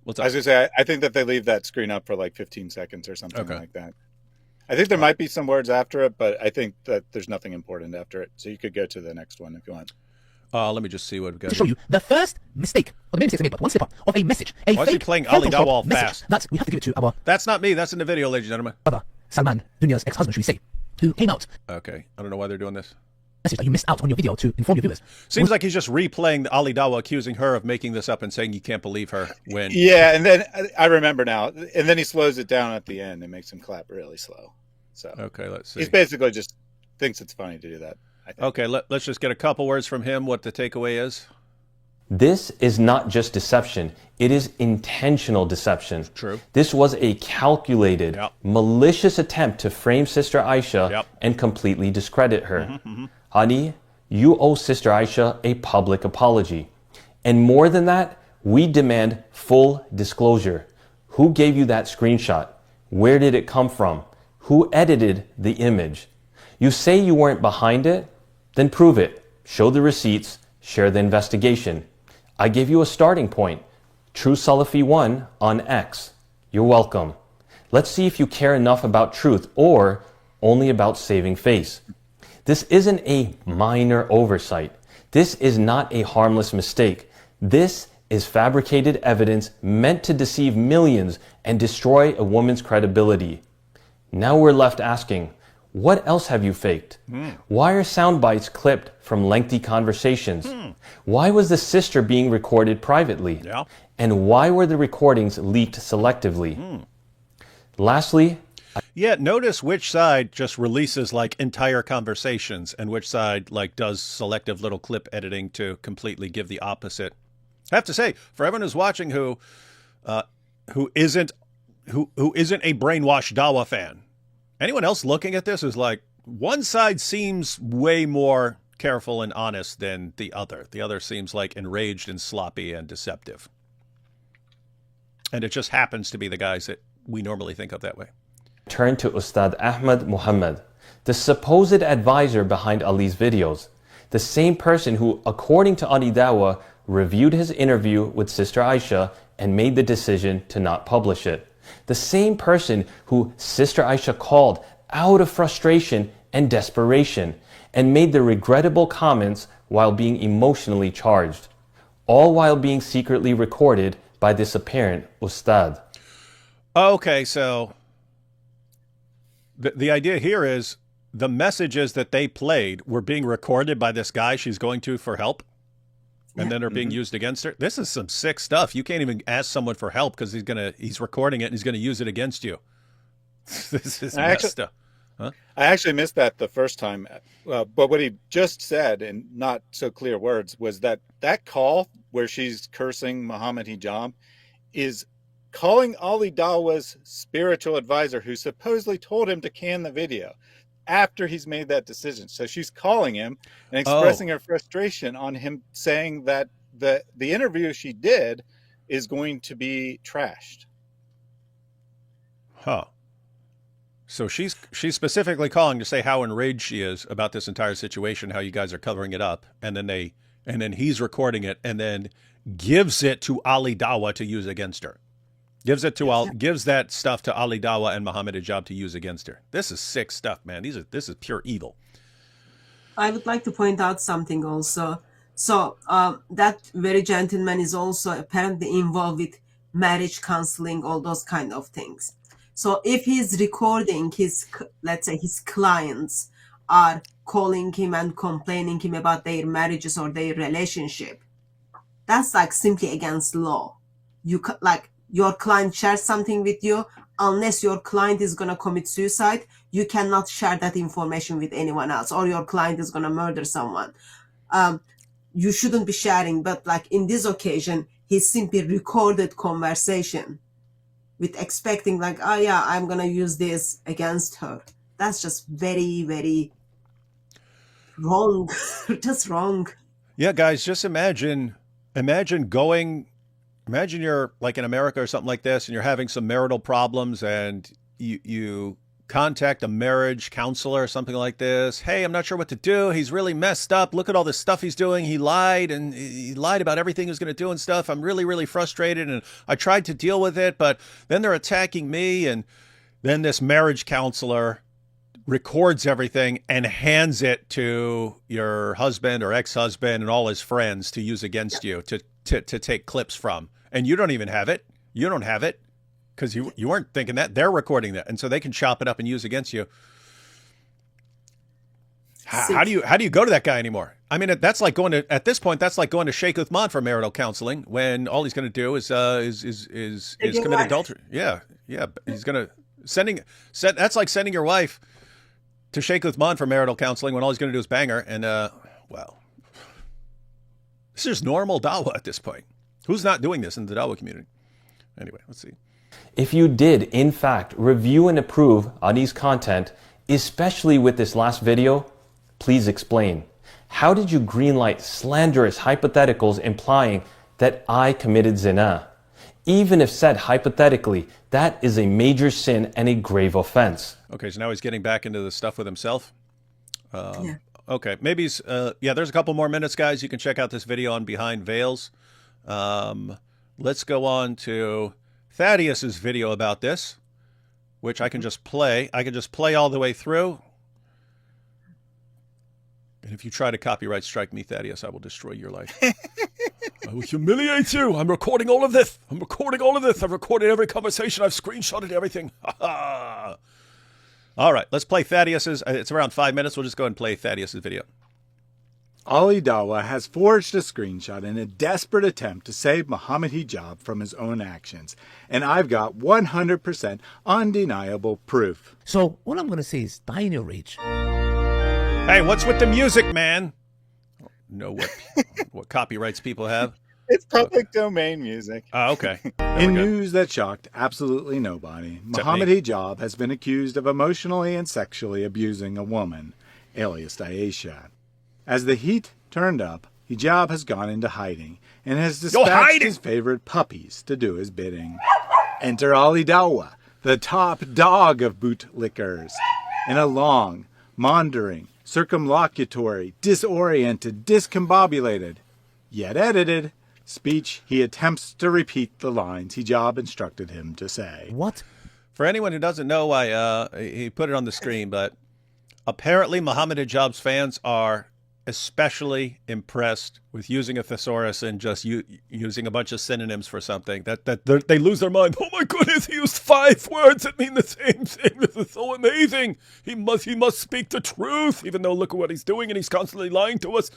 What's up? I was going to say, I think that they leave that screen up for like 15 seconds or something like that. I think there might be some words after it, but I think that there's nothing important after it. So you could go to the next one if you want. Let me just see what we've got. To show you the first mistake, or the many mistakes I made, but one slip up of a message. Why is he playing Ali Dawah all fast? That we have to give it to our That's not me. That's in the video, ladies and gentlemen. brother, Salman, Dunya's ex-husband, should we say, who came out. Okay, I don't know why they're doing this. Message that you missed out on your video to inform your viewers. Seems like he's just replaying Ali Dawah accusing her of making this up and saying you can't believe her when... Yeah, and then I remember now. And then he slows it down at the end and makes him clap really slow. So okay, let's see. He's basically just thinks it's funny to do that, I think. Okay, let's just get a couple words from him, what the takeaway is. This is not just deception. It is intentional deception. True. This was a calculated, malicious attempt to frame Sister Aisha and completely discredit her. Honey, you owe Sister Aisha a public apology. And more than that, we demand full disclosure. Who gave you that screenshot? Where did it come from? Who edited the image? You say you weren't behind it? Then prove it. Show the receipts. Share the investigation. I gave you a starting point. True Salafi 1 on X. You're welcome. Let's see if you care enough about truth or only about saving face. This isn't a minor oversight. This is not a harmless mistake. This is fabricated evidence meant to deceive millions and destroy a woman's credibility. Now we're left asking, what else have you faked? Why are sound bites clipped from lengthy conversations? Why was the sister being recorded privately? And why were the recordings leaked selectively? Lastly, yeah, notice which side just releases like entire conversations and which side like does selective little clip editing to completely give the opposite. I have to say, for everyone who's watching who isn't a brainwashed Dawah fan, anyone else looking at this is like, one side seems way more careful and honest than the other. The other seems like enraged and sloppy and deceptive. And it just happens to be the guys that we normally think of that way. Turn to Ustad Ahmed Mohammed, the supposed advisor behind Ali's videos. The same person who, according to Ali Dawah, reviewed his interview with Sister Aisha and made the decision to not publish it. The same person who Sister Aisha called out of frustration and desperation and made the regrettable comments while being emotionally charged, all while being secretly recorded by this apparent Ustad. Okay, so the idea here is the messages that they played were being recorded by this guy she's going to for help, and then they're being used against her. This is some sick stuff. You can't even ask someone for help because he's recording it and he's gonna use it against you. This is messed up. Huh? I actually missed that the first time, but what he just said in not so clear words was that call where she's cursing Mohammed Hijab is calling Ali Dawah's spiritual advisor, who supposedly told him to can the video after he's made that decision. So she's calling him and expressing her frustration on him, saying that the interview she did is going to be trashed. Huh. So she's specifically calling to say how enraged she is about this entire situation, how you guys are covering it up, and then he's recording it and then gives it to Ali Dawah to use against her. Gives that stuff to Ali Dawah and Mohammed Hijab to use against her. This is sick stuff, man. This is pure evil. I would like to point out something also. So that very gentleman is also apparently involved with marriage counseling, all those kind of things. So if he's recording let's say his clients are calling him and complaining him about their marriages or their relationship, that's like simply against law. You like your client shares something with you, unless your client is going to commit suicide, you cannot share that information with anyone else, or your client is going to murder someone. You shouldn't be sharing. But like in this occasion, he simply recorded conversation with expecting like, oh yeah, I'm going to use this against her. That's just very, very wrong. Just wrong. Yeah, guys, just imagine you're like in America or something like this, and you're having some marital problems, and you contact a marriage counselor or something like this. Hey, I'm not sure what to do. He's really messed up. Look at all this stuff he's doing. He lied about everything he was going to do and stuff. I'm really, really frustrated, and I tried to deal with it, but then they're attacking me. And then this marriage counselor records everything and hands it to your husband or ex-husband and all his friends to use against you, to take clips from. And you don't even have it. You don't have it because you weren't thinking that. They're recording that. And so they can chop it up and use against you. How do you go to that guy anymore? I mean, that's like going to, at this point, that's like going to Sheikh Uthman for marital counseling when all he's going to do is commit adultery. Yeah. He's going to that's like sending your wife to Sheikh Uthman for marital counseling when all he's going to do is bang her. And, well, this is normal Dawah at this point. Who's not doing this in the Dawah community? Anyway, let's see. If you did, in fact, review and approve Adi's content, especially with this last video, please explain. How did you greenlight slanderous hypotheticals implying that I committed zina? Even if said hypothetically, that is a major sin and a grave offense. Okay, so now he's getting back into the stuff with himself. Yeah. Okay, maybe he's, there's a couple more minutes, guys. You can check out this video on Behind Veils. Let's go on to Thaddeus's video about this, which I can just play. I can just play all the way through. And if you try to copyright strike me, Thaddeus, I will destroy your life. I will humiliate you. I'm recording all of this. I've recorded every conversation. I've screenshotted everything. All right, let's play Thaddeus's. It's around 5 minutes. We'll just go ahead and play Thaddeus's video. Ali Dawah has forged a screenshot in a desperate attempt to save Mohammed Hijab from his own actions. And I've got 100% undeniable proof. So all I'm going to say is die in your rage. Hey, what's with the music, man? I don't know what copyrights people have. It's public domain music. Oh, okay. In news that shocked absolutely nobody, Mohammed Hijab has been accused of emotionally and sexually abusing a woman, alias Aisha. As the heat turned up, Hijab has gone into hiding and has dispatched his favorite puppies to do his bidding. Enter Ali Dawah, the top dog of bootlickers, in a long, maundering, circumlocutory, disoriented, discombobulated, yet edited speech. He attempts to repeat the lines Hijab instructed him to say. What? For anyone who doesn't know, he put it on the screen, but apparently Mohammed Hijab's fans are especially impressed with using a thesaurus and just using a bunch of synonyms for something that they lose their mind. Oh my goodness, he used 5 words that mean the same thing. This is so amazing. He must speak the truth, even though look at what he's doing and he's constantly lying to us.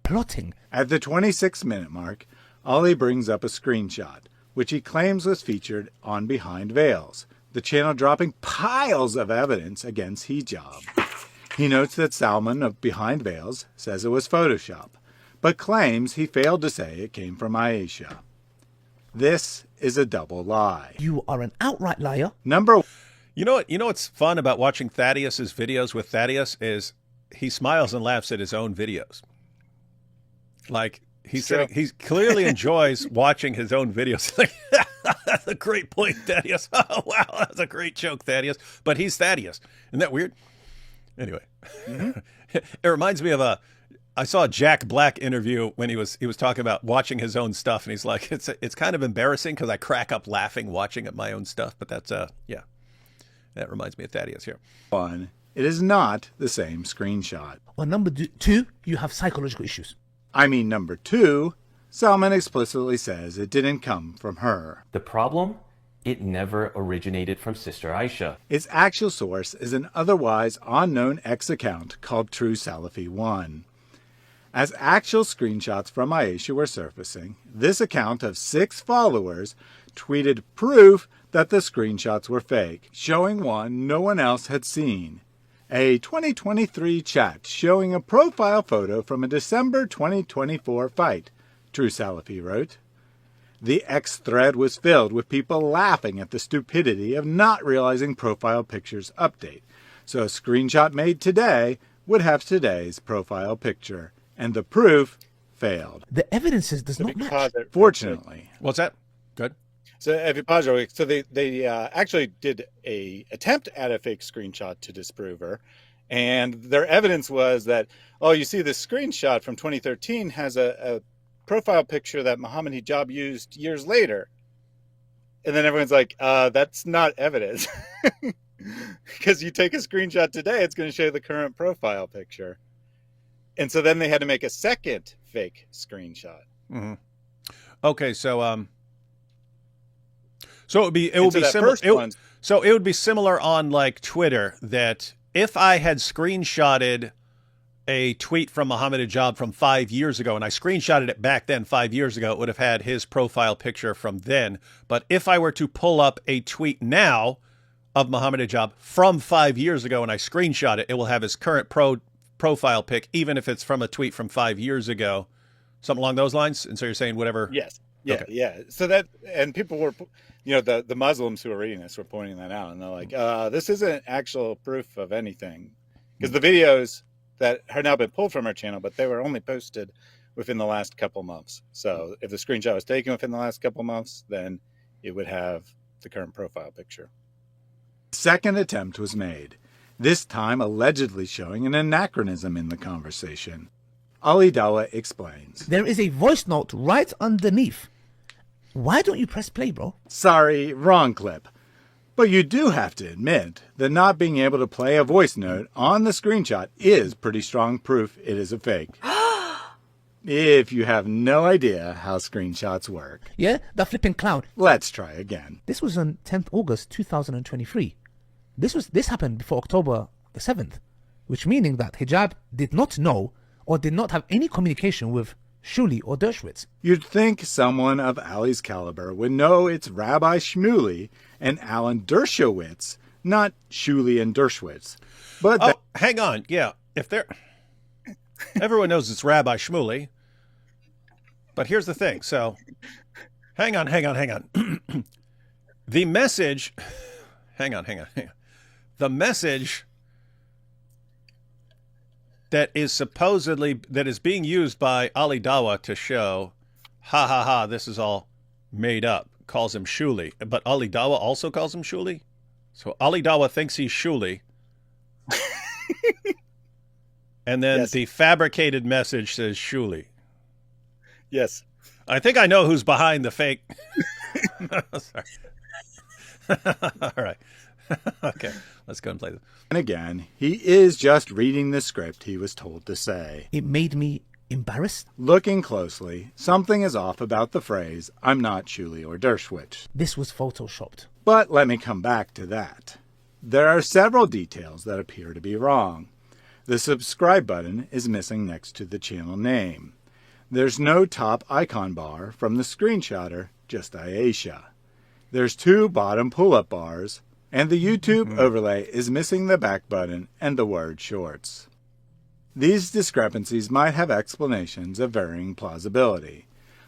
Plotting. At the 26-minute mark, Ali brings up a screenshot, which he claims was featured on Behind Veils, the channel dropping piles of evidence against Hijab. He notes that Salman of Behind Veils says it was Photoshop, but claims he failed to say it came from Aisha. This is a double lie. You are an outright liar. You know what's fun about watching Thaddeus's videos with Thaddeus is he smiles and laughs at his own videos. Like he clearly enjoys watching his own videos. Like, that's a great point, Thaddeus. Oh, wow, that's a great joke, Thaddeus. But he's Thaddeus. Isn't that weird? Anyway, It reminds me of I saw a Jack Black interview when he was talking about watching his own stuff, and he's like, it's kind of embarrassing because I crack up laughing watching at my own stuff. But that's that reminds me of Thaddeus here. One, it is not the same screenshot. Well, number 2, you have psychological issues. Number 2, Salman explicitly says it didn't come from her. The problem? It never originated from Sister Aisha. Its actual source is an otherwise unknown X account called True Salafi 1. As actual screenshots from Aisha were surfacing, this account of 6 followers tweeted proof that the screenshots were fake, showing one no one else had seen. A 2023 chat showing a profile photo from a December 2024 fight, True Salafi wrote. The X thread was filled with people laughing at the stupidity of not realizing profile pictures update. So a screenshot made today would have today's profile picture, and the proof failed. The evidences does not match. Fortunately. What's that? Good. So if you pause real quick, so they actually did a attempt at a fake screenshot to disprove her, and their evidence was that, oh, you see this screenshot from 2013 has a profile picture that Mohammed Hijab used years later. And then everyone's like, that's not evidence. Because you take a screenshot today, it's going to show the current profile picture. And so then they had to make a second fake screenshot. Mm-hmm. Okay, so it would be similar. So it would be similar on like Twitter, that if I had screenshotted a tweet from Mohammed Hijab from 5 years ago, and I screenshotted it back then 5 years ago, it would have had his profile picture from then. But if I were to pull up a tweet now of Mohammed Hijab from 5 years ago and I screenshot it, it will have his current profile pic, even if it's from a tweet from 5 years ago, something along those lines. And so you're saying whatever. Yes. Yeah. Okay. Yeah. So that, and people were, the Muslims who were reading this were pointing that out, and they're like, this isn't actual proof of anything, because the videos that had now been pulled from our channel, but they were only posted within the last couple months. So if the screenshot was taken within the last couple months, then it would have the current profile picture. Second attempt was made, this time allegedly showing an anachronism in the conversation. Ali Dawah explains. There is a voice note right underneath. Why don't you press play, bro? Sorry, wrong clip. But you do have to admit that not being able to play a voice note on the screenshot is pretty strong proof it is a fake. If you have no idea how screenshots work. Yeah, that flipping clown. Let's try again. This was on 10th August 2023. This happened before October the 7th, which meaning that Hijab did not know or did not have any communication with Shuli or Dershowitz. You'd think someone of Ali's caliber would know it's Rabbi Shmuley and Alan Dershowitz, not Shuli and Dershowitz. But hang on. Yeah, everyone knows it's Rabbi Shmuley. But here's the thing. So, hang on. The message. Hang on. The message that is being used by Ali Dawah to show, this is all made up, calls him Shuli. But Ali Dawah also calls him Shuli. So Ali Dawah thinks he's Shuli. And then the fabricated message says Shuli. Yes. I think I know who's behind the fake. Sorry. All right. Okay, let's go and play this. And again, he is just reading the script he was told to say. It made me embarrassed. Looking closely, something is off about the phrase, I'm not Shuli or Dershowitz. This was photoshopped. But let me come back to that. There are several details that appear to be wrong. The subscribe button is missing next to the channel name. There's no top icon bar from the screenshotter, just Aisha. There's 2 bottom pull-up bars, and the YouTube overlay is missing the back button and the word shorts. These discrepancies might have explanations of varying plausibility.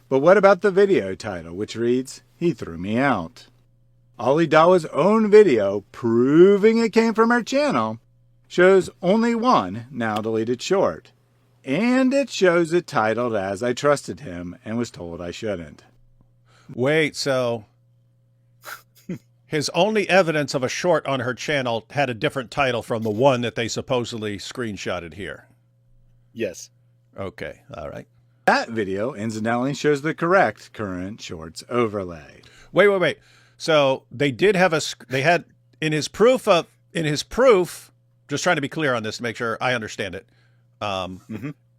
But what about the video title, which reads, He Threw Me Out? Ali Dawah's own video, proving it came from her channel, shows only one now deleted short. And it shows it titled as I trusted him and was told I shouldn't. Wait, so his only evidence of a short on her channel had a different title from the one that they supposedly screenshotted here. Yes. Okay, all right. That video incidentally shows the correct current shorts overlay. Wait. So they did have they had in his proof, just trying to be clear on this to make sure I understand it.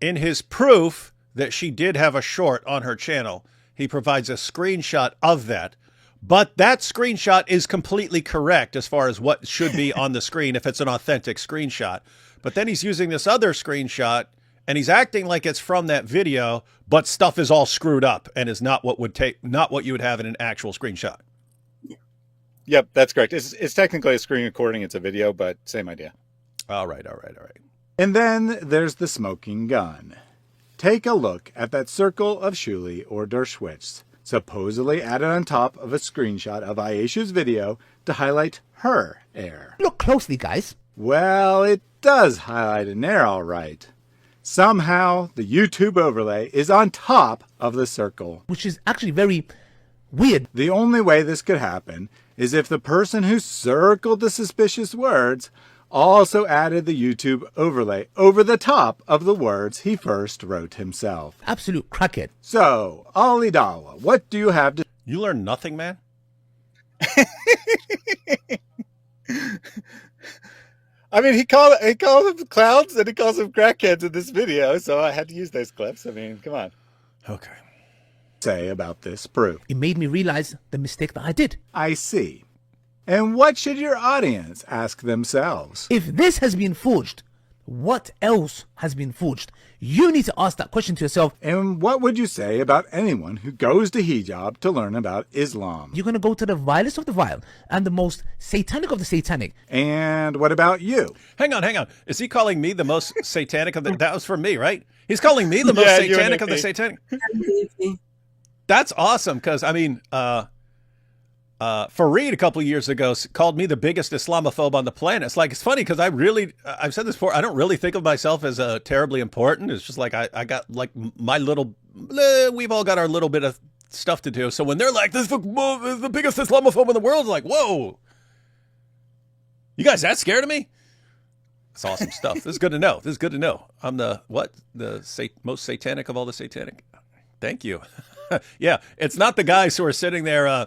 In his proof that she did have a short on her channel, he provides a screenshot of that. But that screenshot is completely correct as far as what should be on the screen if it's an authentic screenshot. But then he's using this other screenshot and he's acting like it's from that video, but stuff is all screwed up and is not what you would have in an actual screenshot. Yep, that's correct. It's technically a screen recording. It's a video, but same idea. All right. And then there's the smoking gun. Take a look at that circle of Shuli or Dershowitz, supposedly added on top of a screenshot of Aisha's video to highlight her air. Look closely, guys. Well, it does highlight an air, all right. Somehow, the YouTube overlay is on top of the circle. Which is actually very weird. The only way this could happen is if the person who circled the suspicious words also added the YouTube overlay over the top of the words he first wrote himself. Absolute crackhead. So, Ali Dawah, what do you have to... You learn nothing, man? I mean, he called them clowns and he calls them crackheads in this video, so I had to use those clips. I mean, come on. Okay. Say about this proof. It made me realize the mistake that I did. I see. And what should your audience ask themselves? If this has been forged, what else has been forged? You need to ask that question to yourself. And what would you say about anyone who goes to Hijab to learn about Islam? You're going to go to the vilest of the vile and the most satanic of the satanic. And what about you? Hang on. Is he calling me the most satanic of the... That was for me, right? He's calling me the most satanic of the satanic? That's awesome, because, I mean... Fareed a couple of years ago called me the biggest Islamophobe on the planet. It's like, it's funny because I've said this before, I don't really think of myself as terribly important. It's just like, I got like my little, we've all got our little bit of stuff to do. So when they're like, this is the biggest Islamophobe in the world, it's like, whoa, you guys that scared of me? It's awesome stuff. This is good to know. I'm the most satanic of all the satanic. Thank you. Yeah, it's not the guys who are sitting there,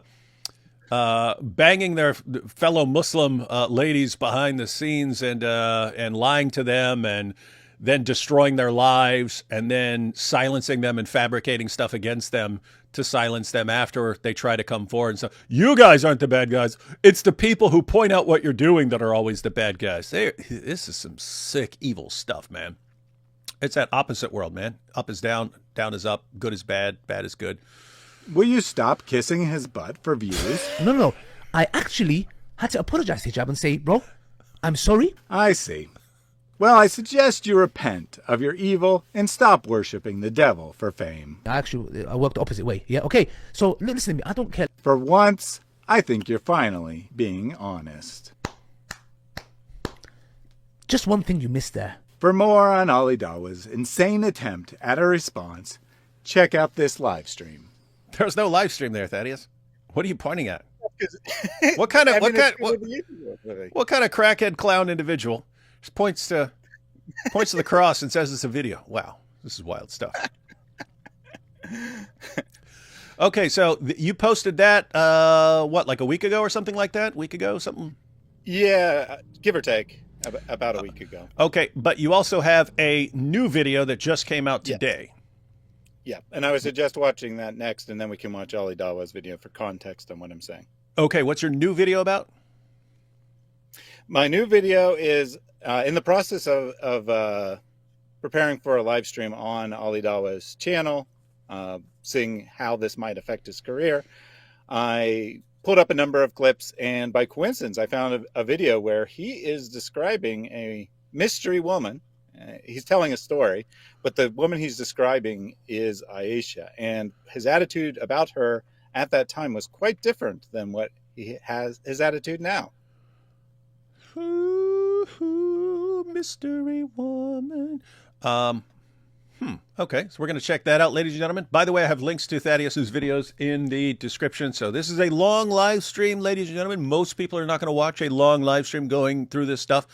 banging their fellow Muslim ladies behind the scenes and lying to them and then destroying their lives and then silencing them and fabricating stuff against them to silence them after they try to come forward. And so you guys aren't the bad guys. It's the people who point out what you're doing that are always the bad guys. This is some sick, evil stuff, man. It's that opposite world, man. Up is down, down is up, good is bad, bad is good. Will you stop kissing his butt for views? No. I actually had to apologize to Hijab and say, bro, I'm sorry. I see. Well, I suggest you repent of your evil and stop worshipping the devil for fame. I worked the opposite way. Yeah, okay. So listen to me. I don't care. For once, I think you're finally being honest. Just one thing you missed there. For more on Ali Dawah's insane attempt at a response, check out this live stream. There's no live stream there, Thaddeus. What are you pointing at? What kind of crackhead clown individual just points to the cross and says it's a video? Wow, this is wild stuff. Okay, so you posted that like a week ago or something like that? Week ago, something? Yeah, give or take, about a week ago. Okay, but you also have a new video that just came out today. Yeah, and I would suggest watching that next, and then we can watch Ali Dawah's video for context on what I'm saying. Okay, what's your new video about? My new video is in the process of preparing for a live stream on Ali Dawah's channel, seeing how this might affect his career. I pulled up a number of clips, and by coincidence, I found a video where he is describing a mystery woman. He's telling a story, but the woman he's describing is Aisha, and his attitude about her at that time was quite different than what he has his attitude now. Ooh, mystery woman. Okay, so we're going to check that out, ladies and gentlemen. By the way, I have links to Thaddeus's videos in the description. So this is a long live stream, ladies and gentlemen. Most people are not going to watch a long live stream going through this stuff.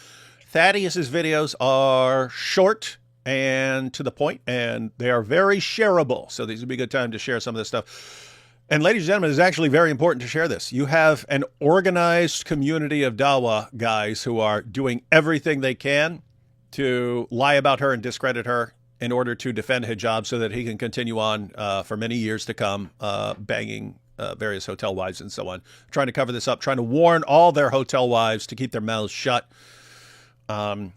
Thaddeus's videos are short and to the point, and they are very shareable. So these would be a good time to share some of this stuff. And ladies and gentlemen, it's actually very important to share this. You have an organized community of Dawah guys who are doing everything they can to lie about her and discredit her in order to defend Hijab so that he can continue on for many years to come, banging various hotel wives and so on, trying to cover this up, trying to warn all their hotel wives to keep their mouths shut. And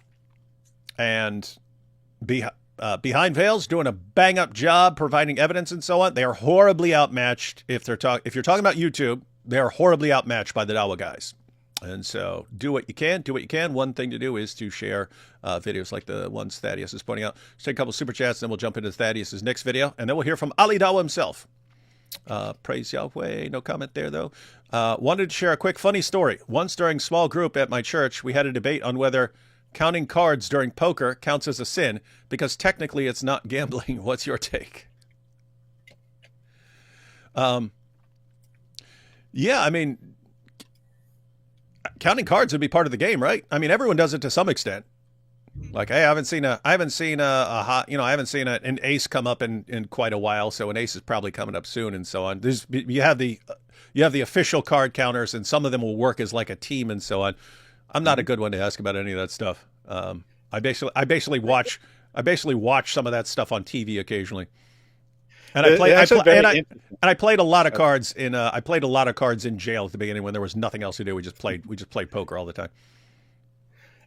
behind veils, doing a bang up job providing evidence and so on. They are horribly outmatched. If you're talking about YouTube, they are horribly outmatched by the Dawah guys. And so do what you can. One thing to do is to share videos like the ones Thaddeus is pointing out. Let's take a couple super chats, then we'll jump into Thaddeus's next video, and then we'll hear from Ali Dawah himself. Praise Yahweh. No comment there, though. Wanted to share a quick funny story. Once during small group at my church, we had a debate on whether counting cards during poker counts as a sin, because technically it's not gambling. What's your take? Yeah, I mean, counting cards would be part of the game, right? I mean, everyone does it to some extent. Like, hey, I haven't seen an ace come up in quite a while, so an ace is probably coming up soon, and so on. You have the official card counters, and some of them will work as like a team, and so on. I'm not a good one to ask about any of that stuff. I basically watch some of that stuff on TV occasionally. And I played a lot of cards in jail at the beginning when there was nothing else to do. We just played poker all the time.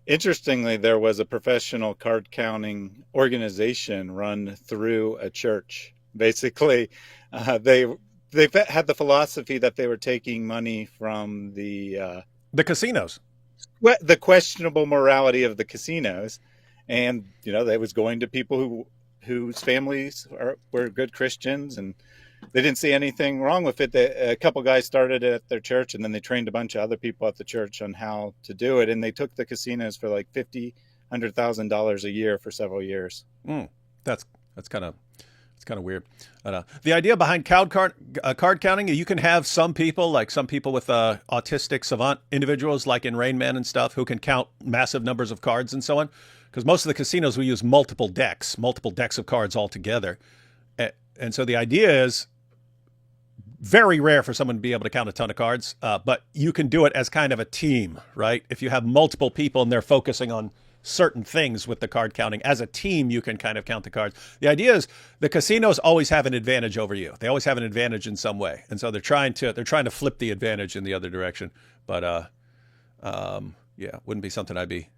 Interestingly, there was a professional card counting organization run through a church. Basically, they had the philosophy that they were taking money from the casinos, the questionable morality of the casinos, and they was going to people whose families were good Christians, and they didn't see anything wrong with it. A couple guys started it at their church, and then they trained a bunch of other people at the church on how to do it. And they took the casinos for like $100,000 a year for several years. That's kind of weird. The idea behind card counting, you can have some people with autistic savant individuals like in Rain Man and stuff who can count massive numbers of cards and so on. Because most of the casinos will use multiple decks of cards all together. And so the idea is very rare for someone to be able to count a ton of cards, but you can do it as kind of a team, right? If you have multiple people and they're focusing on certain things with the card counting, as a team, you can kind of count the cards. The idea is the casinos always have an advantage over you. They always have an advantage in some way. And so they're trying to flip the advantage in the other direction. But yeah, wouldn't be something I'd be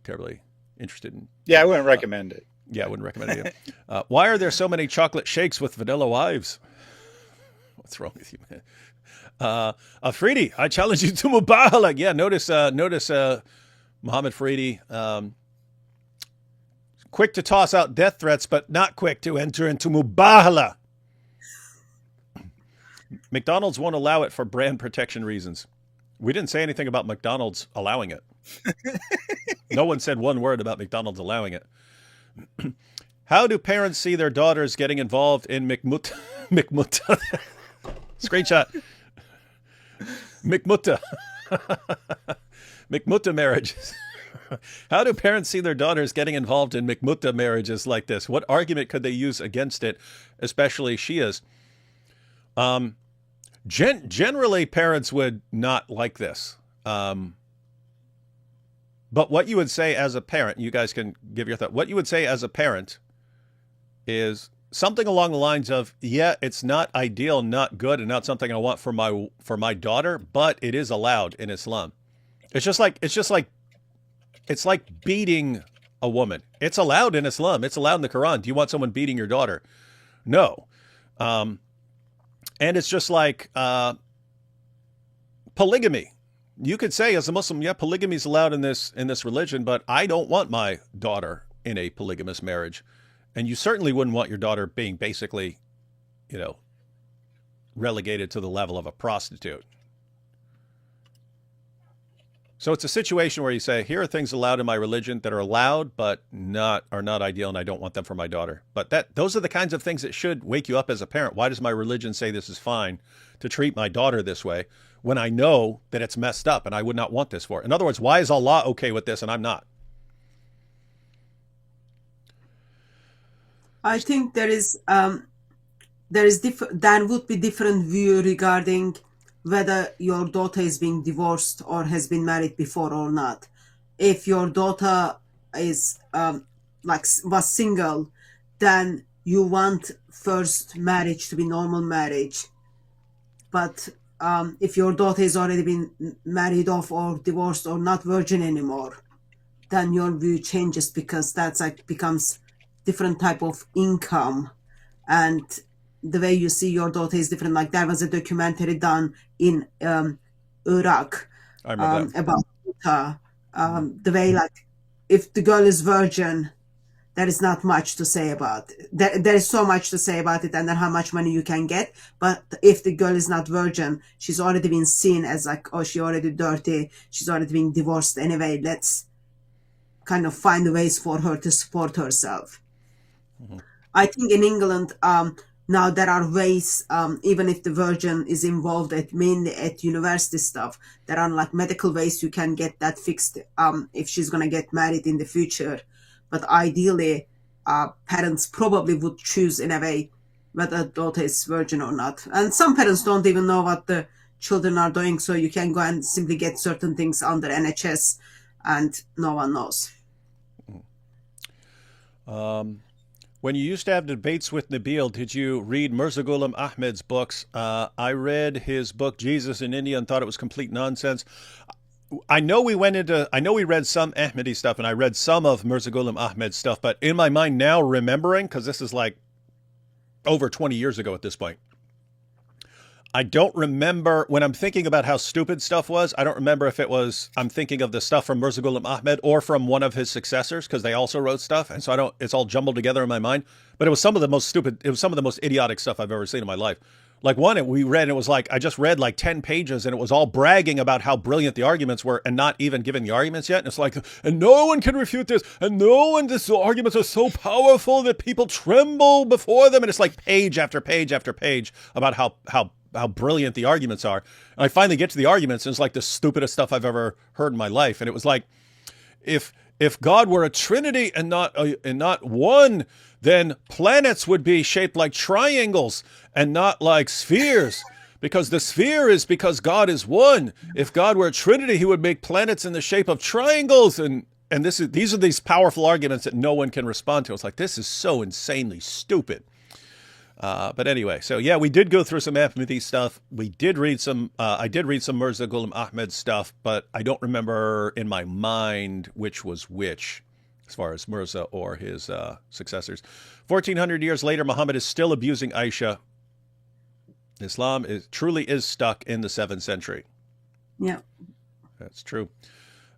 terribly interested in. Yeah, I wouldn't recommend it. Yeah, I wouldn't recommend it either. Why are there so many chocolate shakes with vanilla wives? What's wrong with you, man? Afridi, I challenge you to Mubahala. Yeah, notice Mohammed Afridi, quick to toss out death threats, but not quick to enter into Mubahala. McDonald's won't allow it for brand protection reasons. We didn't say anything about McDonald's allowing it. No one said one word about McDonald's allowing it. How do parents see their daughters getting involved in McMutta? Screenshot. McMutta. McMutta marriages. How do parents see their daughters getting involved in McMutta marriages like this? What argument could they use against it, especially Shias? Generally, parents would not like this. But what you would say as a parent, you guys can give your thought. What you would say as a parent is something along the lines of, yeah, it's not ideal, not good, and not something I want for my daughter, but it is allowed in Islam. It's like beating a woman. It's allowed in Islam. It's allowed in the Quran. Do you want someone beating your daughter? No. And it's just like polygamy. You could say as a Muslim, yeah, polygamy is allowed in this religion, but I don't want my daughter in a polygamous marriage. And you certainly wouldn't want your daughter being basically, relegated to the level of a prostitute. So it's a situation where you say, here are things allowed in my religion that are allowed, but are not ideal, and I don't want them for my daughter. But those are the kinds of things that should wake you up as a parent. Why does my religion say this is fine to treat my daughter this way when I know that it's messed up and I would not want this for her? In other words, why is Allah okay with this and I'm not? I think there would be different view regarding whether your daughter is being divorced or has been married before or not. If your daughter is was single, then you want first marriage to be normal marriage. But if your daughter has already been married off or divorced or not virgin anymore, then your view changes, because that's becomes different type of income, and the way you see your daughter is different. Like there was a documentary done in Iraq I remember that. about her, the way, like, if the girl is virgin, there is not much to say about it. There is so much to say about it, and then how much money you can get. But if the girl is not virgin, she's already been seen as like, oh, she already dirty, she's already been divorced anyway. Let's kind of find ways for her to support herself. I think in England, now there are ways, even if the virgin is involved at mainly at university stuff, there are like medical ways you can get that fixed if she's going to get married in the future. But ideally, parents probably would choose in a way whether daughter is virgin or not. And some parents don't even know what the children are doing, so you can go and simply get certain things under NHS and no one knows. When you used to have debates with Nabil, did you read Mirza Ghulam Ahmed's books? I read his book, Jesus in India, and thought it was complete nonsense. I know we read some Ahmadi stuff, and I read some of Mirza Ghulam Ahmed's stuff, but in my mind now, remembering, because this is like over 20 years ago at this point, I don't remember, when I'm thinking about how stupid stuff was, I don't remember if it was, I'm thinking of the stuff from Mirza Ghulam Ahmed or from one of his successors, because they also wrote stuff, and so it's all jumbled together in my mind. But it was some of the most idiotic stuff I've ever seen in my life. Like one we read, and it was like, I just read like 10 pages, and it was all bragging about how brilliant the arguments were and not even giving the arguments yet. And it's like, and no one can refute this, and these arguments are so powerful that people tremble before them. And it's like page after page after page about how brilliant the arguments are. And I finally get to the arguments, and it's like the stupidest stuff I've ever heard in my life. And it was like, if God were a trinity and not one, then planets would be shaped like triangles and not like spheres, because the sphere is because God is one. If God were a trinity, he would make planets in the shape of triangles. And these are these powerful arguments that no one can respond to. It's like, this is so insanely stupid. But anyway, so yeah, we did go through some Ahmadi stuff. We did read some, I did read some Mirza Ghulam Ahmed stuff, but I don't remember in my mind which was which, as far as Mirza or his successors. 1,400 years later, Muhammad is still abusing Aisha. Islam truly is stuck in the 7th century. Yeah. That's true.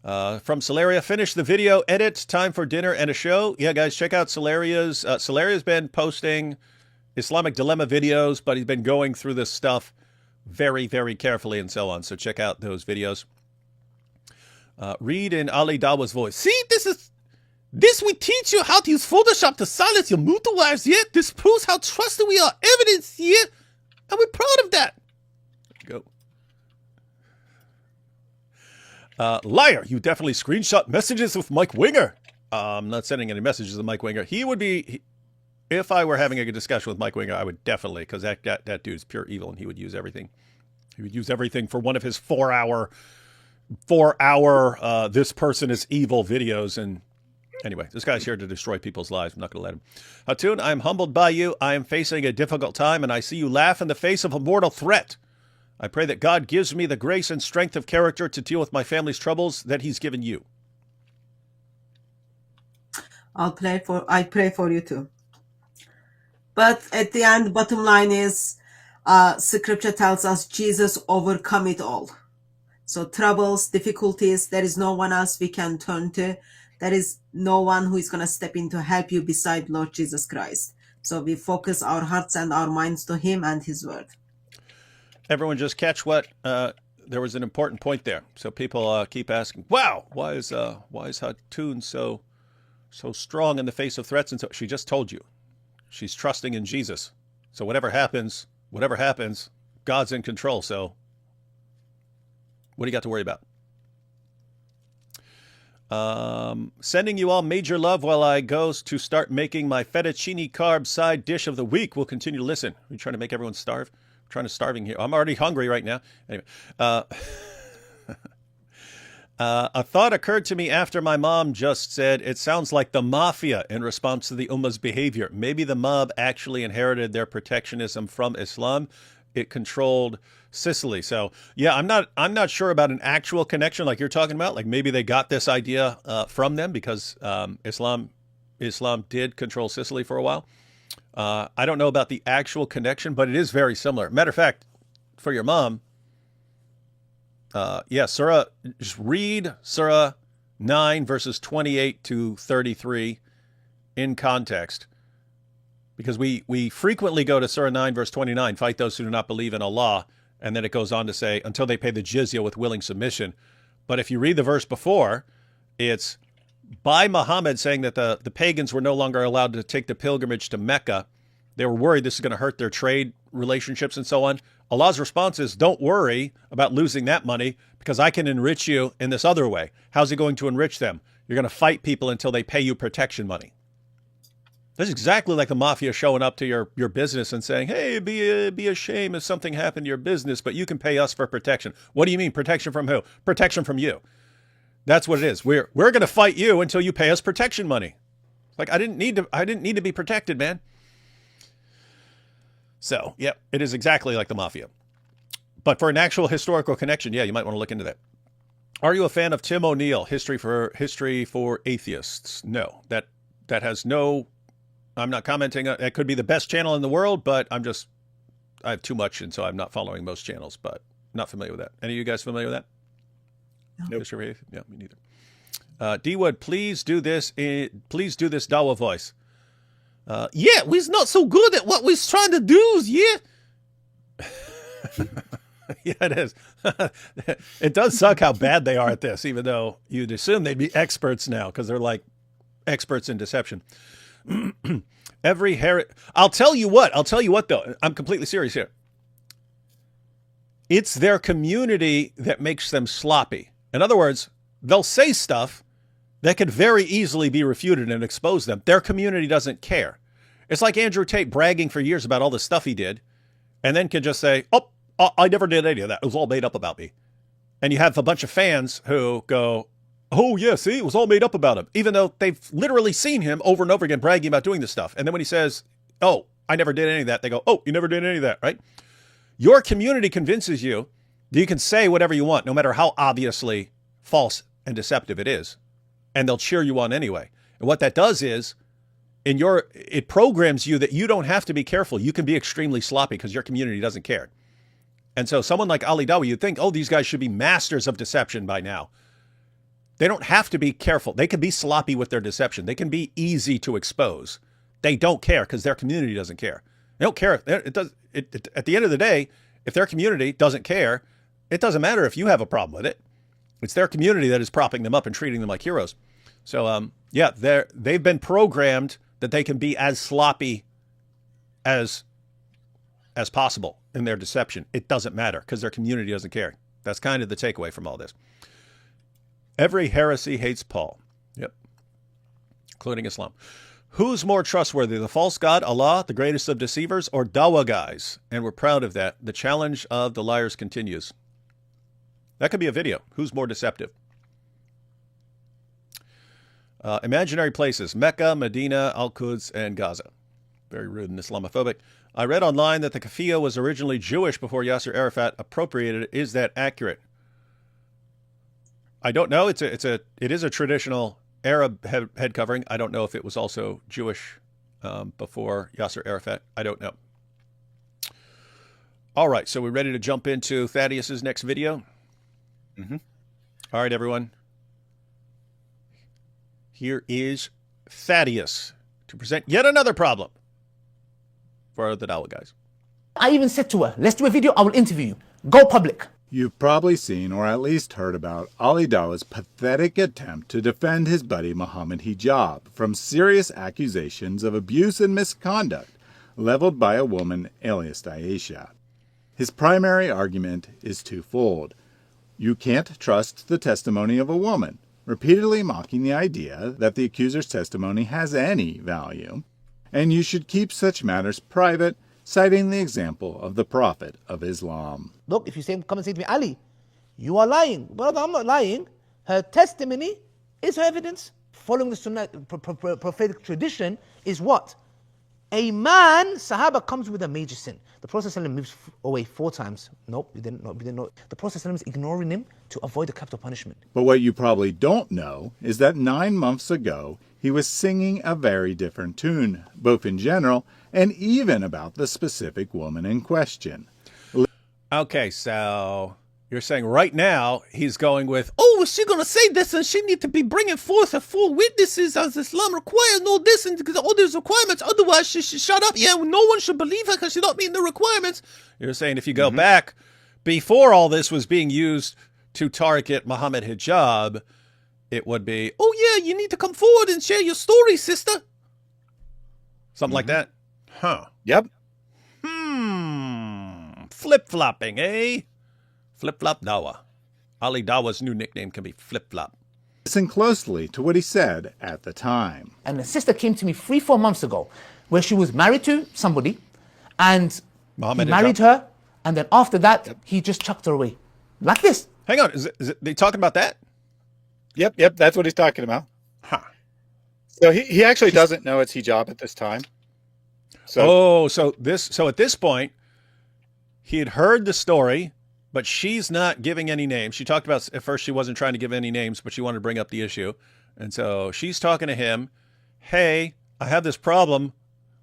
From Celeria, finish the video edit, time for dinner and a show. Yeah, guys, check out Celeria's. Celeria's been posting Islamic Dilemma videos, but he's been going through this stuff very, very carefully and so on. So check out those videos. Read in Ali Dawah's voice. See, this we teach you how to use Photoshop to silence your muta wives, yeah? This proves how trusted we are. Evidence, yeah? And we're proud of that. Go. Liar, you definitely screenshot messages with Mike Winger. I'm not sending any messages to Mike Winger. He would be... If I were having a discussion with Mike Winger, I would definitely, because that dude's pure evil, and he would use everything. He would use everything for one of his 4-hour, this person is evil videos. And anyway, this guy's here to destroy people's lives. I'm not going to let him. Hatun, I'm humbled by you. I am facing a difficult time, and I see you laugh in the face of a mortal threat. I pray that God gives me the grace and strength of character to deal with my family's troubles that he's given you. I pray for you too. But at the end, bottom line is, scripture tells us Jesus overcome it all. So troubles, difficulties, there is no one else we can turn to. There is no one who is going to step in to help you beside Lord Jesus Christ. So we focus our hearts and our minds to him and his word. Everyone just catch what, there was an important point there. So people keep asking, wow, why is Hatun so strong in the face of threats? And so she just told you. She's trusting in Jesus. So whatever happens, God's in control. So what do you got to worry about? Sending you all major love while I go to start making my fettuccine carb side dish of the week. We'll continue to listen. Are you trying to make everyone starve? I'm trying to starving here. I'm already hungry right now. Anyway, a thought occurred to me after my mom just said, it sounds like the mafia in response to the Ummah's behavior. Maybe the mob actually inherited their protectionism from Islam. It controlled Sicily. So yeah, I'm not sure about an actual connection like you're talking about. Like maybe they got this idea from them because Islam Islam did control Sicily for a while. I don't know about the actual connection, but it is very similar. Matter of fact, for your mom, Surah, just read Surah 9, verses 28 to 33 in context. Because we frequently go to Surah 9, verse 29, fight those who do not believe in Allah. And then it goes on to say, until they pay the jizya with willing submission. But if you read the verse before, it's by Muhammad saying that the pagans were no longer allowed to take the pilgrimage to Mecca. They were worried this is going to hurt their trade relationships and so on. Allah's response is, don't worry about losing that money because I can enrich you in this other way. How's he going to enrich them? You're going to fight people until they pay you protection money. That's exactly like the mafia showing up to your business and saying, hey, be a shame if something happened to your business, but you can pay us for protection. What do you mean protection from who? Protection from you. That's what it is. We're going to fight you until you pay us protection money. Like I didn't need to be protected, man. So, yeah, it is exactly like the mafia. But for an actual historical connection, yeah, you might want to look into that. Are you a fan of Tim O'Neill, History for Atheists? No, that has no. I'm not commenting. It could be the best channel in the world, but I have too much, and so I'm not following most channels. But not familiar with that. Any of you guys familiar with that? Nope. History for Atheists? Yeah, me neither. D Wood, please do this Dawah voice. Yeah, we's not so good at what we's trying to do, yeah. Yeah, it is. It does suck how bad they are at this, even though you'd assume they'd be experts now because they're like experts in deception. I'll tell you what though. I'm completely serious here. It's their community that makes them sloppy. In other words, they'll say stuff that could very easily be refuted and expose them. Their community doesn't care. It's like Andrew Tate bragging for years about all the stuff he did, and then can just say, oh, I never did any of that. It was all made up about me. And you have a bunch of fans who go, oh, yeah, see, it was all made up about him, even though they've literally seen him over and over again bragging about doing this stuff. And then when he says, oh, I never did any of that, they go, oh, you never did any of that, right? Your community convinces you that you can say whatever you want, no matter how obviously false and deceptive it is. And they'll cheer you on anyway. And what that does is, it programs you that you don't have to be careful. You can be extremely sloppy because your community doesn't care. And so someone like Ali Dawah, you'd think, oh, these guys should be masters of deception by now. They don't have to be careful. They can be sloppy with their deception. They can be easy to expose. They don't care because their community doesn't care. They don't care. At the end of the day, if their community doesn't care, it doesn't matter if you have a problem with it. It's their community that is propping them up and treating them like heroes. So, they've been programmed that they can be as sloppy as possible in their deception. It doesn't matter because their community doesn't care. That's kind of the takeaway from all this. Every heresy hates Paul. Yep. Including Islam. Who's more trustworthy, the false god, Allah, the greatest of deceivers, or Dawah guys? And we're proud of that. The challenge of the liars continues. That could be a video. Who's more deceptive? Imaginary places, Mecca, Medina, Al-Quds, and Gaza. Very rude and Islamophobic. I read online that the keffiyeh was originally Jewish before Yasser Arafat appropriated it. Is that accurate? I don't know. It is a traditional Arab head covering. I don't know if it was also Jewish before Yasser Arafat. I don't know. All right, so we're ready to jump into Thaddeus's next video? Mm-hmm. All right, everyone. Here is Thaddeus to present yet another problem for the Dawah guys. I even said to her, let's do a video, I will interview you. Go public. You've probably seen or at least heard about Ali Dawah's pathetic attempt to defend his buddy Mohammed Hijab from serious accusations of abuse and misconduct leveled by a woman alias Aisha. His primary argument is twofold. You can't trust the testimony of a woman, repeatedly mocking the idea that the accuser's testimony has any value, and you should keep such matters private, citing the example of the Prophet of Islam. Look, if you come and say to me, Ali, you are lying. Brother, I'm not lying. Her testimony is her evidence. Following the Sunnah prophetic tradition is what? A man, Sahaba, comes with a major sin. The Prophet ﷺ moves away 4 times. Nope, we didn't know. The Prophet ﷺ is ignoring him to avoid the capital punishment. But what you probably don't know is that 9 months ago, he was singing a very different tune, both in general and even about the specific woman in question. Okay, so you're saying right now he's going with, oh, is she going to say this and she need to be bringing forth her 4 witnesses as Islam requires and all this and because all these requirements. Otherwise, she should shut up. Yeah, no one should believe her because she's not meeting the requirements. You're saying if you go back before all this was being used to target Mohammed Hijab, it would be, oh, yeah, you need to come forward and share your story, sister. Something like that. Huh. Yep. Flip-flopping, eh? Flip-flop Dawah. Ali Dawah's new nickname can be Flip-flop. Listen closely to what he said at the time. And a sister came to me 3-4 months ago where she was married to somebody and Mohammed he married her, and then after that, he just chucked her away. Like this. Hang on, is it they talking about that? Yep, that's what he's talking about. Huh. So he actually doesn't know it's hijab at this time. So So at this point, he had heard the story, but she's not giving any names. She talked about, at first she wasn't trying to give any names, but she wanted to bring up the issue. And so she's talking to him, hey, I have this problem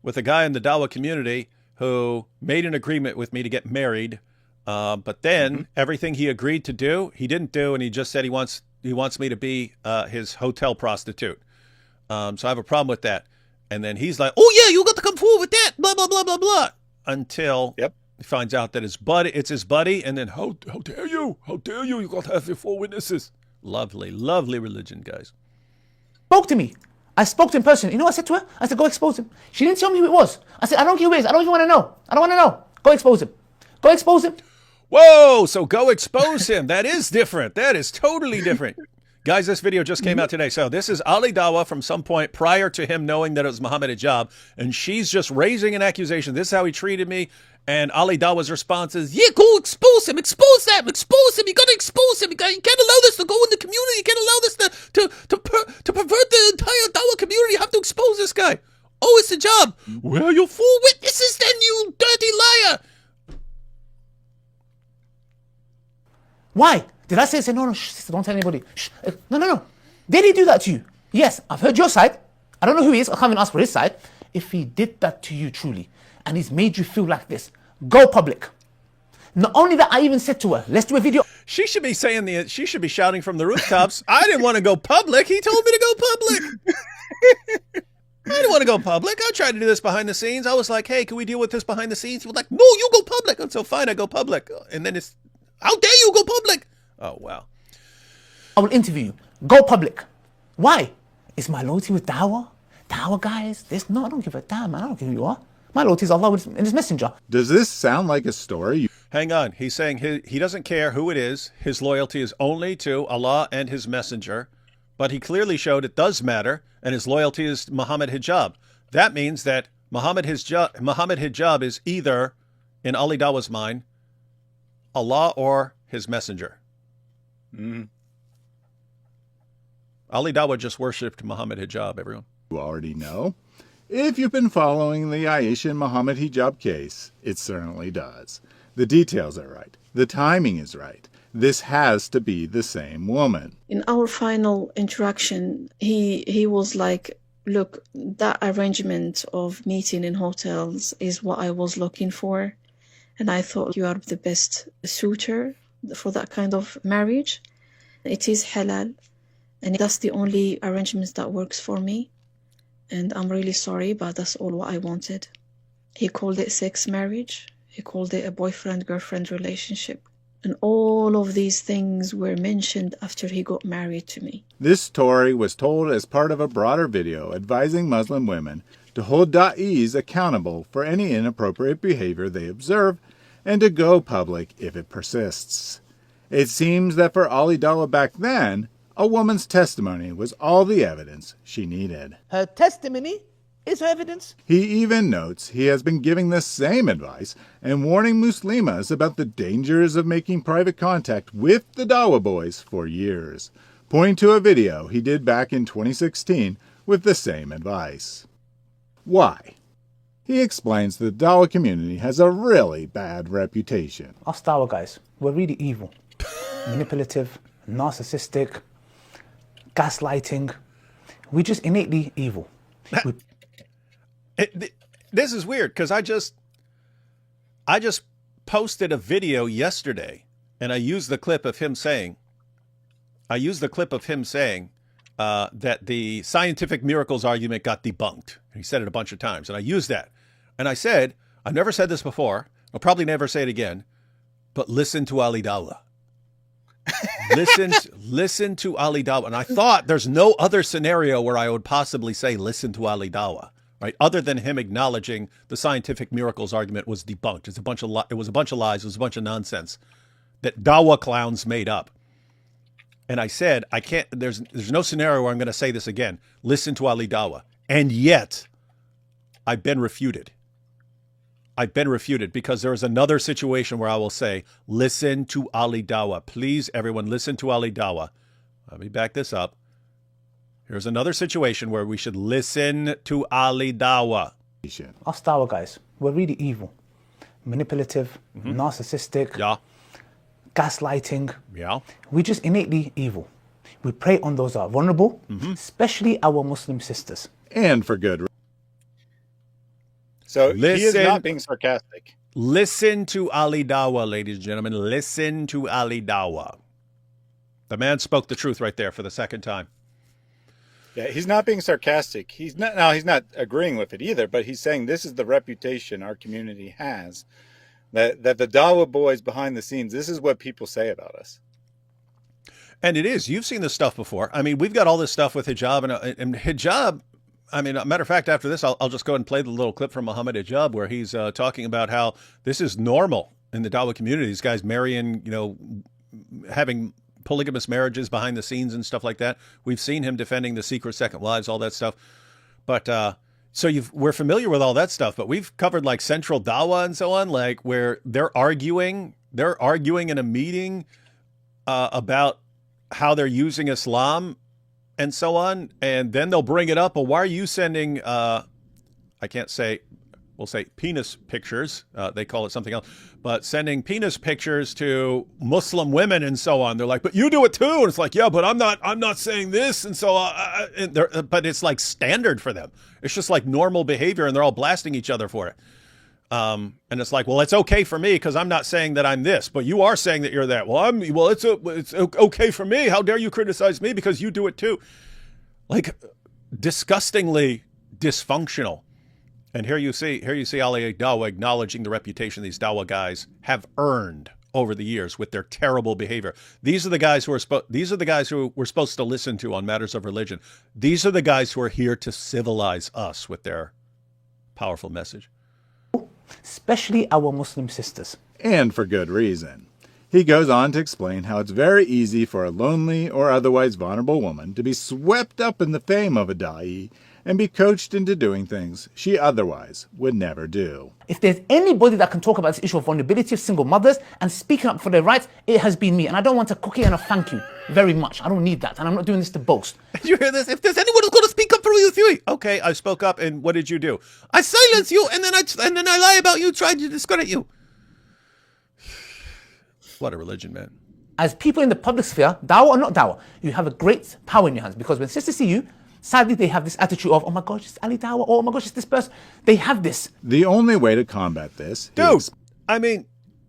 with a guy in the Dawah community who made an agreement with me to get married. But then everything he agreed to do, he didn't do. And he just said he wants me to be his hotel prostitute. So I have a problem with that. And then he's like, oh, yeah, you got to come forward with that, blah, blah, blah, blah, blah. Until he finds out that it's his buddy. And then, how dare you? How dare you? You got to have your 4 witnesses. Lovely, lovely religion, guys. Spoke to me. I spoke to him in person. You know what I said to her? I said, go expose him. She didn't tell me who it was. I said, I don't care who it is. I don't even want to know. I don't want to know. Go expose him. Go expose him. Whoa, so go expose him. That is different. That is totally different. Guys, this video just came out today. So this is Ali Dawah from some point prior to him knowing that it was Mohammed Hijab. And she's just raising an accusation. This is how he treated me. And Ali Dawah's response is, yeah, go expose him. Expose that. Expose him. You got to expose him. You can't allow this to go in the community. You can't allow this to pervert the entire Dawah community. You have to expose this guy. Oh, it's Hijab. Well, you're 4 witnesses then, you dirty liar. Why? Did I say, no, sister, don't tell anybody. Shh. No. Did he do that to you? Yes, I've heard your side. I don't know who he is. I can't even ask for his side. If he did that to you truly, and he's made you feel like this, go public. Not only that, I even said to her, let's do a video. She should be she should be shouting from the rooftops, I didn't want to go public. He told me to go public. I didn't want to go public. I tried to do this behind the scenes. I was like, hey, can we deal with this behind the scenes? He was like, no, you go public. And so fine, I go public. And then it's, how dare you go public? Oh, wow. I will interview you. Go public. Why? Is my loyalty with Dawah? Dawah guys? I don't give a damn, man. I don't care who you are. My loyalty is Allah and His Messenger. Does this sound like a story? Hang on. He's saying he doesn't care who it is. His loyalty is only to Allah and His Messenger. But he clearly showed it does matter, and his loyalty is Mohammed Hijab. That means that Mohammed Hijab is either, in Ali Dawah's mind, Allah or His Messenger. Ali Dawah just worshipped Mohammed Hijab, everyone. You already know. If you've been following the Aisha and Mohammed Hijab case, it certainly does. The details are right. The timing is right. This has to be the same woman. In our final interaction, he was like, look, that arrangement of meeting in hotels is what I was looking for. And I thought you are the best suitor for that kind of marriage. It is halal. And that's the only arrangement that works for me. And I'm really sorry, but that's all what I wanted. He called it sex marriage. He called it a boyfriend-girlfriend relationship. And all of these things were mentioned after he got married to me. This story was told as part of a broader video advising Muslim women to hold da'is accountable for any inappropriate behavior they observe and to go public if it persists. It seems that for Ali Dawah back then, a woman's testimony was all the evidence she needed. Her testimony is her evidence. He even notes he has been giving the same advice and warning Muslimas about the dangers of making private contact with the Dawah boys for years, pointing to a video he did back in 2016 with the same advice. Why? He explains the Dawah community has a really bad reputation. Us Dawah guys, we're really evil. Manipulative, narcissistic, gaslighting. We're just innately evil. This is weird because I just posted a video yesterday, and I used the clip of him saying that the scientific miracles argument got debunked. He said it a bunch of times, and I used that. And I said, I've never said this before. I'll probably never say it again. But listen to Ali Dawah. Listen to Ali Dawah. And I thought there's no other scenario where I would possibly say listen to Ali Dawah, right? Other than him acknowledging the scientific miracles argument was debunked. It was a bunch of lies. It was a bunch of nonsense that Dawah clowns made up. And I said, I can't. There's no scenario where I'm going to say this again. Listen to Ali Dawah. And yet, I've been refuted. Because there is another situation where I will say, listen to Ali Dawah. Please, everyone, listen to Ali Dawah. Let me back this up. Here's another situation where we should listen to Ali Dawah. Us Dawah guys, we're really evil. Manipulative, narcissistic, gaslighting. Yeah. We're just innately evil. We prey on those that are vulnerable, especially our Muslim sisters. And for good reason. So he is not being sarcastic. Listen to Ali Dawah, ladies and gentlemen. Listen to Ali Dawah. The man spoke the truth right there for the second time. Yeah, he's not being sarcastic. He's not agreeing with it either, but he's saying this is the reputation our community has. That the Dawah boys behind the scenes, this is what people say about us. And it is. You've seen this stuff before. I mean, we've got all this stuff with hijab and hijab. I mean, a matter of fact, after this, I'll just go ahead and play the little clip from Mohammed Hijab where he's talking about how this is normal in the Dawah community. These guys marrying, having polygamous marriages behind the scenes and stuff like that. We've seen him defending the secret second wives, all that stuff. But we're familiar with all that stuff, but we've covered like Central Dawah and so on, like where they're arguing in a meeting about how they're using Islam and so on, and then they'll bring it up. Well, why are you sending? We'll say penis pictures. They call it something else, but sending penis pictures to Muslim women and so on. They're like, but you do it too. And it's like, yeah, but I'm not saying this. And so, but it's like standard for them. It's just like normal behavior, and they're all blasting each other for it. And it's like, well, it's okay for me because I'm not saying that I'm this, but you are saying that you're that. Well, it's okay for me. How dare you criticize me because you do it too? Like disgustingly dysfunctional. And here you see Ali Dawah acknowledging the reputation these Dawah guys have earned over the years with their terrible behavior. These are the guys who we're supposed to listen to on matters of religion. These are the guys who are here to civilize us with their powerful message. Especially our Muslim sisters. And for good reason. He goes on to explain how it's very easy for a lonely or otherwise vulnerable woman to be swept up in the fame of a da'i and be coached into doing things she otherwise would never do. If there's anybody that can talk about this issue of vulnerability of single mothers and speaking up for their rights, it has been me. And I don't want a cookie and a thank you very much. I don't need that. And I'm not doing this to boast. Did you hear this? If there's anyone who's going to speak up for you, okay, I spoke up, and what did you do? I silenced you, and then I lie about you, tried to discredit you. What a religion, man. As people in the public sphere, Dawah or not Dawah, you have a great power in your hands, because when sisters see you, sadly, they have this attitude of, oh my gosh, it's Ali Dawah, or oh my gosh, it's this person. They have this. The only way to combat this... Dude, I mean,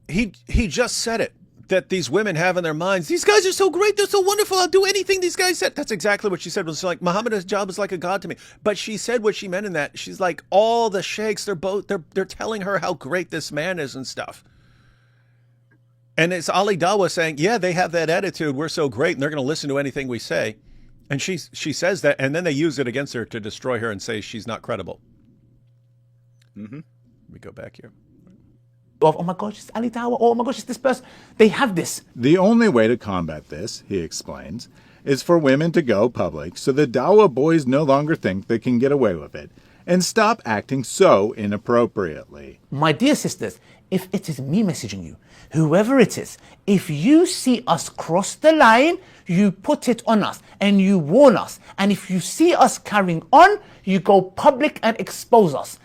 he just said it, that these women have in their minds, these guys are so great, they're so wonderful, I'll do anything these guys said. That's exactly what she said. It was like, Mohammed Hijab is like a god to me. But she said what she meant in that. She's like, all the sheikhs, they're telling her how great this man is and stuff. And it's Ali Dawah saying, yeah, they have that attitude, we're so great, and they're going to listen to anything we say. And she says that, and then they use it against her to destroy her and say she's not credible. Let me go back here. Oh my gosh, it's Ali Dawah, oh my gosh, it's this person. They have this. The only way to combat this, he explains, is for women to go public so the Dawah boys no longer think they can get away with it and stop acting so inappropriately. My dear sisters, if it is me messaging you, whoever it is, if you see us cross the line, you put it on us and you warn us. And if you see us carrying on, you go public and expose us.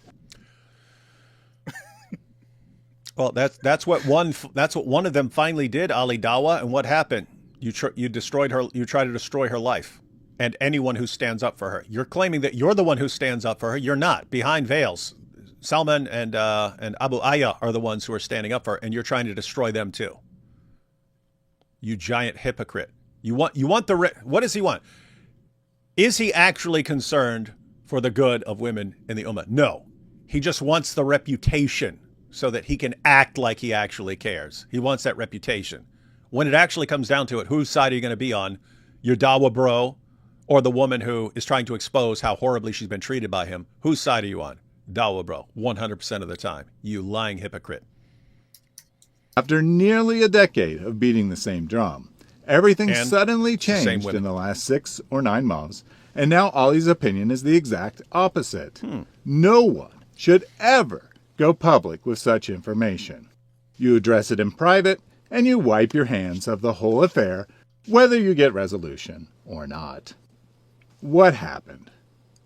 Well, that's what one of them finally did, Ali Dawah. And what happened? You destroyed her. You tried to destroy her life and anyone who stands up for her. You're claiming that you're the one who stands up for her. You're not. Behind veils, Salman and Abu Aya are the ones who are standing up for her, and you're trying to destroy them too. You giant hypocrite. You want what does he want? Is he actually concerned for the good of women in the Ummah? No. He just wants the reputation so that he can act like he actually cares. He wants that reputation. When it actually comes down to it, whose side are you going to be on? Your Dawah bro or the woman who is trying to expose how horribly she's been treated by him? Whose side are you on? Dawah bro, 100% of the time. You lying hypocrite. After nearly a decade of beating the same drum, everything And suddenly same changed women. in the last 6 or 9 months, and now Ali's opinion is the exact opposite. No one should ever go public with such information. You address it in private, and you wipe your hands of the whole affair, whether you get resolution or not. What happened?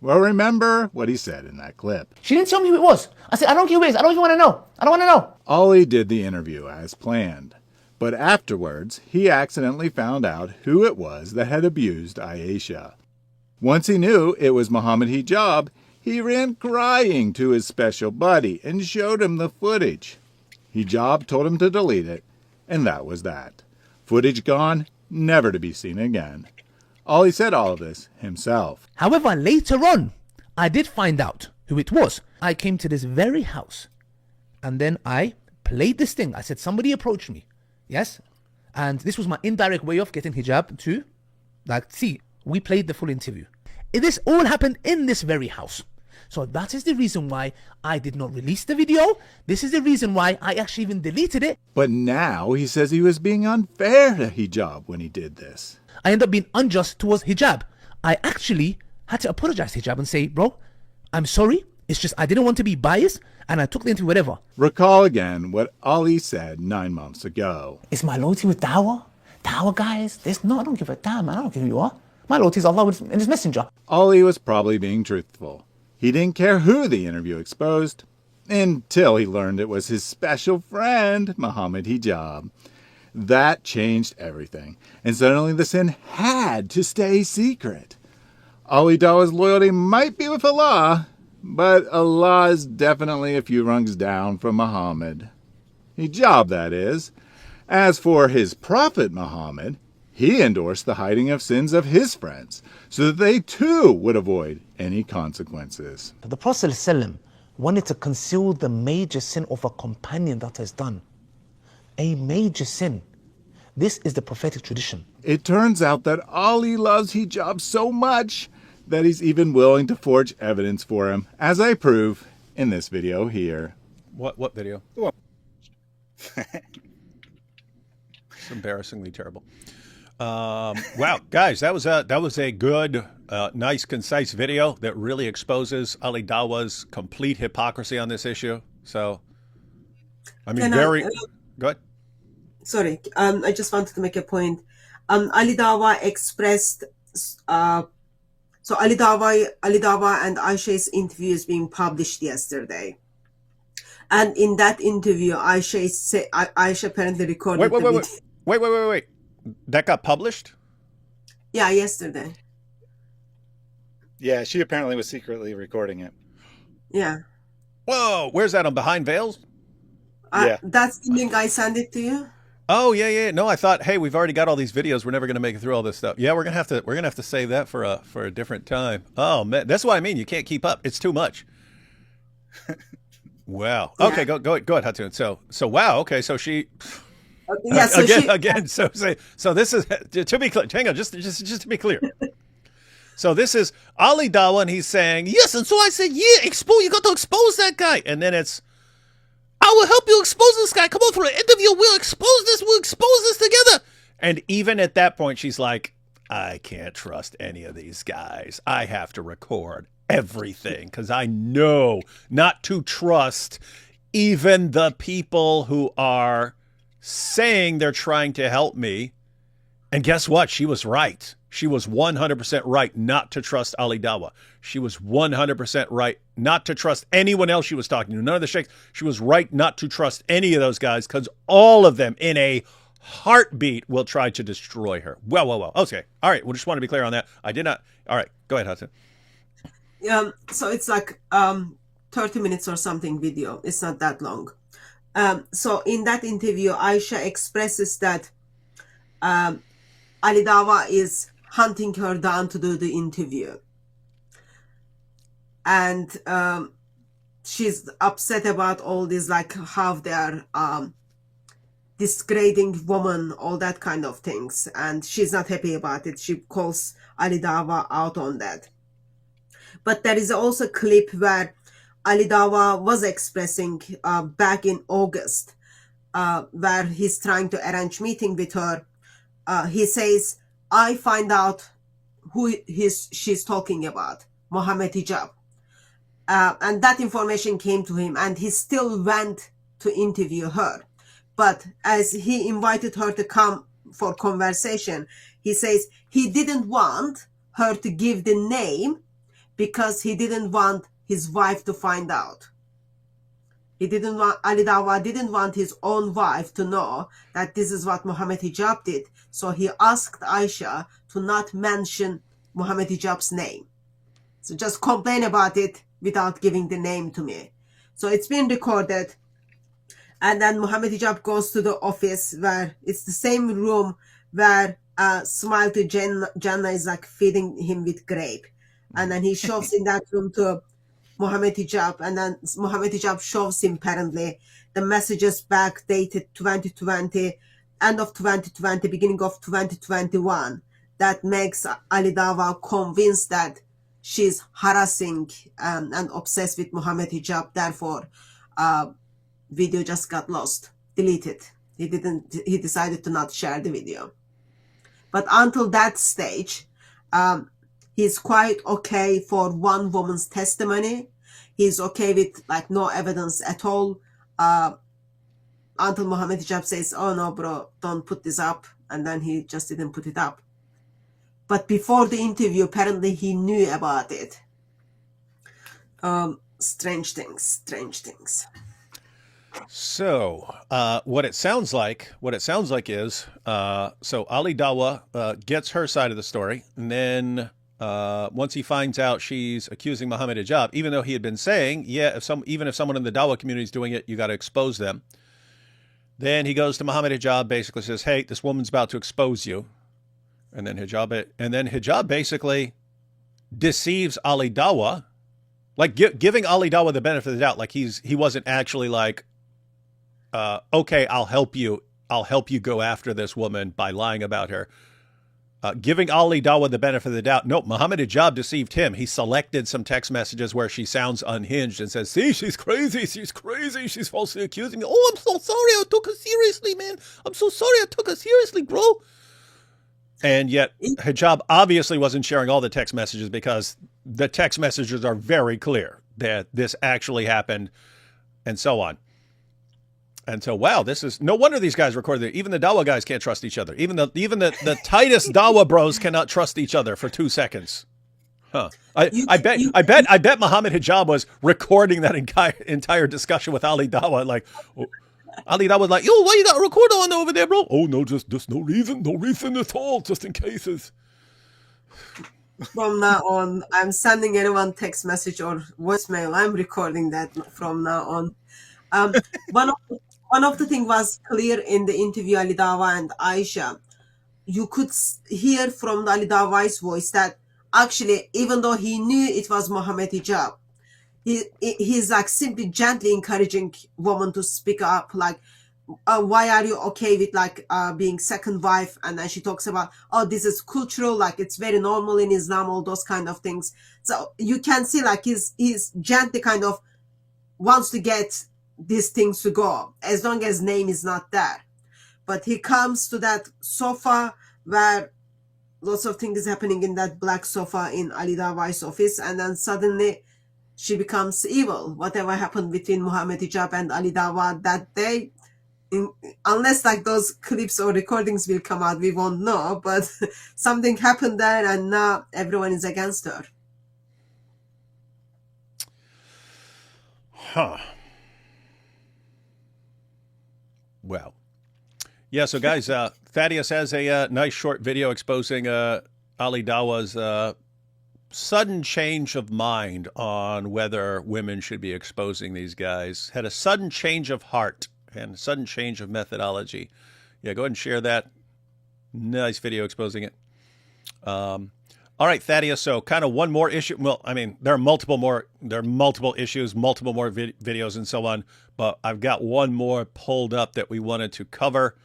Well, remember what he said in that clip. She didn't tell me who it was. I said, I don't care who it is. I don't even want to know. I don't want to know. Ali did the interview as planned, but afterwards he accidentally found out who it was that had abused Aisha. Once he knew it was Mohammed Hijab, he ran crying to his special buddy and showed him the footage. Hijab told him to delete it, and that was that. Footage gone, never to be seen again. Ali said all of this himself. However, later on, I did find out who it was. I came to this very house, and then I played this thing. I said, somebody approached me. Yes? And this was my indirect way of getting Hijab to, see, we played the full interview. This all happened in this very house. So that is the reason why I did not release the video. This is the reason why I actually even deleted it. But now he says he was being unfair to Hijab when he did this. I ended up being unjust towards Hijab. I actually had to apologize to Hijab and say, bro, I'm sorry. It's just I didn't want to be biased, and I took the interview, whatever. Recall again what Ali said 9 months ago. Is my loyalty with Dawah? Dawah, guys, I don't give a damn, man. I don't care who you are. My loyalty is Allah and His Messenger. Ali was probably being truthful. He didn't care who the interview exposed, until he learned it was his special friend, Mohammed Hijab. That changed everything, and suddenly the sin had to stay secret. Ali Dawah's loyalty might be with Allah, but Allah is definitely a few rungs down from Muhammad. Hijab, that is. As for his prophet Muhammad, he endorsed the hiding of sins of his friends, so that they too would avoid any consequences. The Prophet ﷺ wanted to conceal the major sin of a companion that has done. A major sin. This is the prophetic tradition. It turns out that Ali loves Hijab so much that he's even willing to forge evidence for him, as I prove in this video here. What video? It's embarrassingly terrible. Wow, guys, that was a good, nice, concise video that really exposes Ali Dawah's complete hypocrisy on this issue. So, I mean, go ahead. Sorry, I just wanted to make a point. Ali Dawah expressed, so Ali Dawah and Aisha's interview is being published yesterday. And in that interview, Aisha apparently recorded the video. Wait. That got published? Yeah, yesterday. Yeah, she apparently was secretly recording it. Yeah. Whoa, where's that, on Behind Veils? Yeah. That's the link I sent it to you. Oh, yeah. No, I thought, hey, we've already got all these videos. We're never going to make it through all this stuff. Yeah, we're gonna have to save that for a different time. Oh man, that's what I mean. You can't keep up. It's too much. Wow. Yeah. Okay, go ahead, Hatun. So wow. Okay, so she. Yeah. So again. So this is, to be clear. Hang on, just to be clear. So this is Ali Dawah, and he's saying yes, and so I said, yeah, you got to expose that guy, and then it's, I will help you expose this guy. Come on for an interview. We'll expose this together. And even at that point, she's like, I can't trust any of these guys. I have to record everything because I know not to trust even the people who are saying they're trying to help me. And guess what? She was right. She was 100% right not to trust Ali Dawah. She was 100% right not to trust anyone else she was talking to. None of the sheikhs. She was right not to trust any of those guys because all of them in a heartbeat will try to destroy her. Well. Okay. All right. We just want to be clear on that. I did not. All right. Go ahead, Hatun. So it's like 30 minutes or something video. It's not that long. So in that interview, Aisha expresses that Ali Dawah is hunting her down to do the interview. And she's upset about all this, like how they're disgrading women, all that kind of things. And she's not happy about it. She calls Ali Dawah out on that. But there is also a clip where Ali Dawah was expressing back in August, where he's trying to arrange meeting with her. He says, I find out who she's talking about, Mohammed Hijab. And that information came to him, and he still went to interview her. But as he invited her to come for conversation, he says he didn't want her to give the name because he didn't want his wife to find out. Ali Dawah didn't want his own wife to know that this is what Mohammed Hijab did. So he asked Aisha to not mention Mohammed Hijab's name. So just complain about it without giving the name to me. So it's been recorded. And then Mohammed Hijab goes to the office where it's the same room where Smile to Jannah is like feeding him with grape. And then he shows in that room to Mohammed Hijab, and then Mohammed Hijab shows him apparently the messages back dated 2020, end of 2020, beginning of 2021, that makes Ali Dawah convinced that she's harassing and obsessed with Mohammed Hijab. Therefore, video just got lost, deleted. He decided to not share the video. But until that stage, he's quite okay for one woman's testimony. He's okay with like no evidence at all. Until Mohammed Hijab says, oh no, bro, don't put this up. And then he just didn't put it up. But before the interview, apparently he knew about it. Strange things. So, what it sounds like is, so Ali Dawah gets her side of the story, and then once he finds out she's accusing Mohammed Hijab, even though he had been saying, yeah, even if someone in the Dawah community is doing it, you got to expose them. Then he goes to Mohammed Hijab, basically says, hey, this woman's about to expose you. And then Hijab basically deceives Ali Dawah, like giving Ali Dawah the benefit of the doubt. Like he wasn't actually like, okay, I'll help you go after this woman by lying about her. Giving Ali Dawah the benefit of the doubt. No, Mohammed Hijab deceived him. He selected some text messages where she sounds unhinged and says, see, she's crazy. She's falsely accusing me. Oh, I'm so sorry. I took her seriously, man. I'm so sorry. I took her seriously, bro. And yet Hijab obviously wasn't sharing all the text messages because the text messages are very clear that this actually happened and so on. And so, wow, this is no wonder these guys recorded it. Even the Dawah guys can't trust each other. Even the tightest Dawah bros cannot trust each other for 2 seconds. Huh. I bet Mohammed Hijab was recording that entire discussion with Ali Dawah. Like, Ali Dawah was like, yo, why you got a recorder on over there, bro? Oh, no, just no reason at all, just in cases. From now on, I'm sending anyone text message or voicemail. I'm recording that from now on. One of the things was clear in the interview, Ali Dawah and Aisha. You could hear from Ali Dawah's voice that actually, even though he knew it was Mohammed Hijab, he's like simply gently encouraging women to speak up, like, why are you okay with like being second wife? And then she talks about, oh, this is cultural, like it's very normal in Islam, all those kind of things. So you can see like he's gently kind of wants to get these things to go as long as name is not there. But he comes to that sofa where lots of things happening in that black sofa in Ali Dawah's office, and then suddenly she becomes evil. Whatever happened between Mohammed Hijab and Ali Dawah that day, unless like those clips or recordings will come out, we won't know. But something happened there, and now everyone is against her. Huh. Well, yeah. So, guys, Thaddeus has a nice short video exposing Ali Dawah's sudden change of mind on whether women should be exposing these guys. Had a sudden change of heart and a sudden change of methodology. Yeah, go ahead and share that. Nice video exposing it. All right, Thaddeus. So, kind of one more issue. Well, I mean, there are multiple issues, multiple more videos, and so on. But I've got one more pulled up that we wanted to cover.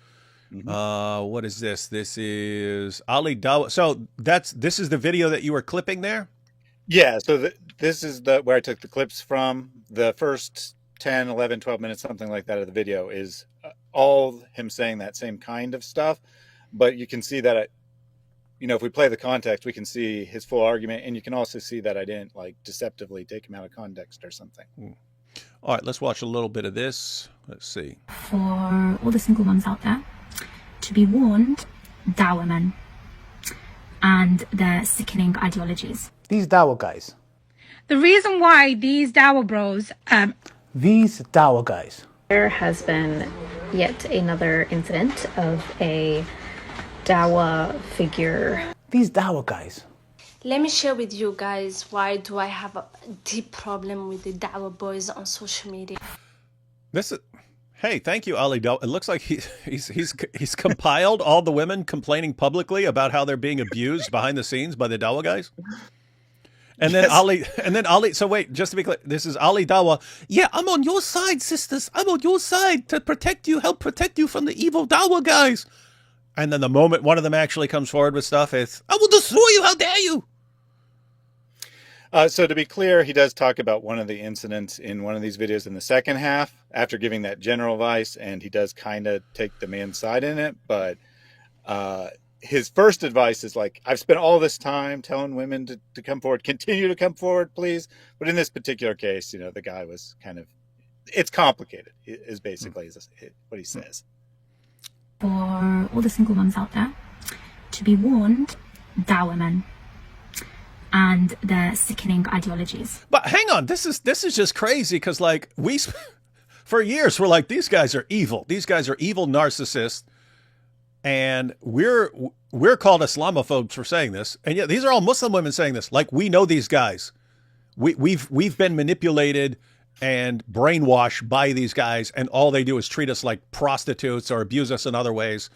What is this? This is Ali Dawah. So this is the video that you were clipping there? Yeah. So this is where I took the clips from. The first 10, 11, 12 minutes, something like that of the video is all him saying that same kind of stuff. But you can see that, if we play the context, we can see his full argument. And you can also see that I didn't like deceptively take him out of context or something. All right, let's watch a little bit of this. Let's see. For all the single ones out there, to be warned, Dawah men and their sickening ideologies. These Dawah guys. The reason why these Dawah bros... These Dawah guys. There has been yet another incident of a Dawah figure. These Dawah guys. Let me share with you guys why do I have a deep problem with the Dawah boys on social media. Hey, thank you, Ali Dawah. It looks like he's compiled all the women complaining publicly about how they're being abused behind the scenes by the Dawah guys. And then Ali. So wait, just to be clear, this is Ali Dawah. Yeah, I'm on your side, sisters. I'm on your side to protect you, help protect you from the evil Dawah guys. And then the moment one of them actually comes forward with stuff, it's, I will destroy you. How dare you? So to be clear, he does talk about one of the incidents in one of these videos in the second half after giving that general advice, and he does kind of take the man's side in it. But his first advice is like, I've spent all this time telling women to come forward, continue to come forward, please. But in this particular case, the guy was kind of, it's complicated, is basically what he says. For all the single ones out there, to be warned, Dawah men and their sickening ideologies. But hang on, this is just crazy because like for years we're like, these guys are evil. These guys are evil narcissists, and we're called Islamophobes for saying this. And yet these are all Muslim women saying this. Like, we know these guys. We've been manipulated and brainwashed by these guys, and all they do is treat us like prostitutes or abuse us in other ways.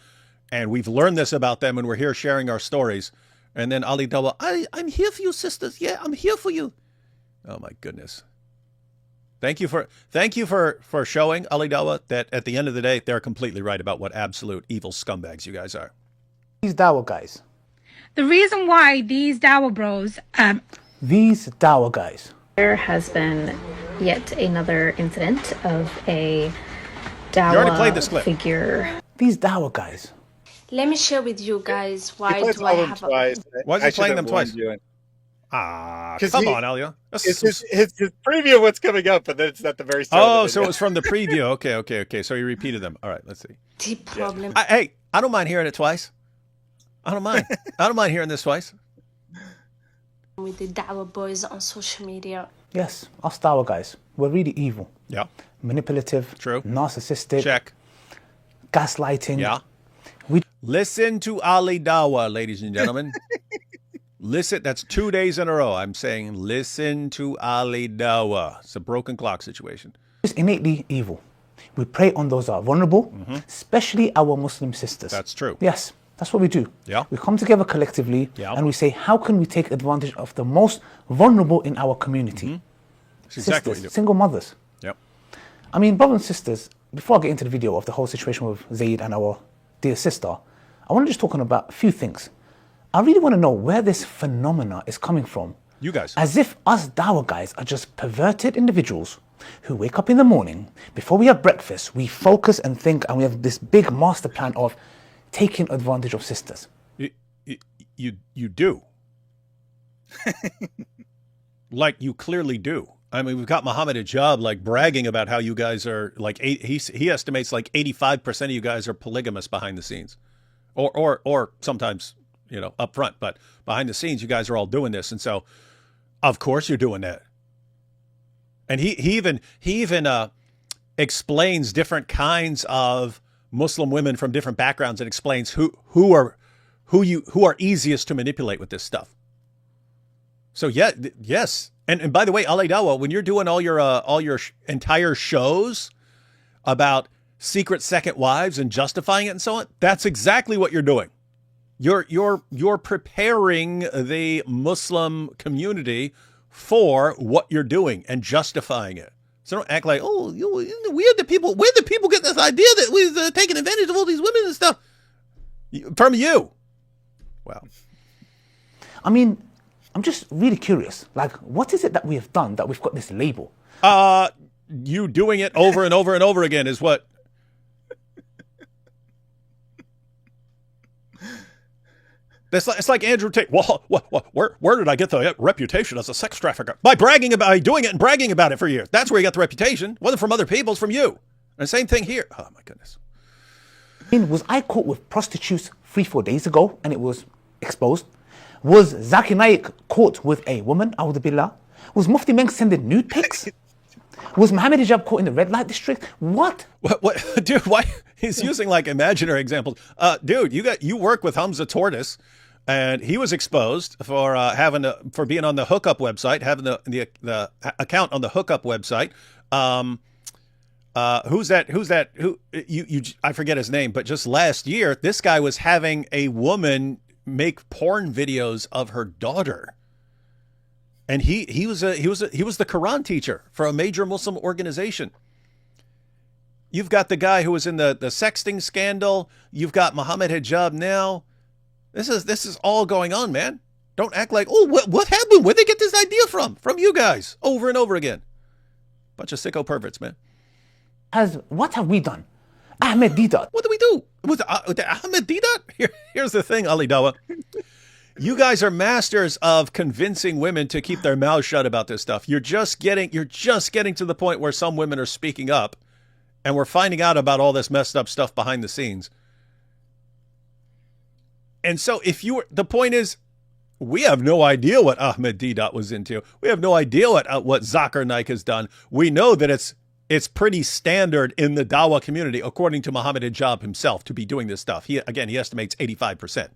And we've learned this about them, and we're here sharing our stories. And then Ali Dawah, I'm here for you, sisters. Yeah, I'm here for you. Oh my goodness. Thank you for showing, Ali Dawah, that at the end of the day, they're completely right about what absolute evil scumbags you guys are. These Dawah guys. The reason why these Dawah bros... These Dawah guys. There has been yet another incident of a Dawah You already played this clip. figure. These Dawah guys. Let me share with you guys why do I have Why is he playing them twice? Come On, Elia. It's his preview of what's coming up, but then it's at the very start. Oh, so it was from the preview. Okay. So he repeated them. All right, let's see. deep problem Hey, I don't mind hearing it twice. I don't mind. I don't mind hearing this twice. with the Dawah boys on social media. Yes, us Dawah guys. We're really evil. Yeah. Manipulative. True. Narcissistic. Check. Gaslighting. Yeah. Listen to Ali Dawah, ladies and gentlemen. Listen, that's 2 days in a row. I'm saying listen to Ali Dawah. It's a broken clock situation. Just innately evil. We prey on those that are vulnerable, especially our Muslim sisters. That's true. Yes, that's what we do. Yeah. We come together collectively and we say, how can we take advantage of the most vulnerable in our community? That's exactly what you do. Single mothers. Yep. I mean, brothers and sisters, before I get into the video of the whole situation with Zaid and our dear sister, I want to just talk about a few things. I really want to know where this phenomena is coming from. You guys. As if us Dawah guys are just perverted individuals who wake up in the morning, before we have breakfast, we focus and think, and we have this big master plan of taking advantage of sisters. You do. Like, you clearly do. I mean, we've got Mohammed Hijab like bragging about how you guys are like he estimates like 85% of you guys are polygamous behind the scenes, or sometimes up front, but behind the scenes you guys are all doing this, and so of course you're doing that. And he even explains different kinds of Muslim women from different backgrounds and explains who are easiest to manipulate with this stuff. So yes. And by the way, Ali Dawah, when you're doing all your entire shows about secret second wives and justifying it and so on, that's exactly what you're doing. You're preparing the Muslim community for what you're doing and justifying it. So don't act like, oh, we're the people get this idea that we're taking advantage of all these women and stuff from you. Wow. I mean, I'm just really curious. Like, what is it that we have done that we've got this label? You doing it over and over and over again is what. It's like Andrew Tate. Well, where did I get the reputation as a sex trafficker? By doing it and bragging about it for years. That's where you got the reputation. It wasn't from other people, it's from you. And same thing here. Oh my goodness. I mean, was I caught with prostitutes 3-4 days ago and it was exposed? Was Zakir Naik caught with a woman? A'udhu billah. Was Mufti Meng sending nude pics? Was Mohammed Hijab caught in the red light district? What? What? Dude, why? He's using like imaginary examples. Dude, you work with Hamza Tortoise, and he was exposed for for being on the hookup website, having the account on the hookup website. Who's that? I forget his name, but just last year, this guy was having a woman make porn videos of her daughter. And he was the Quran teacher for a major Muslim organization. You've got the guy who was in the sexting scandal. You've got Mohammed Hijab now. This is all going on, man. Don't act like, oh, what happened? Where'd they get this idea from? From you guys, over and over again. Bunch of sicko perverts, man. What have we done? Ahmed Deedat. What did we do? Was Ahmed Deedat? Here's the thing, Ali Dawah. You guys are masters of convincing women to keep their mouths shut about this stuff. You're just getting to the point where some women are speaking up, and we're finding out about all this messed up stuff behind the scenes. And so the point is, we have no idea what Ahmed Deedat was into. We have no idea what Zakir Naik has done. We know that it's pretty standard in the Dawah community, according to Mohammed Hijab himself, to be doing this stuff. He estimates 85%.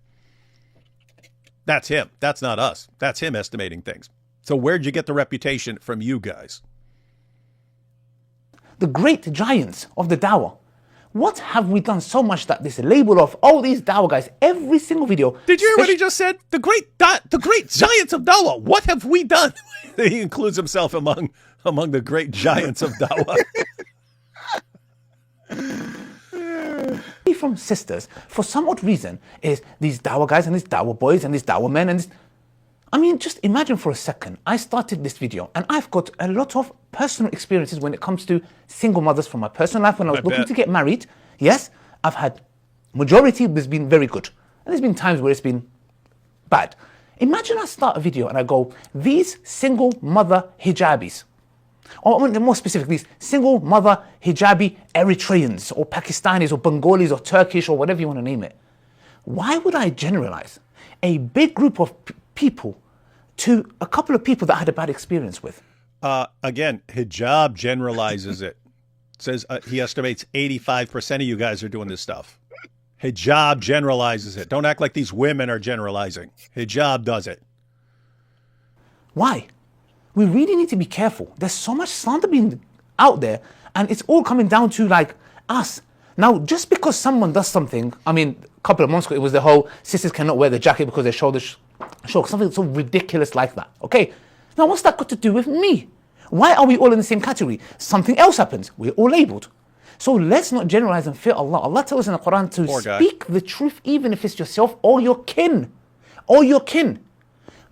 That's him. That's not us. That's him estimating things. So where'd you get the reputation from you guys? The great giants of the Dawah. What have we done so much that this label of all these Dawah guys, every single video... Did you hear what he just said? The great giants of Dawah. What have we done? He includes himself among the great giants of Dawah. From sisters, for some odd reason, is these Dawah guys and these Dawah boys and these Dawah men and this... I mean, just imagine for a second, I started this video and I've got a lot of personal experiences when it comes to single mothers from my personal life when I was looking to get married. Yes, I've had majority has been very good. And there's been times where it's been bad. Imagine I start a video and I go, these single mother hijabis, or more specific, these single mother hijabi Eritreans or Pakistanis or Bengalis or Turkish or whatever you want to name it. Why would I generalize a big group of people to a couple of people that I had a bad experience with? Again, Hijab generalizes it. Says he estimates 85% of you guys are doing this stuff. Hijab generalizes it. Don't act like these women are generalizing. Hijab does it. Why? We really need to be careful. There's so much slander being out there, and it's all coming down to like us. Now, just because someone does something, I mean, a couple of months ago, it was the whole sisters cannot wear the jacket because their shoulders show, something so ridiculous like that. Okay? Now, what's that got to do with me? Why are we all in the same category? Something else happens. We're all labeled. So let's not generalize and fear Allah. Allah tells us in the Quran to speak the truth, even if it's yourself or your kin. Or your kin.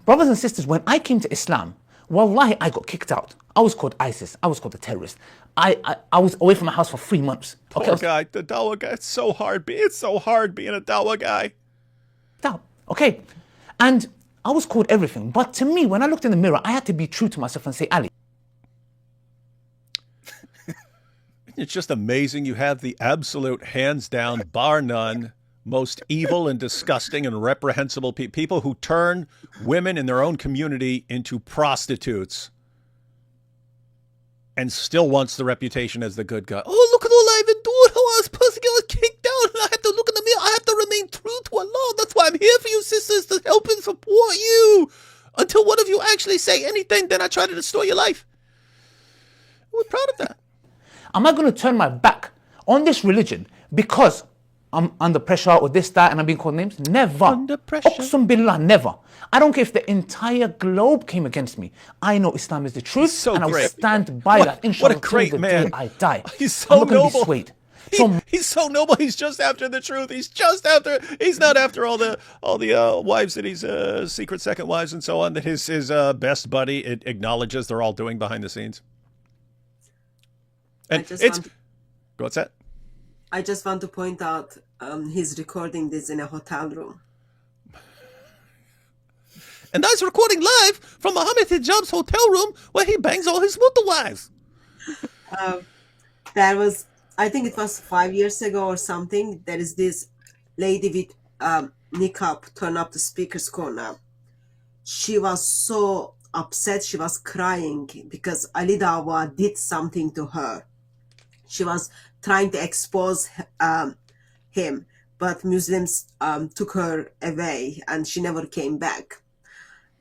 Brothers and sisters, when I came to Islam, wallahi, I got kicked out. I was called ISIS. I was called a terrorist. I was away from my house for 3 months. Poor guy, the Dawah guy. It's so hard. It's so hard being a Dawah guy. Okay. And I was called everything. But to me, when I looked in the mirror, I had to be true to myself and say, Ali, It's just amazing. You have the absolute, hands down, bar none, most evil and disgusting and reprehensible people who turn women in their own community into prostitutes and still wants the reputation as the good guy. Oh, look at all I've been doing. How I was supposed to get kicked out, and I have to look in the mirror. I have to remain true to Allah. That's why I'm here for you, sisters, to help and support you. Until one of you actually say anything, then I try to destroy your life. We're proud of that. Am I going to turn my back on this religion because I'm under pressure or this, that, and I'm being called names? Never. Under pressure. Uqsum billah, never. I don't care if the entire globe came against me. I know Islam is the truth, so and I will great. stand by that. Inshallah, What a great till the man. day I die. He's so I'm not going to be noble. swayed. He's so noble. He's just after the truth. He's not after all the wives that he's secret second wives and so on that his best buddy acknowledges they're all doing behind the scenes. And what's that? I just want to point out he's recording this in a hotel room. And that's recording live from Mohammed Hijab's hotel room where he bangs all his mutter wives. There was, I think it was 5 years ago or something, there is this lady with niqab turn up the speaker's corner. She was so upset, she was crying because Ali Dawah did something to her. She was trying to expose him, but Muslims took her away and she never came back.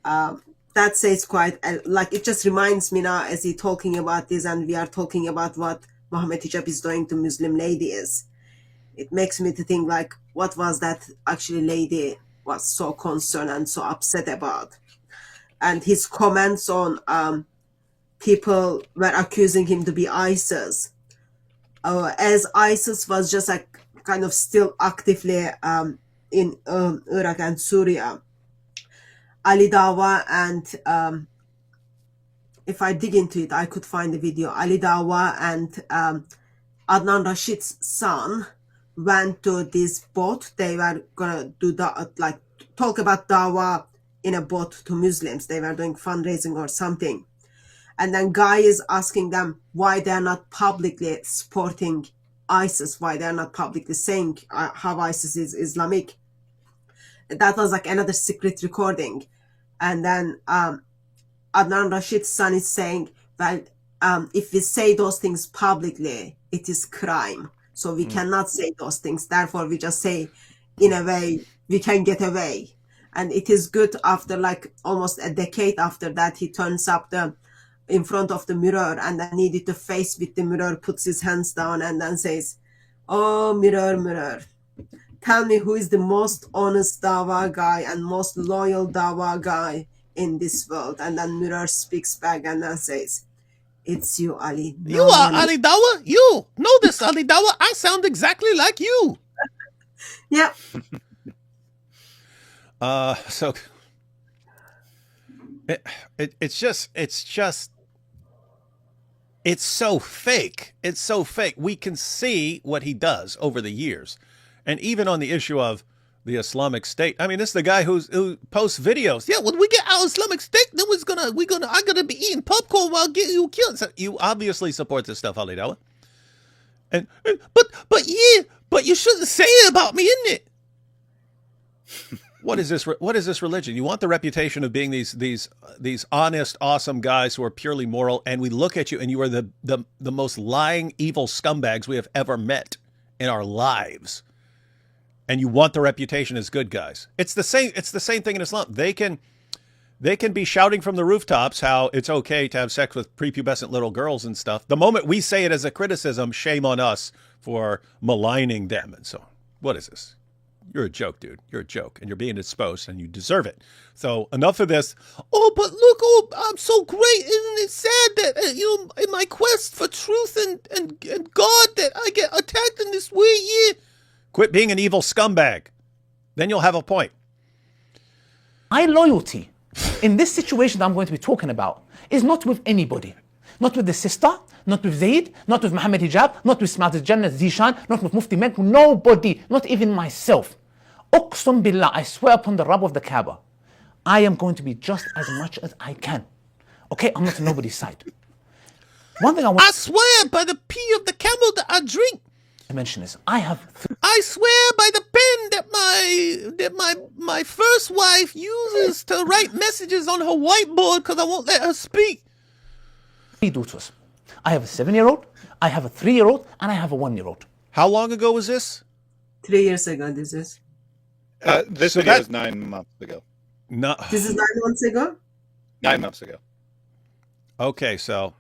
That says quite, like, it just reminds me now as he's talking about this and we are talking about what Mohammed Hijab is doing to Muslim ladies. It makes me to think, like, what was that actually lady was so concerned and so upset about? And his comments on people were accusing him to be ISIS. As ISIS was just like kind of still actively in Iraq and Syria. Ali Dawah and if I dig into it, I could find the video. Ali Dawah and Adnan Rashid's son went to this boat. They were gonna do that, like talk about Dawah in a boat to Muslims. They were doing fundraising or something. And then guy is asking them why they're not publicly supporting ISIS, why they're not publicly saying how ISIS is Islamic. That was like another secret recording. And then Adnan Rashid's son is saying, well, if we say those things publicly, it is crime. So we cannot say those things. Therefore, we just say, in a way, we can get away. And it is good after like almost a decade after that, he turns up in front of the mirror and then needed to face with the mirror, puts his hands down and then says, oh, mirror, mirror, tell me who is the most honest Dawah guy and most loyal Dawah guy in this world. And then mirror speaks back and then says, it's you, Ali. No You are Ali Dawah? You know this, Ali Dawah? I sound exactly like you. Yeah. So it's so fake. It's so fake. We can see what he does over the years. And even on the issue of the Islamic State, I mean, this is the guy who posts videos. Yeah, when we get our Islamic State, then I'm gonna be eating popcorn while getting you killed. So you obviously support this stuff, Ali Dawah. But you shouldn't say it about me, isn't it? What is this? What is this religion? You want the reputation of being these honest, awesome guys who are purely moral, and we look at you and you are the most lying, evil scumbags we have ever met in our lives. And you want the reputation as good guys. It's the same thing in Islam. They can be shouting from the rooftops how it's okay to have sex with prepubescent little girls and stuff. The moment we say it as a criticism, shame on us for maligning them and so on. What is this? You're a joke, dude. You're a joke, and you're being exposed, and you deserve it. So enough of this. Oh, but look, oh, I'm so great. Isn't it sad that, in my quest for truth and God, that I get attacked in this way? Yeah. Quit being an evil scumbag. Then you'll have a point. My loyalty in this situation that I'm going to be talking about is not with anybody. Not with the sister, not with Zaid, not with Mohammed Hijab, not with Smaad al-Jannah Zishan, not with Mufti Mek, nobody, not even myself. Uqsum billah, I swear upon the Rabb of the Kaaba, I am going to be just as much as I can. Okay, I'm not on nobody's side. One thing I want I swear by the pee of the camel that I drink. to mention is I have I swear by the pen that my first wife uses to write messages on her whiteboard because I won't let her speak. 3 daughters. I have a 7-year-old, I have a 3-year-old, and I have a 1-year-old. How long ago was this? 3 years ago, this is. This So video that- is 9 months ago. No. This is 9 months ago? 9 months ago. Okay, so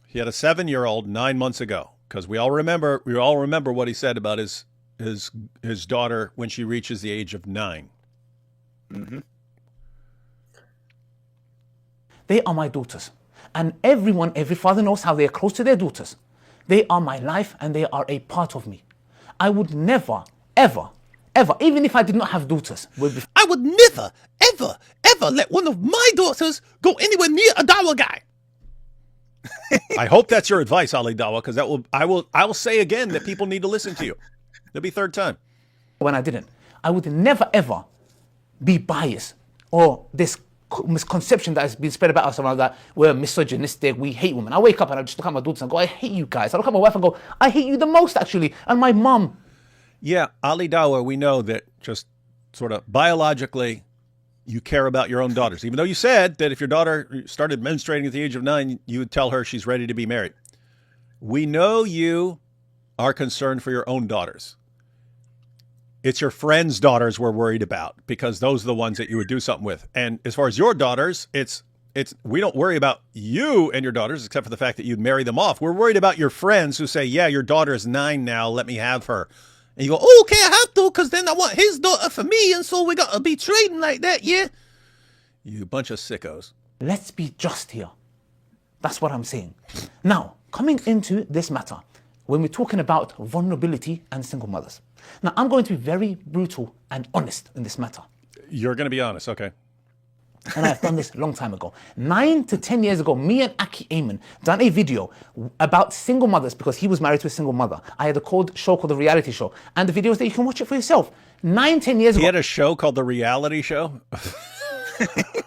he had a 7-year-old 9 months ago because we all remember what he said about his daughter when she reaches the age of 9. Mm-hmm. They are my daughters. And every father knows how they are close to their daughters. They are my life and they are a part of me. I would never, ever, ever, even if I did not have daughters, I would never, ever, ever let one of my daughters go anywhere near a Dawah guy. I hope that's your advice, Ali Dawah, because I will say again that people need to listen to you. It'll be third time. when I didn't. I would never ever be biased or this misconception that has been spread about us around that we're misogynistic, we hate women. I wake up and I just look at my daughters and go, I hate you guys. I look at my wife and go, I hate you the most actually, and my mum. Yeah, Ali Dawah, we know that just sort of biologically you care about your own daughters. Even though you said that if your daughter started menstruating at the age of 9, you would tell her she's ready to be married. We know you are concerned for your own daughters. It's your friends' daughters we're worried about because those are the ones that you would do something with. And as far as your daughters, it's we don't worry about you and your daughters except for the fact that you'd marry them off. We're worried about your friends who say, yeah, your daughter is 9 now, let me have her. And you go, oh, okay, I have to because then I want his daughter for me and so we got to be trading like that, yeah? You bunch of sickos. Let's be just here. That's what I'm saying. Now, coming into this matter, when we're talking about vulnerability and single mothers. Now, I'm going to be very brutal and honest in this matter. You're going to be honest, okay. And I've done this a long time ago. 9 to 10 years ago, me and Aki Ayman done a video about single mothers because he was married to a single mother. I had a show called The Reality Show. And the video is there, you can watch it for yourself. 9, 10 years ago. He had a show called The Reality Show?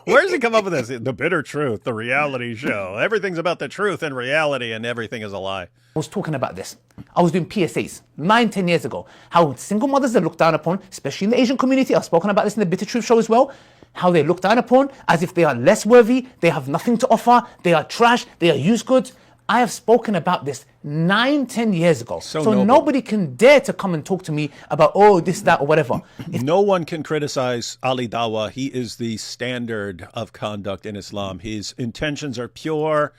Where does he come up with this? The bitter truth, the reality show. Everything's about the truth and reality and everything is a lie. I was talking about this. I was doing PSAs 9, 10 years ago. How single mothers are looked down upon, especially in the Asian community. I've spoken about this in the Bitter Truth show as well. How they're looked down upon as if they are less worthy, they have nothing to offer, they are trash, they are used goods. I have spoken about this 9, 10 years ago. So nobody can dare to come and talk to me about, oh, this, that, or whatever. No one can criticize Ali Dawah. He is the standard of conduct in Islam. His intentions are pure.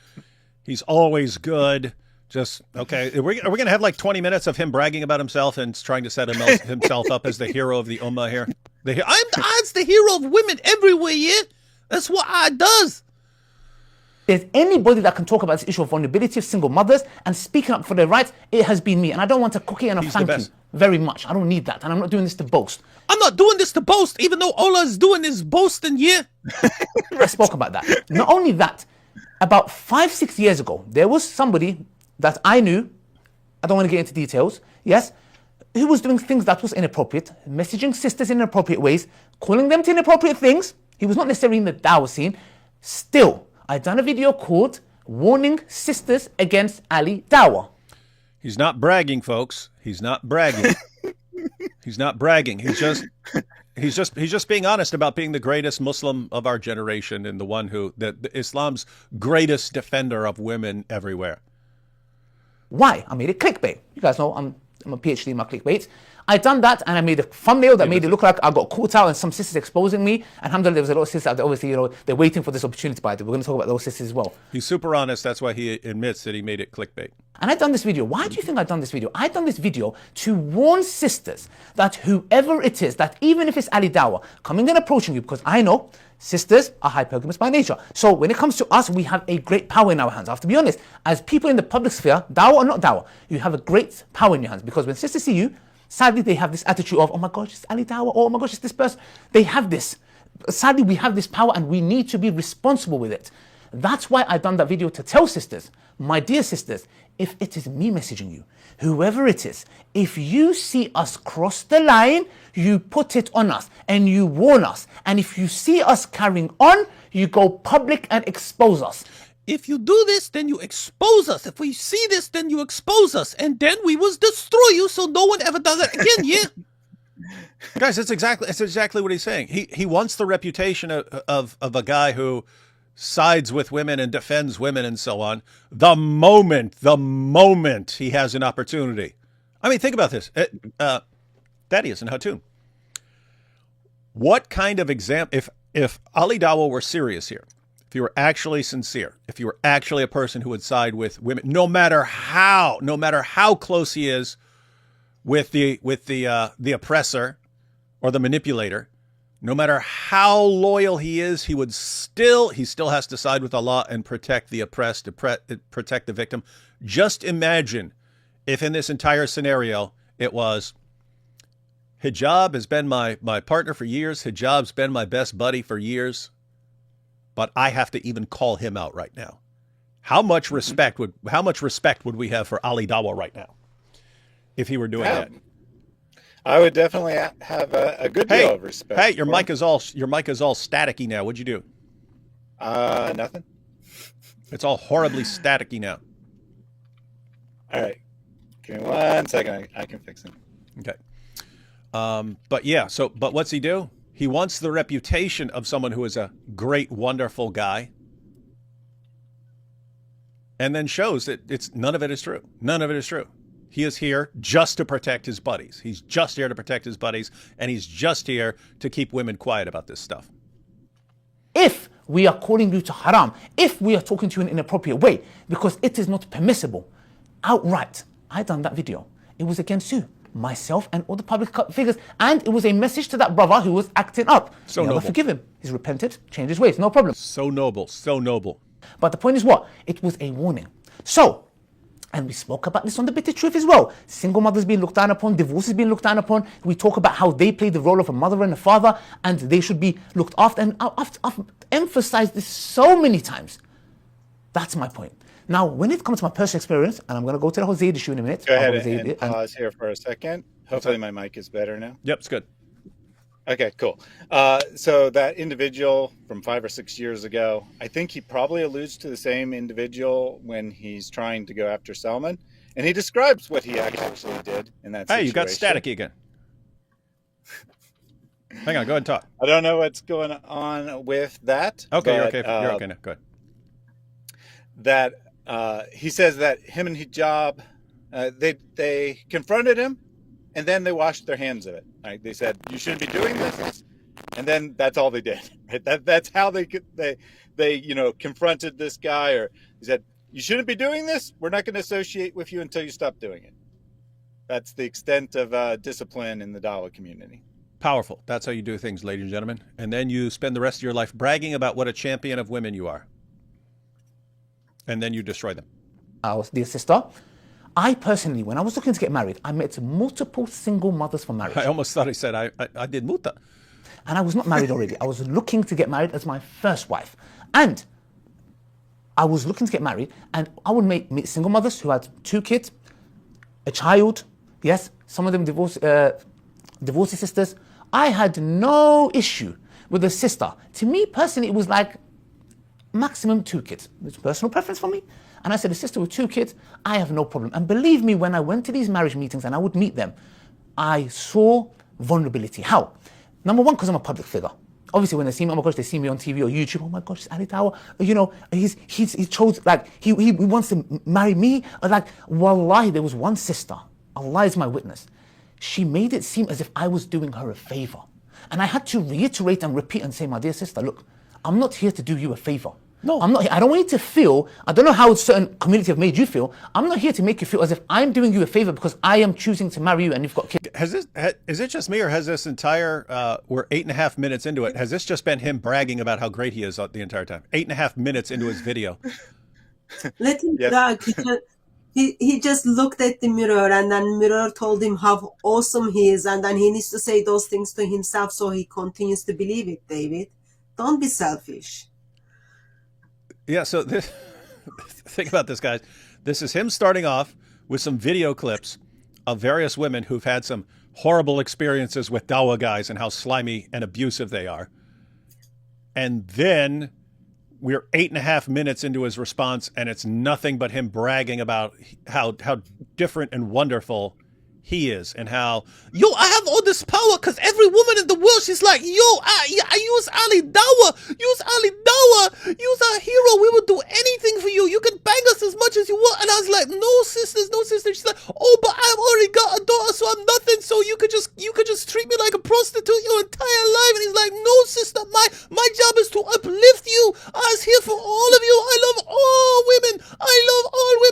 He's always good. Just, okay, are we going to have like 20 minutes of him bragging about himself and trying to set himself up as the hero of the ummah here? I'm the hero of women everywhere, yeah? That's what I does. There's anybody that can talk about this issue of vulnerability of single mothers and speaking up for their rights, it has been me. And I don't want a cookie and a thank you very much. I don't need that. And I'm not doing this to boast. I'm not doing this to boast, even though all I was doing is boasting, yeah? I spoke about that. Not only that, about 5, 6 years ago, there was somebody that I knew, I don't want to get into details, yes, who was doing things that was inappropriate, messaging sisters in inappropriate ways, calling them to inappropriate things. He was not necessarily in the Dawah scene. Still, I done a video called Warning Sisters Against Ali Dawah. He's not bragging, folks. He's not bragging. He's not bragging. He's just being honest about being the greatest Muslim of our generation and the one who the Islam's greatest defender of women everywhere. Why? I made it clickbait. You guys know I'm a PhD in my clickbait. I done that and I made a thumbnail that made it look like I got caught out and some sisters exposing me. And alhamdulillah, there was a lot of sisters out there, obviously, they're waiting for this opportunity by the way. We're going to talk about those sisters as well. He's super honest. That's why he admits that he made it clickbait. And I done this video. Why do you think I done this video? I done this video to warn sisters that whoever it is, that even if it's Ali Dawah coming and approaching you, because I know sisters are hypergamous by nature. So when it comes to us, we have a great power in our hands. I have to be honest, as people in the public sphere, Dawah or not Dawah, you have a great power in your hands because when sisters see you, sadly, they have this attitude of, oh my gosh, it's Ali Dawah, oh my gosh, it's this person. They have this. Sadly, we have this power and we need to be responsible with it. That's why I done that video to tell sisters, my dear sisters, if it is me messaging you, whoever it is, if you see us cross the line, you put it on us and you warn us. And if you see us carrying on, you go public and expose us. if you do this, then you expose us. If we see this, then you expose us. And then we will destroy you so no one ever does it again, yeah? Guys, that's exactly what he's saying. He wants the reputation of a guy who sides with women and defends women and so on. The moment he has an opportunity. I mean, think about this. Thaddeus and Hatun. What kind of example, if Ali Dawah were serious here, if you were actually sincere, if you were actually a person who would side with women, no matter how close he is with the oppressor or the manipulator, no matter how loyal he is, he still has to side with Allah and protect the oppressed, protect the victim. Just imagine if in this entire scenario it was, Hijab has been my partner for years. Hijab's been my best buddy for years. But I have to even call him out right now. How much respect would we have for Ali Dawah right now if he were doing that? I would definitely have a good deal of respect. Hey, your mic is all staticky now. What'd you do? Nothing. It's all horribly staticky now. All right. Give me 1 second. I can fix it. Okay. But what's he do? He wants the reputation of someone who is a great, wonderful guy, and then shows that none of it is true. None of it is true. He is here just to protect his buddies. He's just here to protect his buddies, and he's just here to keep women quiet about this stuff. If we are calling you to haram, if we are talking to you in an inappropriate way, because it is not permissible, outright, I done that video. It was against you, myself, and all the public figures, and it was a message to that brother who was acting up. So noble. Forgive him. He's repented, changed his ways, no problem. So noble, so noble. But the point is what? It was a warning. So, and we spoke about this on The Bitter Truth as well. Single mothers being looked down upon, divorces being looked down upon. We talk about how they play the role of a mother and a father, and they should be looked after. And I've emphasized this so many times. That's my point. Now, when it comes to my personal experience, and I'm going to go to the Jose issue in a minute. Go ahead and pause here for a second. Hopefully my mic is better now. Yep, it's good. Okay, cool. So that individual from 5 or 6 years ago, I think he probably alludes to the same individual when he's trying to go after Salman. And he describes what he actually did in that situation. Hey, you got staticky again. Hang on, go ahead and talk. I don't know what's going on with that. Okay, but, you're okay now. Go ahead. That he says that him and Hijab, they confronted him, and then they washed their hands of it. Right? They said, "You shouldn't be doing this," and then that's all they did. Right? That's how they confronted this guy, or he said, "You shouldn't be doing this. We're not going to associate with you until you stop doing it." That's the extent of discipline in the Dawah community. Powerful. That's how you do things, ladies and gentlemen. And then you spend the rest of your life bragging about what a champion of women you are. And then you destroy them. Our dear sister, I personally, when I was looking to get married, I met multiple single mothers for marriage. I almost thought he said, I did muta. And I was not married already. I was looking to get married as my first wife. And I was looking to get married, and I would meet single mothers who had 2 kids, a child. Yes, some of them divorcee sisters. I had no issue with a sister. To me personally, it was like maximum 2 kids. It's personal preference for me. And I said, a sister with 2 kids, I have no problem. And believe me, when I went to these marriage meetings and I would meet them, I saw vulnerability. How? Number one, because I'm a public figure. Obviously, when they see me, oh my gosh, they see me on TV or YouTube. Oh my gosh, it's Ali Dawah. You know, he chose, like, he wants to marry me. Like, wallahi, there was one sister. Allah is my witness. She made it seem as if I was doing her a favor. And I had to reiterate and repeat and say, my dear sister, look, I'm not here to do you a favor. No, I'm not. I don't want you to feel, I don't know how a certain community have made you feel. I'm not here to make you feel as if I'm doing you a favor because I am choosing to marry you and you've got kids. Is it just me, or has this entire, we're 8.5 minutes into it, has this just been him bragging about how great he is the entire time? 8.5 minutes into his video. Let him brag. He just looked at the mirror, and then mirror told him how awesome he is, and then he needs to say those things to himself so he continues to believe it, David. Don't be selfish. Yeah, so think about this, guys. This is him starting off with some video clips of various women who've had some horrible experiences with Dawah guys and how slimy and abusive they are. And then we're 8.5 minutes into his response, and it's nothing but him bragging about how different and wonderful he is, and how, yo, I have all this power because every woman in the world, she's like, yo, I use Ali Dawah, use our hero, we will do anything for you, you can bang us as much as you want. And I was like, no sisters. She's like, oh, but I've already got a daughter, so I'm nothing, so you could just treat me like a prostitute your entire life. And he's like, no sister, my job is to uplift you. I was here for all of you. I love all women.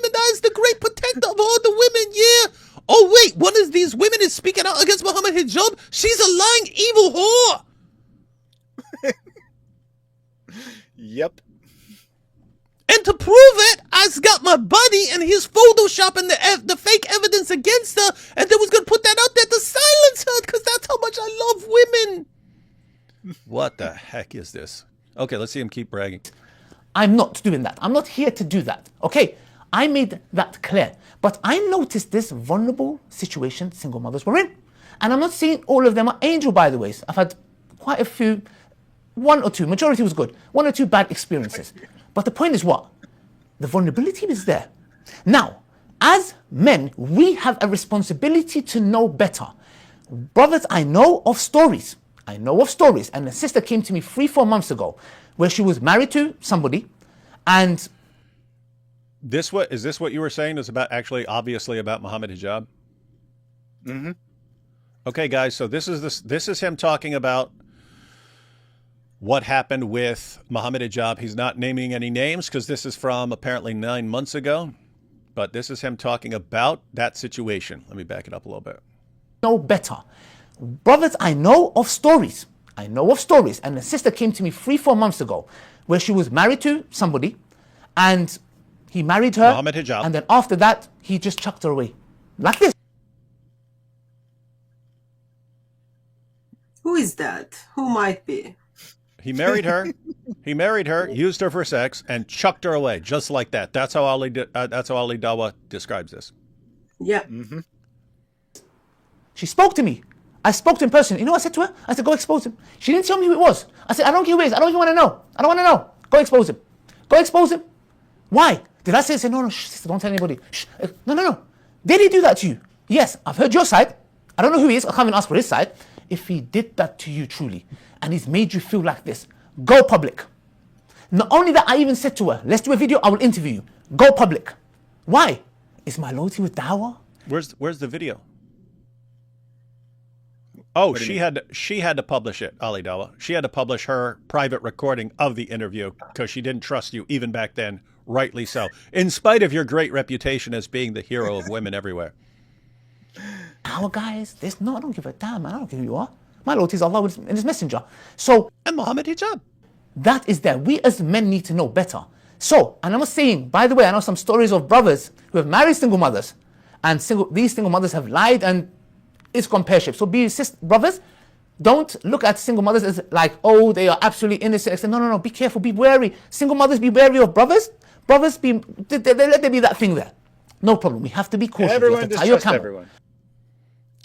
That is the great protector of all the women. Yeah. Oh, wait, one of these women is speaking out against Muhammad Hijab. She's a lying, evil whore. Yep. And to prove it, I's got my buddy, and he's photoshopping the fake evidence against her, and then was going to put that out there to silence her, because that's how much I love women. What the heck is this? Okay, let's see him keep bragging. I'm not doing that. I'm not here to do that. Okay, I made that clear. But I noticed this vulnerable situation single mothers were in. And I'm not saying all of them are angel, by the way. I've had quite a few, one or two, majority was good, one or two bad experiences. But the point is what? The vulnerability is there. Now, as men, we have a responsibility to know better. Brothers, I know of stories. And a sister came to me 3-4 months ago where she was married to somebody, and is this what you were saying is about, actually, obviously about Muhammad Hijab? Mm-hmm. Okay, guys, so this is him talking about what happened with Mohammed Hijab. He's not naming any names because this is from apparently 9 months ago, but this is him talking about that situation. Let me back it up a little bit. Know better. Brothers, I know of stories. And a sister came to me 3-4 months ago where she was married to somebody, and he married her, Mohammed Hijab, and then after that, he just chucked her away. Like this. Who is that? Who might be? He married her, used her for sex, and chucked her away, just like that. That's how Ali Dawah describes this. Yeah. Mm-hmm. She spoke to me. I spoke to him personally. You know what I said to her? I said, go expose him. She didn't tell me who it was. I said, I don't care who it is. I don't even want to know. I don't want to know. Go expose him. Go expose him. Why? Did I say, no, shh, sister, don't tell anybody. Shh. No. Did he do that to you? Yes, I've heard your side. I don't know who he is. I can't even ask for his side. If he did that to you truly, and he's made you feel like this, go public. Not only that, I even said to her, let's do a video, I will interview you. Go public. Why? Is my loyalty with Dawah? Where's the video? Oh, she had to publish it, Ali Dawah. She had to publish her private recording of the interview because she didn't trust you even back then, rightly so. In spite of your great reputation as being the hero of women everywhere. Our guys, I don't give a damn, man. I don't care who you are. My loyalty is Allah and His Messenger. So, and Muhammad Hijab. That is there. We as men need to know better. So, and I'm saying, by the way, I know some stories of brothers who have married single mothers, and these single mothers have lied, and it's gone pear-shaped. So brothers, don't look at single mothers as like, oh, they are absolutely innocent. No, be careful, be wary. Single mothers, be wary of brothers. Brothers, let there be that thing there. No problem. We have to be cautious. Everyone distrust everyone.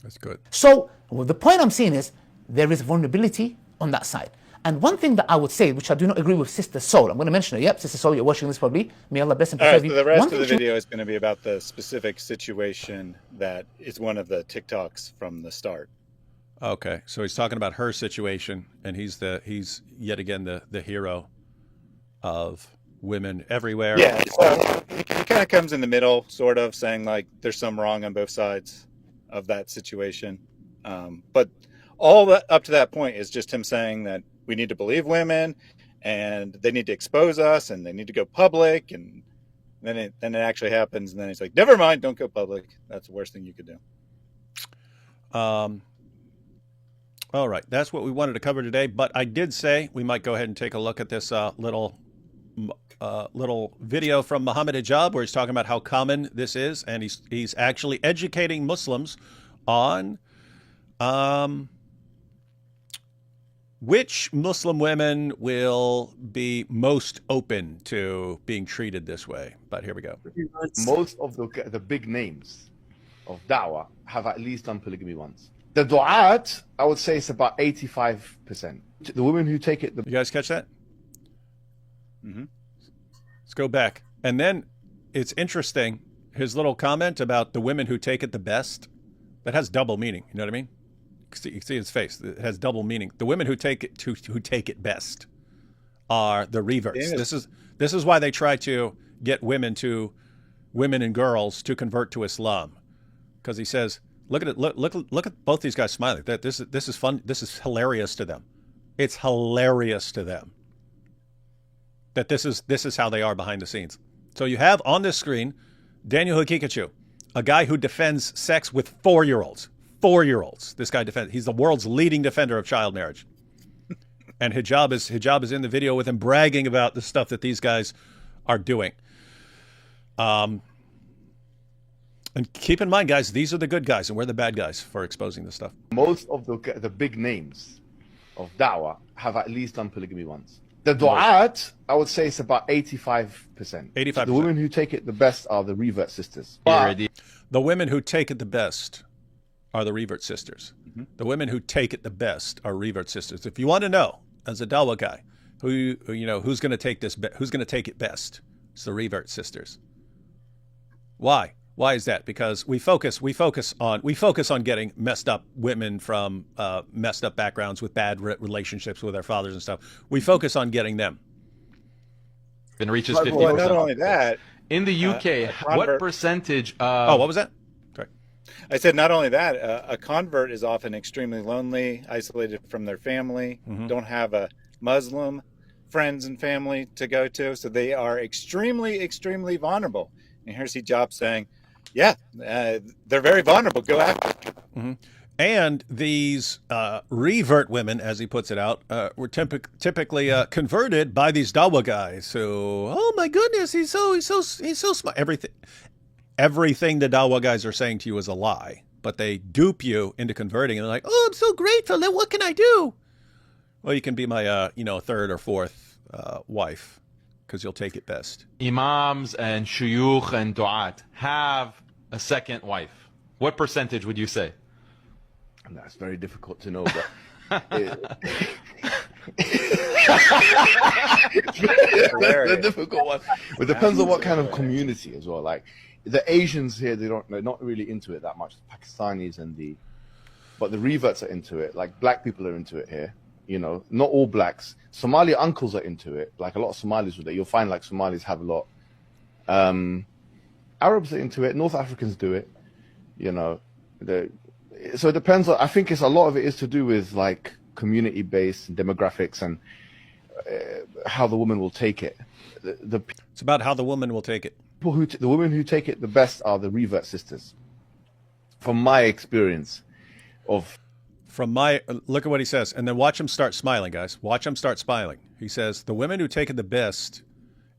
That's good. So, the point I'm saying is, there is vulnerability on that side. And one thing that I would say, which I do not agree with Sister Soul, I'm going to mention her. Yep, Sister Soul, you're watching this probably. May Allah bless and preserve you. So the rest of the video is going to be about the specific situation that is one of the TikToks from the start. Okay, so he's talking about her situation, and he's yet again the hero of women everywhere. Yeah, so he kind of comes in the middle, sort of saying like there's some wrong on both sides of that situation. But all that up to that point is just him saying that we need to believe women, and they need to expose us, and they need to go public, and then it actually happens, and then he's like, never mind, don't go public. That's the worst thing you could do. All right, that's what we wanted to cover today. But I did say we might go ahead and take a look at this little video from Mohammed Hijab, where he's talking about how common this is, and he's actually educating Muslims on which Muslim women will be most open to being treated this way. But here we go. Most of the big names of Dawah have at least done polygamy once. The du'at, I would say it's about 85%. The women who take it... You guys catch that? Let's go back. And then it's interesting, his little comment about the women who take it the best, that has double meaning. You know what I mean? You can see his face. It has double meaning. The women who take it best are the reverts. This is why they try to get women and girls to convert to Islam, because he says, look at it, look at both these guys smiling. That this is fun. This is hilarious to them. It's hilarious to them that this is how they are behind the scenes. So you have on this screen Daniel Hakikachu, a guy who defends sex with 4-year-olds. 4-year-olds. This guy defends. He's the world's leading defender of child marriage. And Hijab is in the video with him bragging about the stuff that these guys are doing. And keep in mind, guys, these are the good guys, and we're the bad guys for exposing this stuff. Most of the big names of Dawah have at least done polygamy once. The du'at, I would say it's about 85%. 85%. The women who take it the best are the revert sisters. The women who take it the best are the revert sisters. The women who take it the best are revert sisters. If you want to know, as a Dawah guy, who's going to take it best, it's the revert sisters. Why? Why is that? Because we focus on getting messed up women from messed up backgrounds with bad relationships with their fathers and stuff. We focus on getting them. And reaches 50%. Well, not only that, in the UK, what percentage of... Oh, what was that? Sorry. I said not only that, a convert is often extremely lonely, isolated from their family, don't have a Muslim friends and family to go to, so they are extremely, extremely vulnerable. And here's Hijab saying, yeah, they're very vulnerable. Go after it. And these revert women, as he puts it out, were typically converted by these Dawah guys who, oh my goodness, he's so smart. Everything the Dawah guys are saying to you is a lie, but they dupe you into converting, and they're like, oh, I'm so grateful. Then what can I do? Well, you can be my third or fourth wife, because you'll take it best. Imams and shuyukh and du'at have a second wife. What percentage would you say? That's very difficult to know, but it's a difficult one. It depends on what kind of community as well. Like the Asians here, they're not really into it that much. The Pakistanis but the reverts are into it. Like black people are into it here. Not all blacks. Somali uncles are into it. Like a lot of Somalis with it. You'll find like Somalis have a lot. Arabs are into it. North Africans do it. So it depends. I think a lot of it is to do with like community-based demographics and how the woman will take it. It's about how the woman will take it. The women who take it the best are the revert sisters. From my experience look at what he says, and then watch him start smiling, guys. Watch him start smiling. He says, the women who take it the best,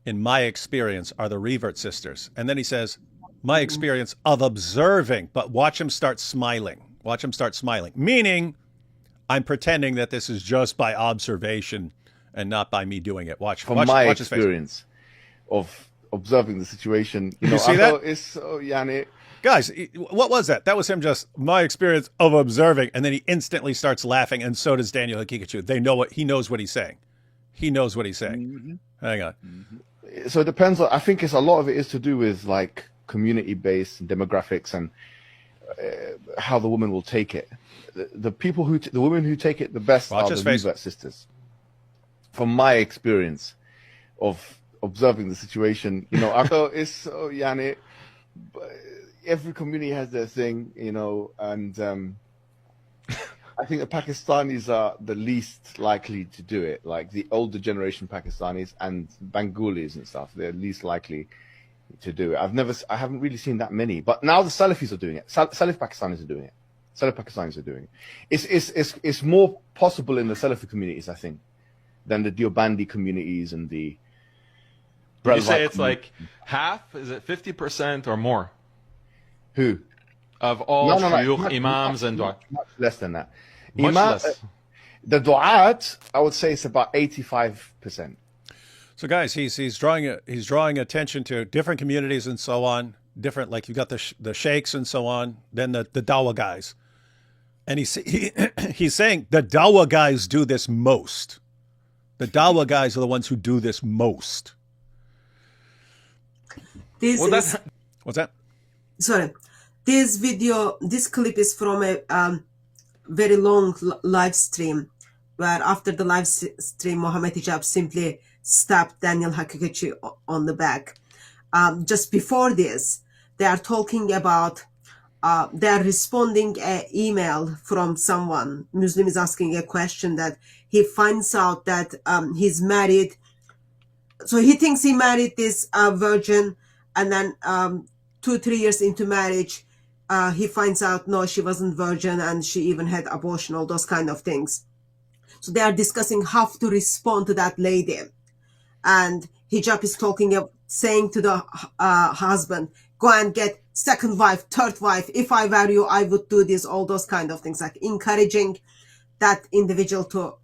in my experience, are the revert sisters. And then he says, my experience of observing, but watch him start smiling. Watch him start smiling. Meaning, I'm pretending that this is just by observation and not by me doing it. Watch my his face. Experience of observing the situation. You see that? It's so, yani. Guys, what was that? That was him just, my experience of observing, and then he instantly starts laughing, and so does Daniel Hakikachu. He knows what he's saying. He knows what he's saying. Hang on. So it depends. I think a lot of it is to do with like community-based demographics and how the woman will take it. The women who take it the best are the revert sisters. From my experience of observing the situation, it's so, yani. Every community has their thing, and I think the Pakistanis are the least likely to do it. Like the older generation Pakistanis and Bengalis and stuff, they're least likely to do it. I haven't really seen that many, but now the Salafis are doing it. Salaf Pakistanis are doing it. It's more possible in the Salafi communities, I think, than the Deobandi communities and the. Would you say it's like half? Is it 50% or more? Who? Of all shuyukh, imams, and du'at? Much less than that. Much less. The du'at, I would say it's about 85%. So guys, he's drawing attention to different communities and so on. Different, like you've got the sheikhs and so on, then the Dawah guys. And he's saying the Dawah guys do this most. The Dawah guys are the ones who do this most. This is, What's that? sorry. This clip is from a very long live stream, where after the live stream, Mohammed Hijab simply stabbed Daniel Hakikachi on the back. Just before this, they are talking about, they are responding an email from someone. Muslim is asking a question that he finds out that he's married. So he thinks he married this virgin, and then 2-3 years into marriage, he finds out, no, she wasn't virgin, and she even had abortion, all those kind of things. So they are discussing how to respond to that lady. And Hijab is saying to the husband, go and get second wife, third wife. If I were you, I would do this, all those kind of things, like encouraging that individual to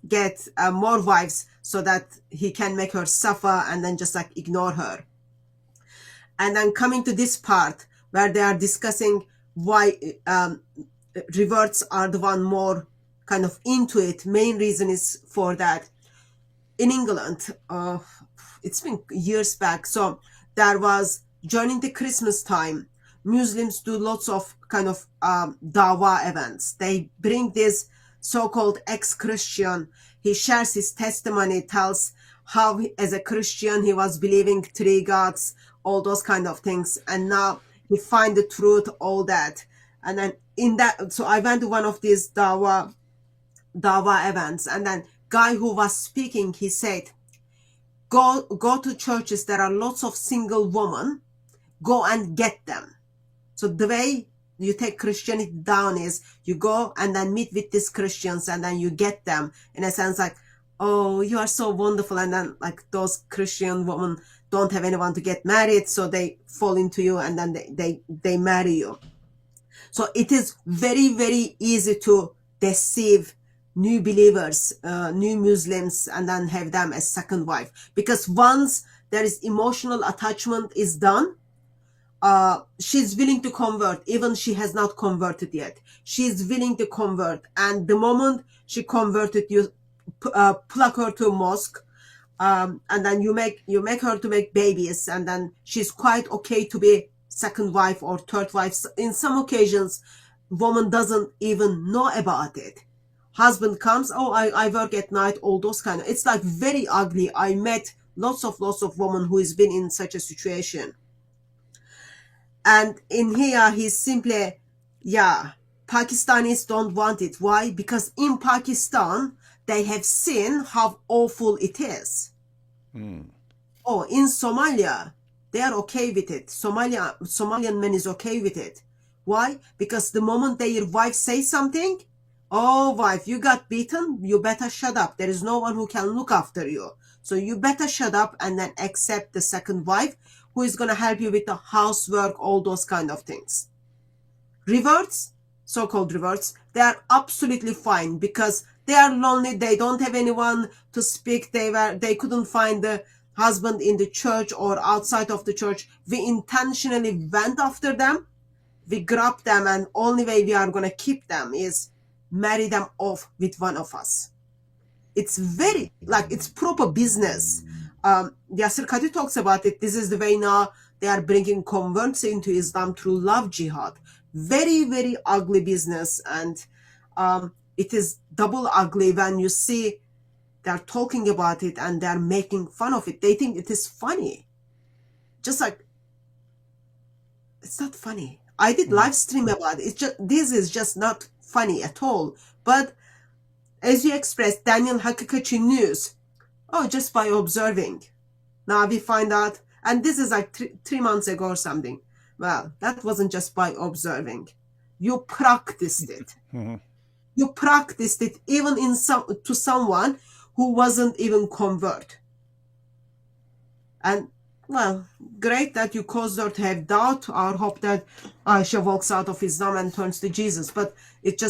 get more wives so that he can make her suffer and then just like ignore her. And then coming to this part where they are discussing why reverts are the one more kind of into it. Main reason is for that in England, it's been years back. So there was, during the Christmas time, Muslims do lots of kind of Dawah events. They bring this so-called ex-Christian. He shares his testimony, tells how as a Christian he was believing 3 gods, all those kind of things. And now he find the truth, all that. And then in that, so I went to one of these Dawah events, and then guy who was speaking, he said, go to churches, there are lots of single women, go and get them. So the way you take Christianity down is you go and then meet with these Christians and then you get them, in a sense like, oh, you are so wonderful. And then like those Christian women don't have anyone to get married, so they fall into you and then they marry you. So it is very, very easy to deceive new believers, new Muslims, and then have them as second wife. Because once there is emotional attachment is done, she's willing to convert, even she has not converted yet. She's willing to convert. And the moment she converted, you plug her to a mosque, and then you make her to make babies, and then she's quite okay to be second wife or third wife. In some occasions, woman doesn't even know about it. Husband comes, oh, I work at night, all those kind of, it's like very ugly. I met lots of women who has been in such a situation. And in here, he's simply, yeah, Pakistanis don't want it. Why? Because in Pakistan, they have seen how awful it is. Oh, in Somalia, they are okay with it. Somalian men is okay with it. Why? Because the moment their wife says something, oh, wife, you got beaten, you better shut up. There is no one who can look after you. So you better shut up and then accept the second wife who is going to help you with the housework, all those kind of things. Reverts, so-called reverts, they are absolutely fine because they are lonely. They don't have anyone to speak. They couldn't find the husband in the church or outside of the church. We intentionally went after them. We grabbed them, and only way we are going to keep them is marry them off with one of us. It's very, like, it's proper business. Yasir Qadhi talks about it. This is the way now they are bringing converts into Islam through love jihad. Very, very ugly business. And it is double ugly when you see they're talking about it and they're making fun of it. They think it is funny. Just like, it's not funny. I did live stream about it. It's just, this is just not funny at all. But as you expressed, Daniel Hakikachi news, oh, just by observing. Now we find out, and this is like 3 months ago or something. Well, that wasn't just by observing. You practiced it. You practiced it even to someone who wasn't even convert. And well, great that you caused her to have doubt or hope that Aisha walks out of Islam and turns to Jesus. But it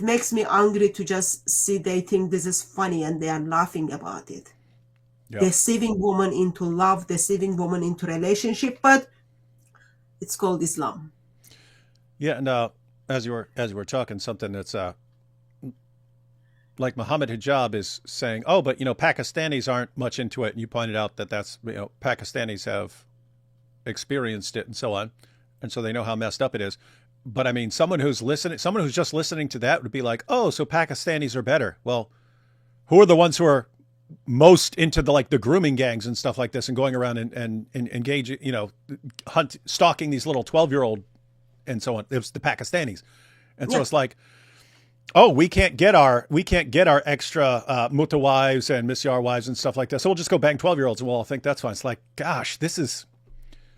makes me angry to just see they think this is funny and they are laughing about it. Yep. Deceiving woman into love, deceiving woman into relationship, but it's called Islam. Yeah, and as you were talking, something that's like Mohammed Hijab is saying, oh, but, Pakistanis aren't much into it. And you pointed out that that's, Pakistanis have experienced it and so on. And so they know how messed up it is. But I mean, someone who's just listening to that would be like, oh, so Pakistanis are better. Well, who are the ones who are most into the grooming gangs and stuff like this and going around and engage, stalking these little 12-year-old and so on? It was the Pakistanis. And so it's like, oh, we can't get our extra mutta wives and misyar wives and stuff like that. So we'll just go bang 12-year-olds and we'll all think that's fine. It's like, gosh, this is...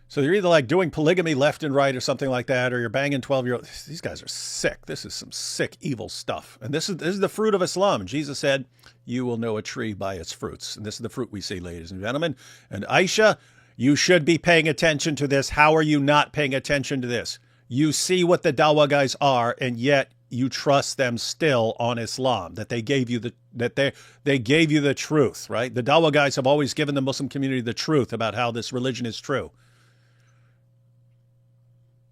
So you're either doing polygamy left and right or something like that, or you're banging 12-year-olds. These guys are sick. This is some sick, evil stuff. And this is the fruit of Islam. Jesus said, you will know a tree by its fruits. And this is the fruit we see, ladies and gentlemen. And Aisha, you should be paying attention to this. How are you not paying attention to this? You see what the Dawah guys are, and yet you trust them still on Islam, that they gave you they gave you the truth, right? The Dawah guys have always given the Muslim community the truth about how this religion is true.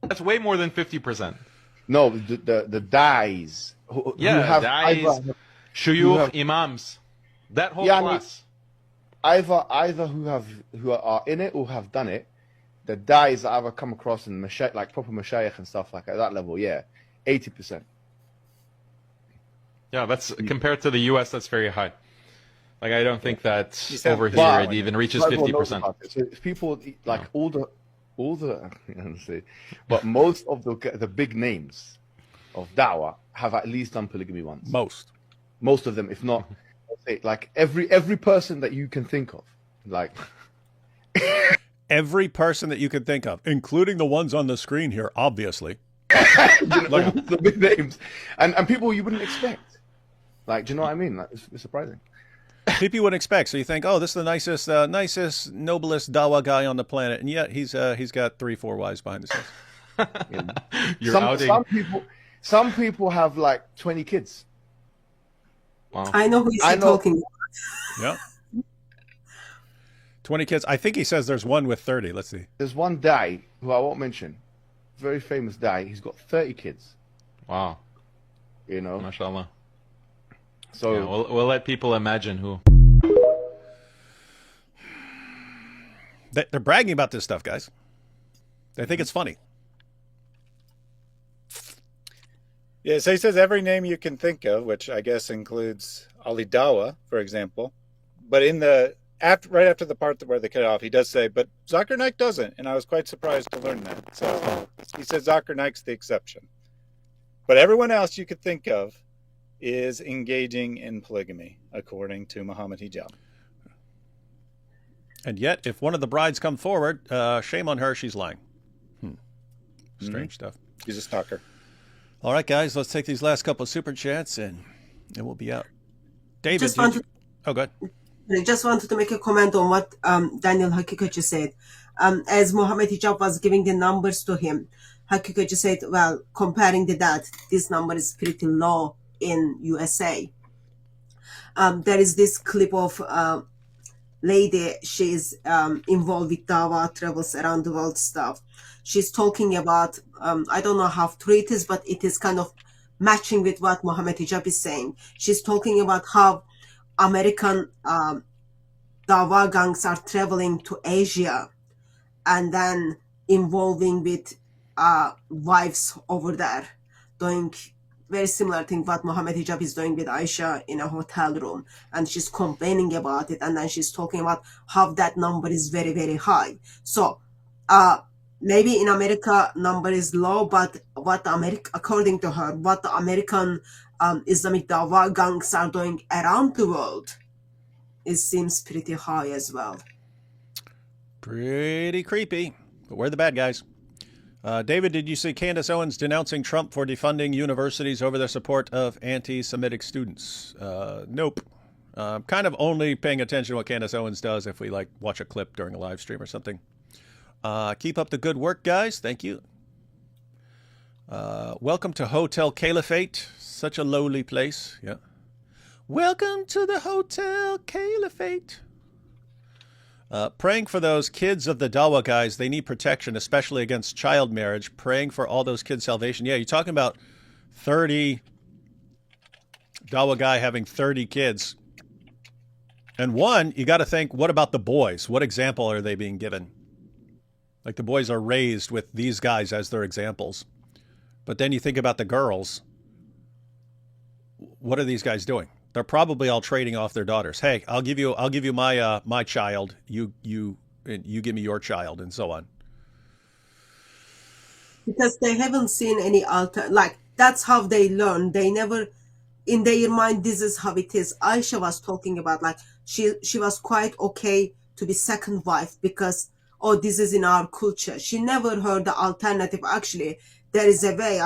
That's way more than 50%. No, the dais. Who have dais, shuyukh, imams, that whole class. Either who are in it or have done it. The dais that I've come across in proper mashayikh and stuff like at that level, 80%. Yeah, that's compared to the U.S. That's very high. I don't think that over here it even reaches 50%. So people all the but most of the big names of Dawah have at least done polygamy once. Most of them, if not, every person that you can think of, every person that you can think of, including the ones on the screen here, obviously. The big names and people you wouldn't expect. Do you know what I mean? It's surprising. People you wouldn't expect. So you think, oh, this is the nicest, noblest Dawah guy on the planet, and yet he's got 3-4 wives behind his head. Some people have 20 kids. Wow. I know who he's talking about. Yeah. 20 kids. I think he says there's one with 30. Let's see. There's one Dai who I won't mention. Very famous Dai. He's got 30 kids. Wow. MashaAllah. So we'll let people imagine who. They're bragging about this stuff, guys. They think it's funny. Yeah, so he says every name you can think of, which I guess includes Ali Dawah, for example. But right after the part where they cut it off, he does say, but Zakir Naik doesn't. And I was quite surprised to learn that. So he says Zakir Naik's the exception. But everyone else you could think of is engaging in polygamy, according to Mohammed Hijab. And yet, if one of the brides come forward, shame on her, she's lying. Strange stuff. She's a stalker. All right, guys, let's take these last couple of super chats, and we'll be out. David, oh, go ahead. I just wanted to make a comment on what Daniel Hakikachi said. As Mohammed Hijab was giving the numbers to him, Hakikachi said, well, comparing to that, this number is pretty low in USA. There is this clip of lady, she's involved with Dawah, travels around the world stuff. She's talking about, I don't know how true it is, but it is kind of matching with what Mohammed Hijab is saying. She's talking about how American Dawah gangs are traveling to Asia and then involving with wives over there, doing very similar thing what Mohammed Hijab is doing with Aisha in a hotel room, and she's complaining about it, and then she's talking about how that number is very, very high. So maybe in America number is low, but according to her, what the American Islamic Dawah gangs are doing around the world, it seems pretty high as well. Pretty creepy, but we're the bad guys. David, did you see Candace Owens denouncing Trump for defunding universities over their support of anti-Semitic students? Nope. Kind of only paying attention to what Candace Owens does if we watch a clip during a live stream or something. Keep up the good work, guys. Thank you. Welcome to Hotel Caliphate. Such a lowly place. Yeah. Welcome to the Hotel Caliphate. Praying for those kids of the Dawah guys. They need protection, especially against child marriage. Praying for all those kids' salvation. Yeah, you're talking about 30 Dawah guy having 30 kids. And one, you got to think, what about the boys? What example are they being given? Like the boys are raised with these guys as their examples. But then you think about the girls. What are these guys doing? They're probably all trading off their daughters. Hey, I'll give you my child. You give me your child, and so on. Because they haven't seen any like that's how they learn. They never, in their mind, this is how it is. Aisha was talking about like she was quite okay to be second wife because this is in our culture. She never heard the alternative. Actually, there is a way.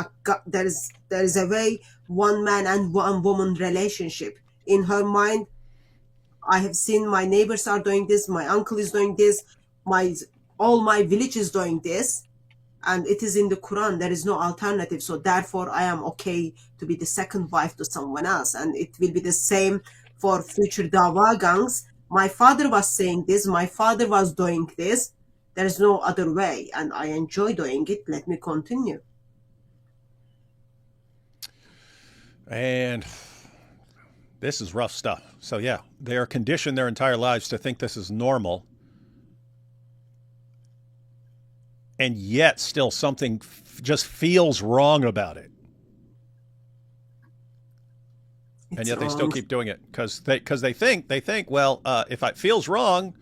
There is a way. One man and one woman relationship. In her mind, I have seen my neighbors are doing this. My uncle is doing this. All my village is doing this. And it is in the Quran. There is no alternative. So therefore, I am okay to be the second wife to someone else. And it will be the same for future Dawah gangs. My father was saying this. My father was doing this. There is no other way. And I enjoy doing it. Let me continue. And this is rough stuff. So yeah, they are conditioned their entire lives to think this is normal. And yet still something just feels wrong about it. And yet they still keep doing it because they think, well, if it feels wrong,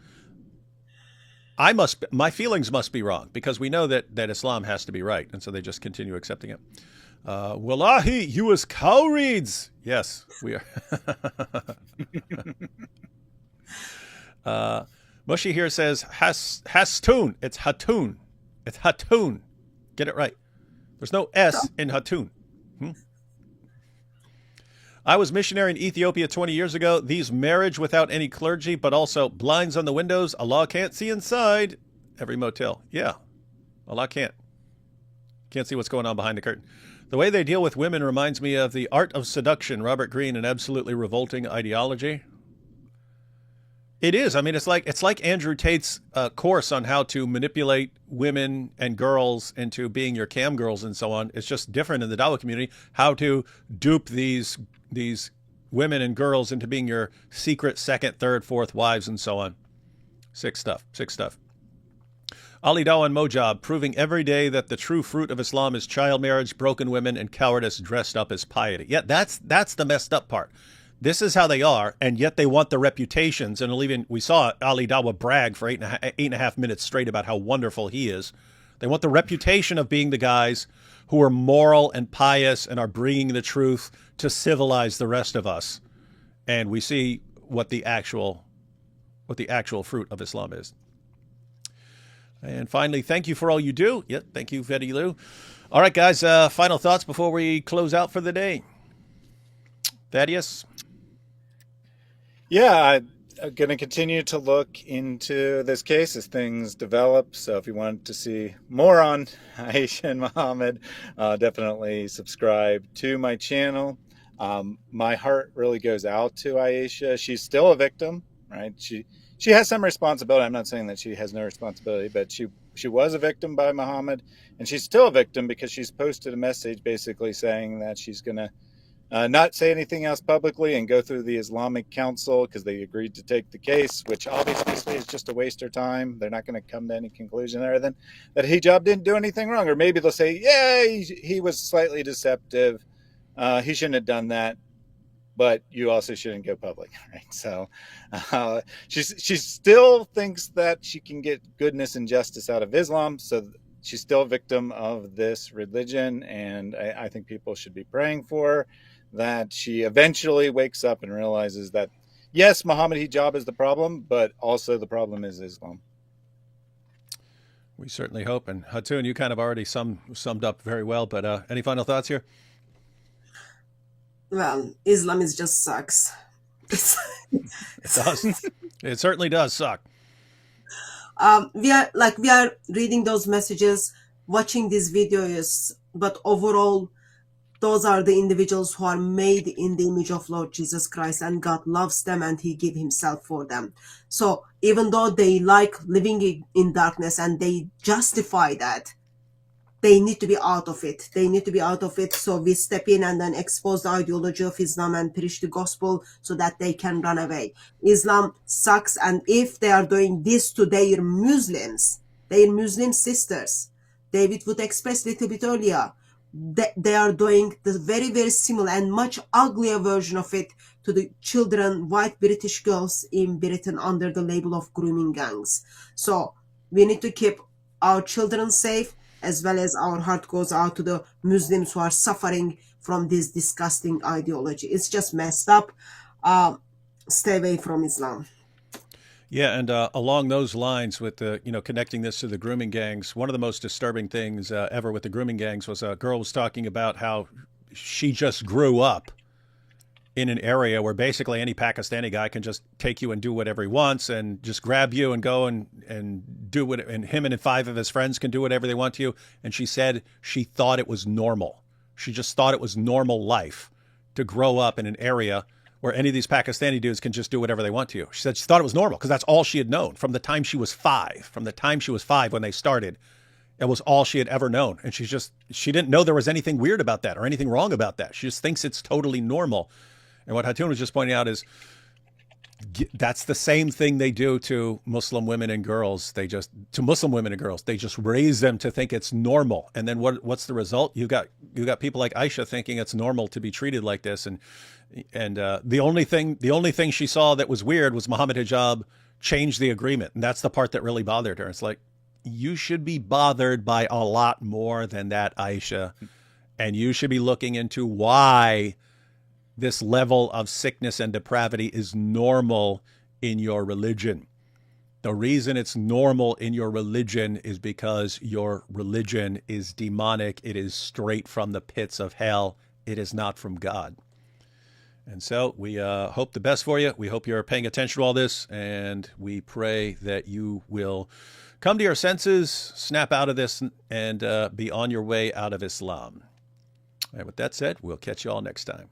my feelings must be wrong because we know that Islam has to be right. And so they just continue accepting it. Wallahi, you as cowreeds. Yes, we are. Mushi here says Hastun. It's Hatun. It's Hatun. Get it right. There's no S in Hatun. I was missionary in Ethiopia 20 years ago. These marriage without any clergy, but also blinds on the windows. Allah can't see inside every motel. Yeah, Allah can't. Can't see what's going on behind the curtain. The way they deal with women reminds me of The Art of Seduction, Robert Greene, an absolutely revolting ideology. It is. I mean, it's like Andrew Tate's course on how to manipulate women and girls into being your cam girls and so on. It's just different in the Dawah community, how to dupe these women and girls into being your secret second, third, fourth wives and so on. Sick stuff. Ali Dawah and Mojab, proving every day that the true fruit of Islam is child marriage, broken women, and cowardice dressed up as piety. Yeah, that's the messed up part. This is how they are, and yet they want the reputations. And we saw Ali Dawah brag for eight and a half minutes straight about how wonderful he is. They want the reputation of being the guys who are moral and pious and are bringing the truth to civilize the rest of us. And we see what the actual fruit of Islam is. And finally, thank you for all you do. Yep, thank you, Fetty Lou. All right, guys, final thoughts before we close out for the day. Thaddeus? Yeah, I'm going to continue to look into this case as things develop. So if you want to see more on Aisha and Mohammed, definitely subscribe to my channel. My heart really goes out to Aisha. She's still a victim, right? She has some responsibility. I'm not saying that she has no responsibility, but she was a victim by Mohammed, and she's still a victim because she's posted a message basically saying that she's going to not say anything else publicly and go through the Islamic Council because they agreed to take the case, which obviously is just a waste of time. They're not going to come to any conclusion other than that Hijab didn't do anything wrong. Or maybe they'll say, yeah, he was slightly deceptive. He shouldn't have done that. But you also shouldn't go public, right? So she still thinks that she can get goodness and justice out of Islam. So she's still a victim of this religion. And I think people should be praying for her, that she eventually wakes up and realizes that, yes, Muhammad Hijab is the problem, but also the problem is Islam. We certainly hope. And Hatun, you kind of already summed up very well, but any final thoughts here? Well, Islam just sucks. It does. It certainly does suck. We are reading those messages, watching these videos, but overall, those are the individuals who are made in the image of Lord Jesus Christ, and God loves them and He gave Himself for them. So even though they like living in darkness and they justify that, they need to be out of it. They need to be out of it. So we step in and then expose the ideology of Islam and preach the gospel so that they can run away. Islam sucks. And if they are doing this to their Muslim sisters, David would express a little bit earlier, they are doing the very, very similar and much uglier version of it to the children, white British girls in Britain under the label of grooming gangs. So we need to keep our children safe, as well as our heart goes out to the Muslims who are suffering from this disgusting ideology. It's just messed up. Stay away from Islam. Yeah, and along those lines, with the connecting this to the grooming gangs, one of the most disturbing things ever with the grooming gangs was a girl was talking about how she just grew up in an area where basically any Pakistani guy can just take you and do whatever he wants and just grab you and go and do what, and him and 5 of his friends can do whatever they want to you. And she said she thought it was normal. She just thought it was normal life to grow up in an area where any of these Pakistani dudes can just do whatever they want to you. She said she thought it was normal because that's all she had known from the time she was 5. From the time she was 5 when they started, it was all she had ever known. And she didn't know there was anything weird about that or anything wrong about that. She just thinks it's totally normal. And what Hatun was just pointing out is that's the same thing they do to Muslim women and girls. They just raise them to think it's normal. And then what's the result? You got people like Aisha thinking it's normal to be treated like this. And the only thing she saw that was weird was Mohammed Hijab changed the agreement. And that's the part that really bothered her. It's like, you should be bothered by a lot more than that, Aisha. And you should be looking into why this level of sickness and depravity is normal in your religion. The reason it's normal in your religion is because your religion is demonic. It is straight from the pits of hell. It is not from God. And so we hope the best for you. We hope you're paying attention to all this, and we pray that you will come to your senses, snap out of this, and be on your way out of Islam. And with that said, we'll catch you all next time.